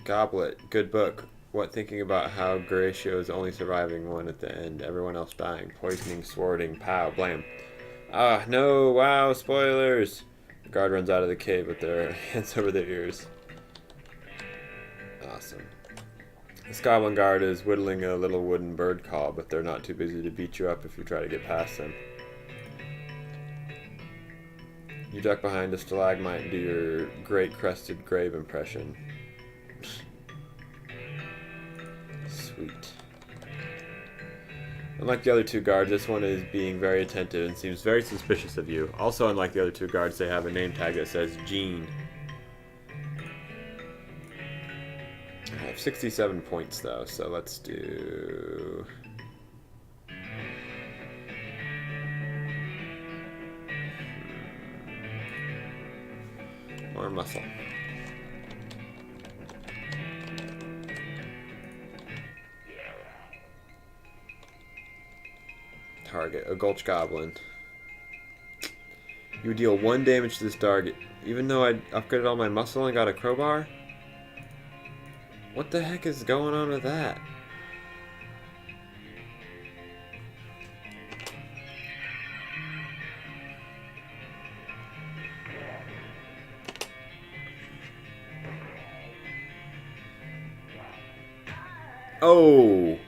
Goblet, good book. What thinking about how Garatio is only surviving one at the end, everyone else dying, poisoning, swording, pow, blam. Ah, no, wow, spoilers! The guard runs out of the cave with their hands over their ears. Awesome. This goblin guard is whittling a little wooden bird call, but they're not too busy to beat you up if you try to get past them. You duck behind a stalagmite and do your great crested grave impression. Sweet. Unlike the other 2 guards, this one is being very attentive and seems very suspicious of you. Also, unlike the other 2 guards, they have a name tag that says Gene. I have 67 points though, so let's do... more muscle. Target, a Gulch Goblin. You deal 1 damage to this target, even though I upgraded all my muscle and got a crowbar? What the heck is going on with that? Oh!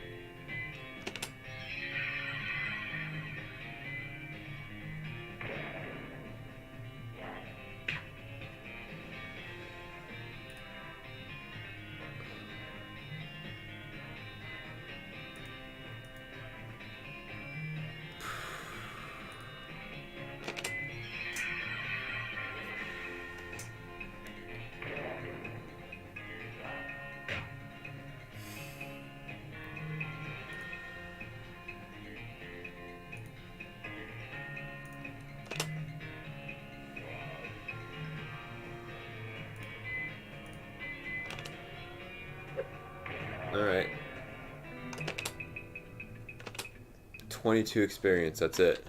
Alright. 22 experience, that's it.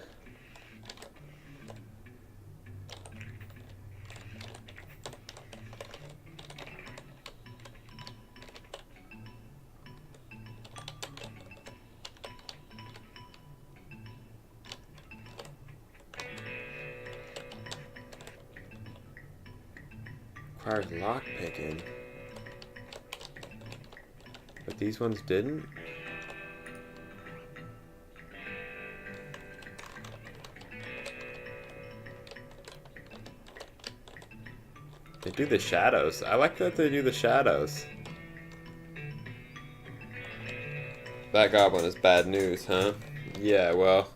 Requires lock picking. But these ones didn't? They do the shadows. I like that they do the shadows. That goblin is bad news, huh? Yeah, well,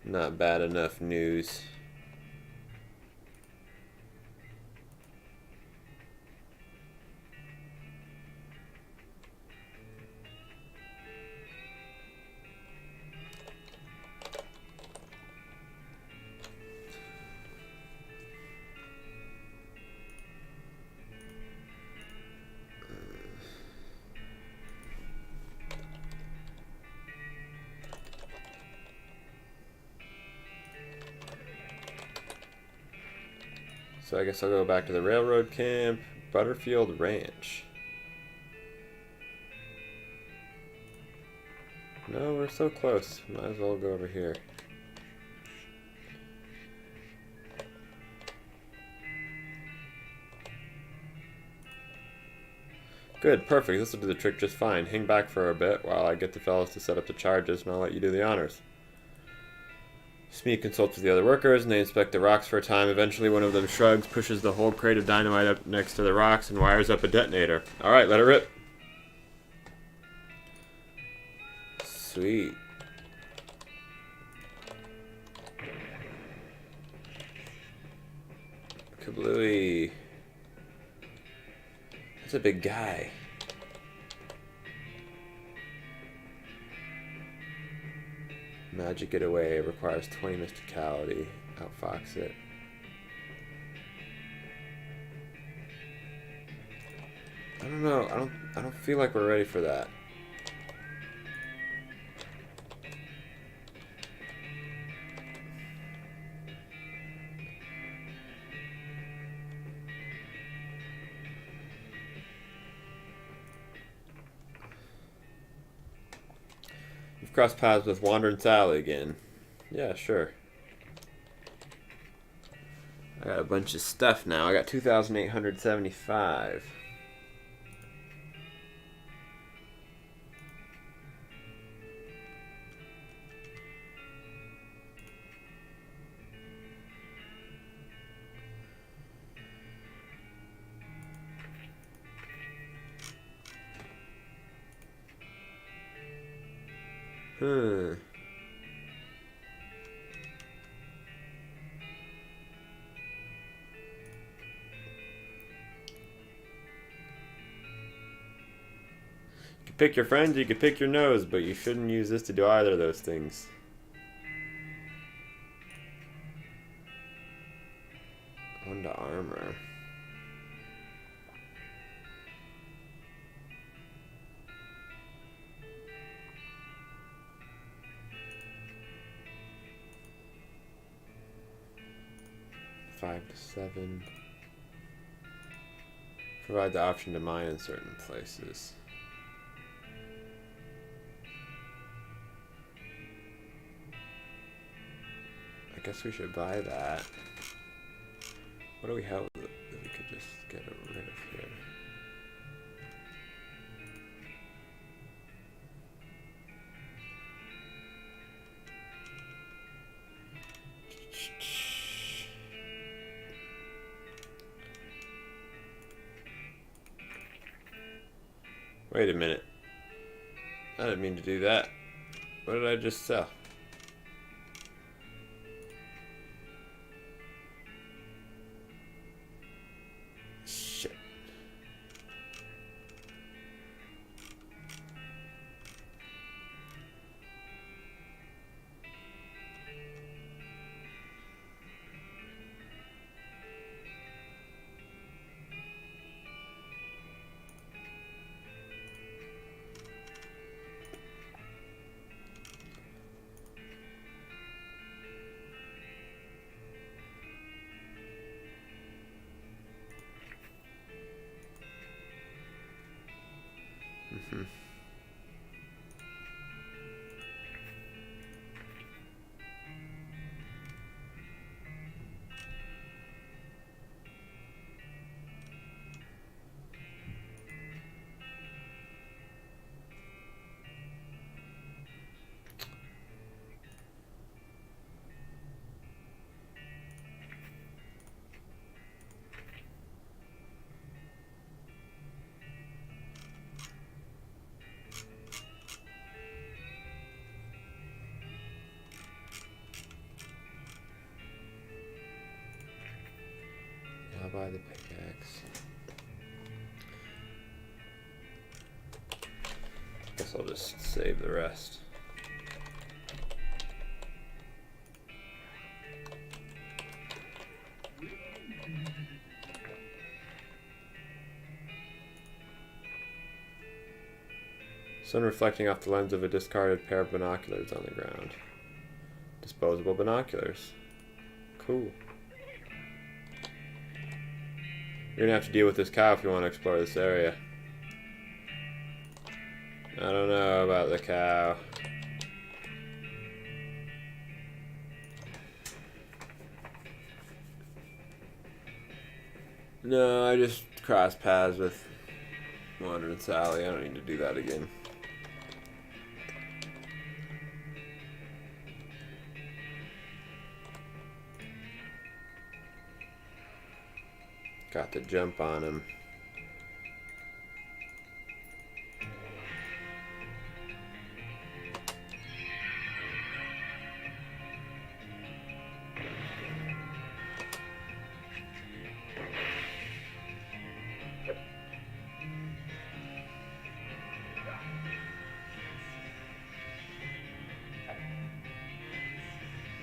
not bad enough news. So I guess I'll go back to the railroad camp, Butterfield Ranch. No, we're so close. Might as well go over here. Good, perfect. This will do the trick just fine. Hang back for a bit while I get the fellows to set up the charges, and I'll let you do the honors. Smee consults with the other workers, and they inspect the rocks for a time. Eventually, one of them shrugs, pushes the whole crate of dynamite up next to the rocks, and wires up a detonator. Alright, let it rip. Sweet. Kablooey. That's a big guy. Magic it away. It requires 20 mysticality. Outfox it. I don't know. I don't feel like we're ready for that. You've crossed paths with Wandering Sally again. Yeah, sure. I got a bunch of stuff now. I got 2,875. Hmm. You can pick your friends, you can pick your nose, but you shouldn't use this to do either of those things. One to armor. Five to 7. Provide the option to mine in certain places. I guess we should buy that. What do we have that we could just get rid of here? Wait a minute. I didn't mean to do that. What did I just sell? Shit. I'll buy the pickaxe. Guess I'll just save the rest. Sun reflecting off the lens of a discarded pair of binoculars on the ground. Disposable binoculars. Cool. You're gonna have to deal with this cow if you want to explore this area. I don't know about the cow. No, I just crossed paths with Wandering Sally. I don't need to do that again. Got to jump on him.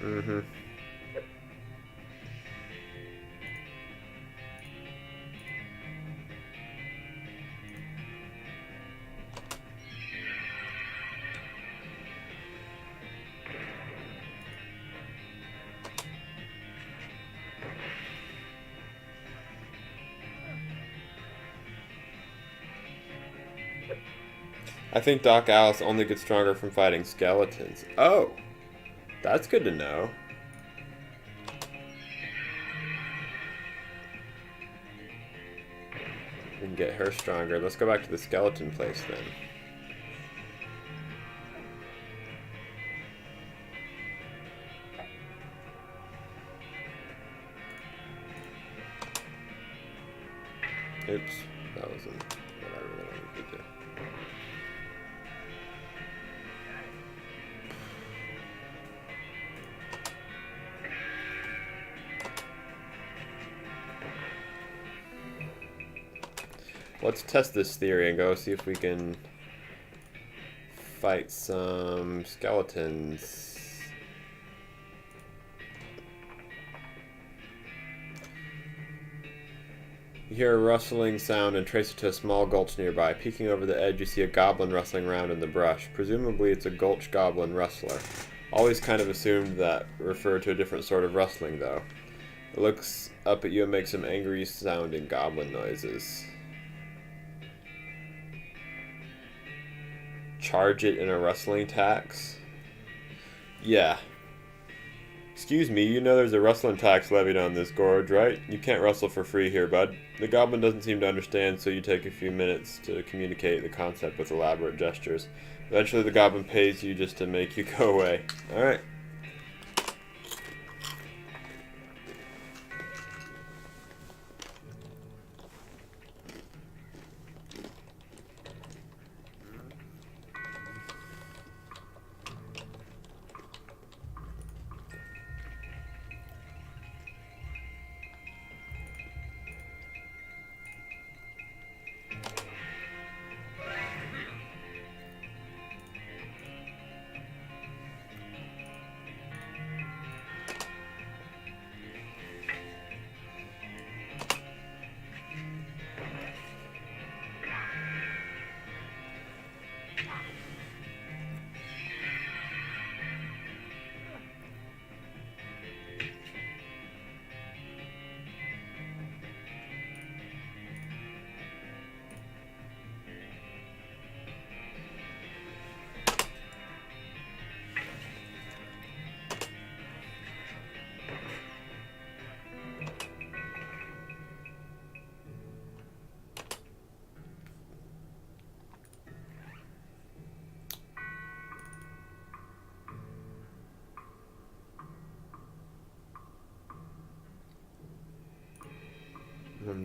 Mm-hmm. I think Doc Alice only gets stronger from fighting skeletons. Oh, that's good to know. We can get her stronger. Let's go back to the skeleton place then. Oops, that wasn't what I really wanted to do. Let's test this theory and go see if we can fight some skeletons. You hear a rustling sound and trace it to a small gulch nearby. Peeking over the edge, you see a goblin rustling around in the brush. Presumably it's a gulch goblin rustler. Always kind of assumed that referred to a different sort of rustling, though. It looks up at you and makes some angry sounding goblin noises. Charge it in a rustling tax? Yeah. Excuse me, you know there's a rustling tax levied on this gorge, right? You can't rustle for free here, bud. The goblin doesn't seem to understand, so you take a few minutes to communicate the concept with elaborate gestures. Eventually the goblin pays you just to make you go away. Alright.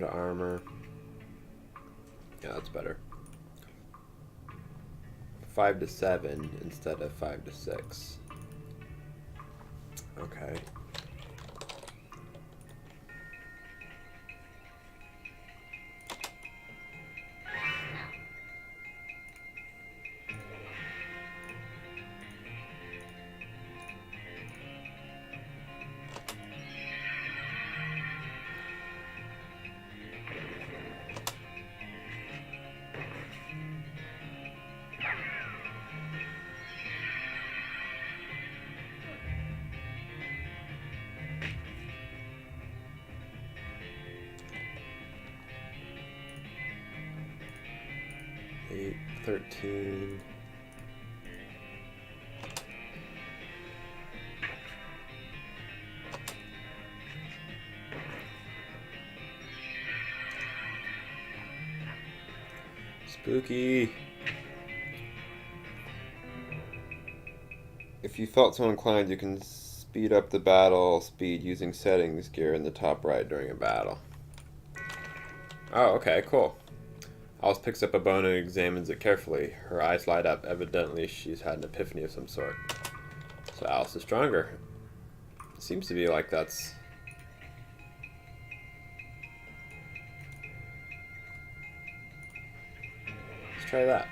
1 to armor. Yeah, that's better. 5 to 7 instead of 5 to 6. Okay. Eight, 13. Spooky. If you felt so inclined, you can speed up the battle speed using settings gear in the top right during a battle. Oh, okay, cool. Alice picks up a bone and examines it carefully. Her eyes light up. Evidently, she's had an epiphany of some sort. So Alice is stronger. It seems to be like that's... Let's try that.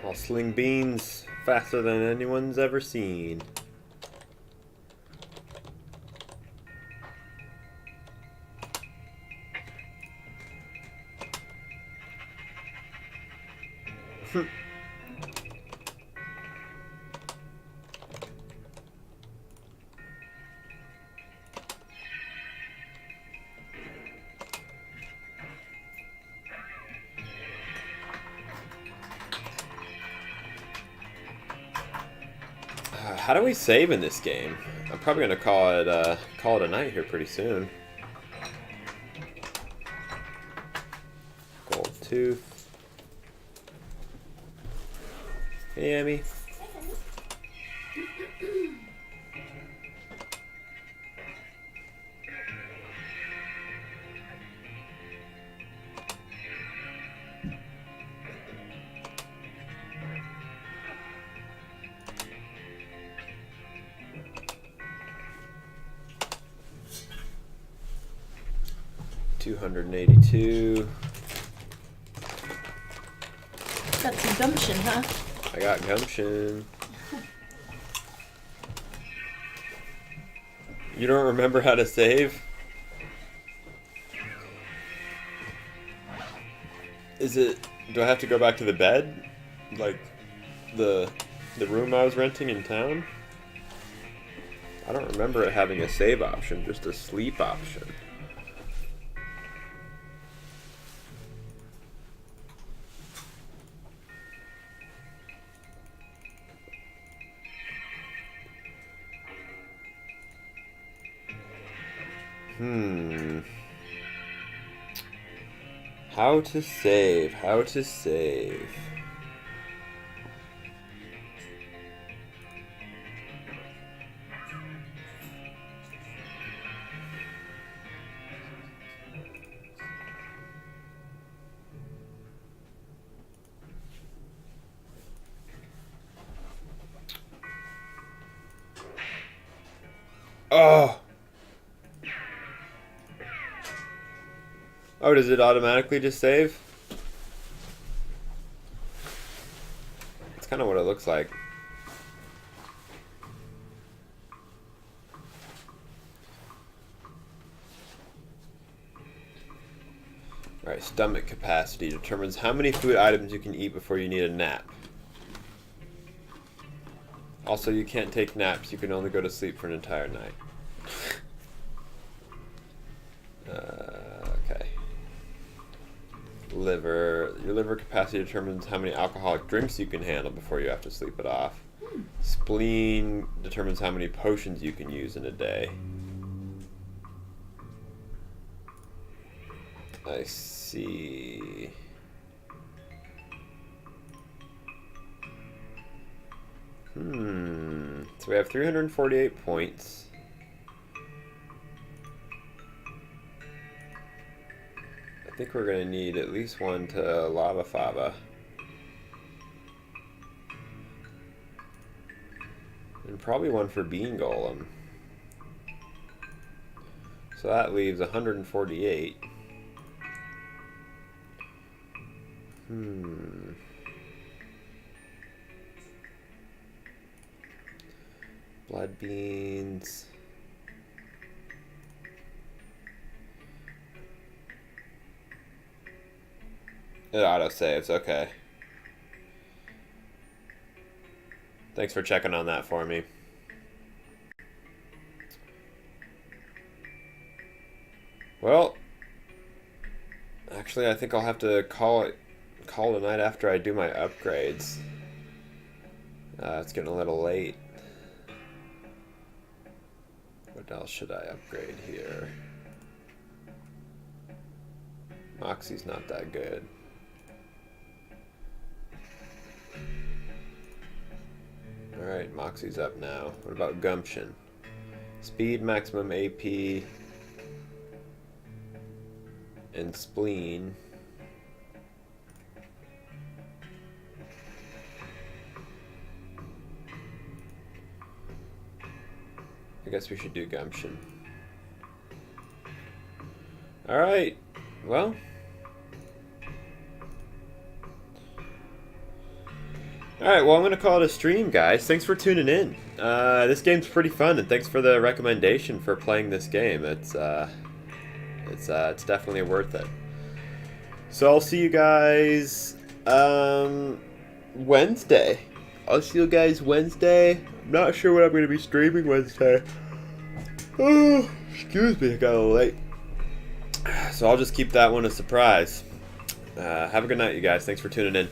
I'll sling beans faster than anyone's ever seen. How do we save in this game? I'm probably gonna call it a night here pretty soon. Gold tooth. Hey, Emmy. $282. Got some gumption, huh? I got gumption. You don't remember how to save? Is it... Do I have to go back to the bed? Like, the room I was renting in town? I don't remember it having a save option, just a sleep option. How to save? How to save? Oh! Oh, does it automatically just save? That's kind of what it looks like. Alright, stomach capacity determines how many food items you can eat before you need a nap. Also, you can't take naps. You can only go to sleep for an entire night. Okay. Liver. Your liver capacity determines how many alcoholic drinks you can handle before you have to sleep it off. Spleen determines how many potions you can use in a day. I see. So we have 348 points. I think we're going to need at least one to Lava Fava. And probably one for Bean Golem. So that leaves 148. Blood beans. It auto-saves, okay. Thanks for checking on that for me. Well, actually I think I'll have to call it a night after I do my upgrades. It's getting a little late. What else should I upgrade here? Moxie's not that good. Alright, Moxie's up now. What about Gumption? Speed, maximum AP, and Spleen. I guess we should do Gumption. Alright, well. Alright, well I'm going to call it a stream, guys. Thanks for tuning in. This game's pretty fun, and thanks for the recommendation for playing this game. It's definitely worth it. So I'll see you guys Wednesday. I'll see you guys Wednesday. I'm not sure what I'm going to be streaming Wednesday. Oh, excuse me, I got a little late. So I'll just keep that one a surprise. Have a good night, you guys. Thanks for tuning in.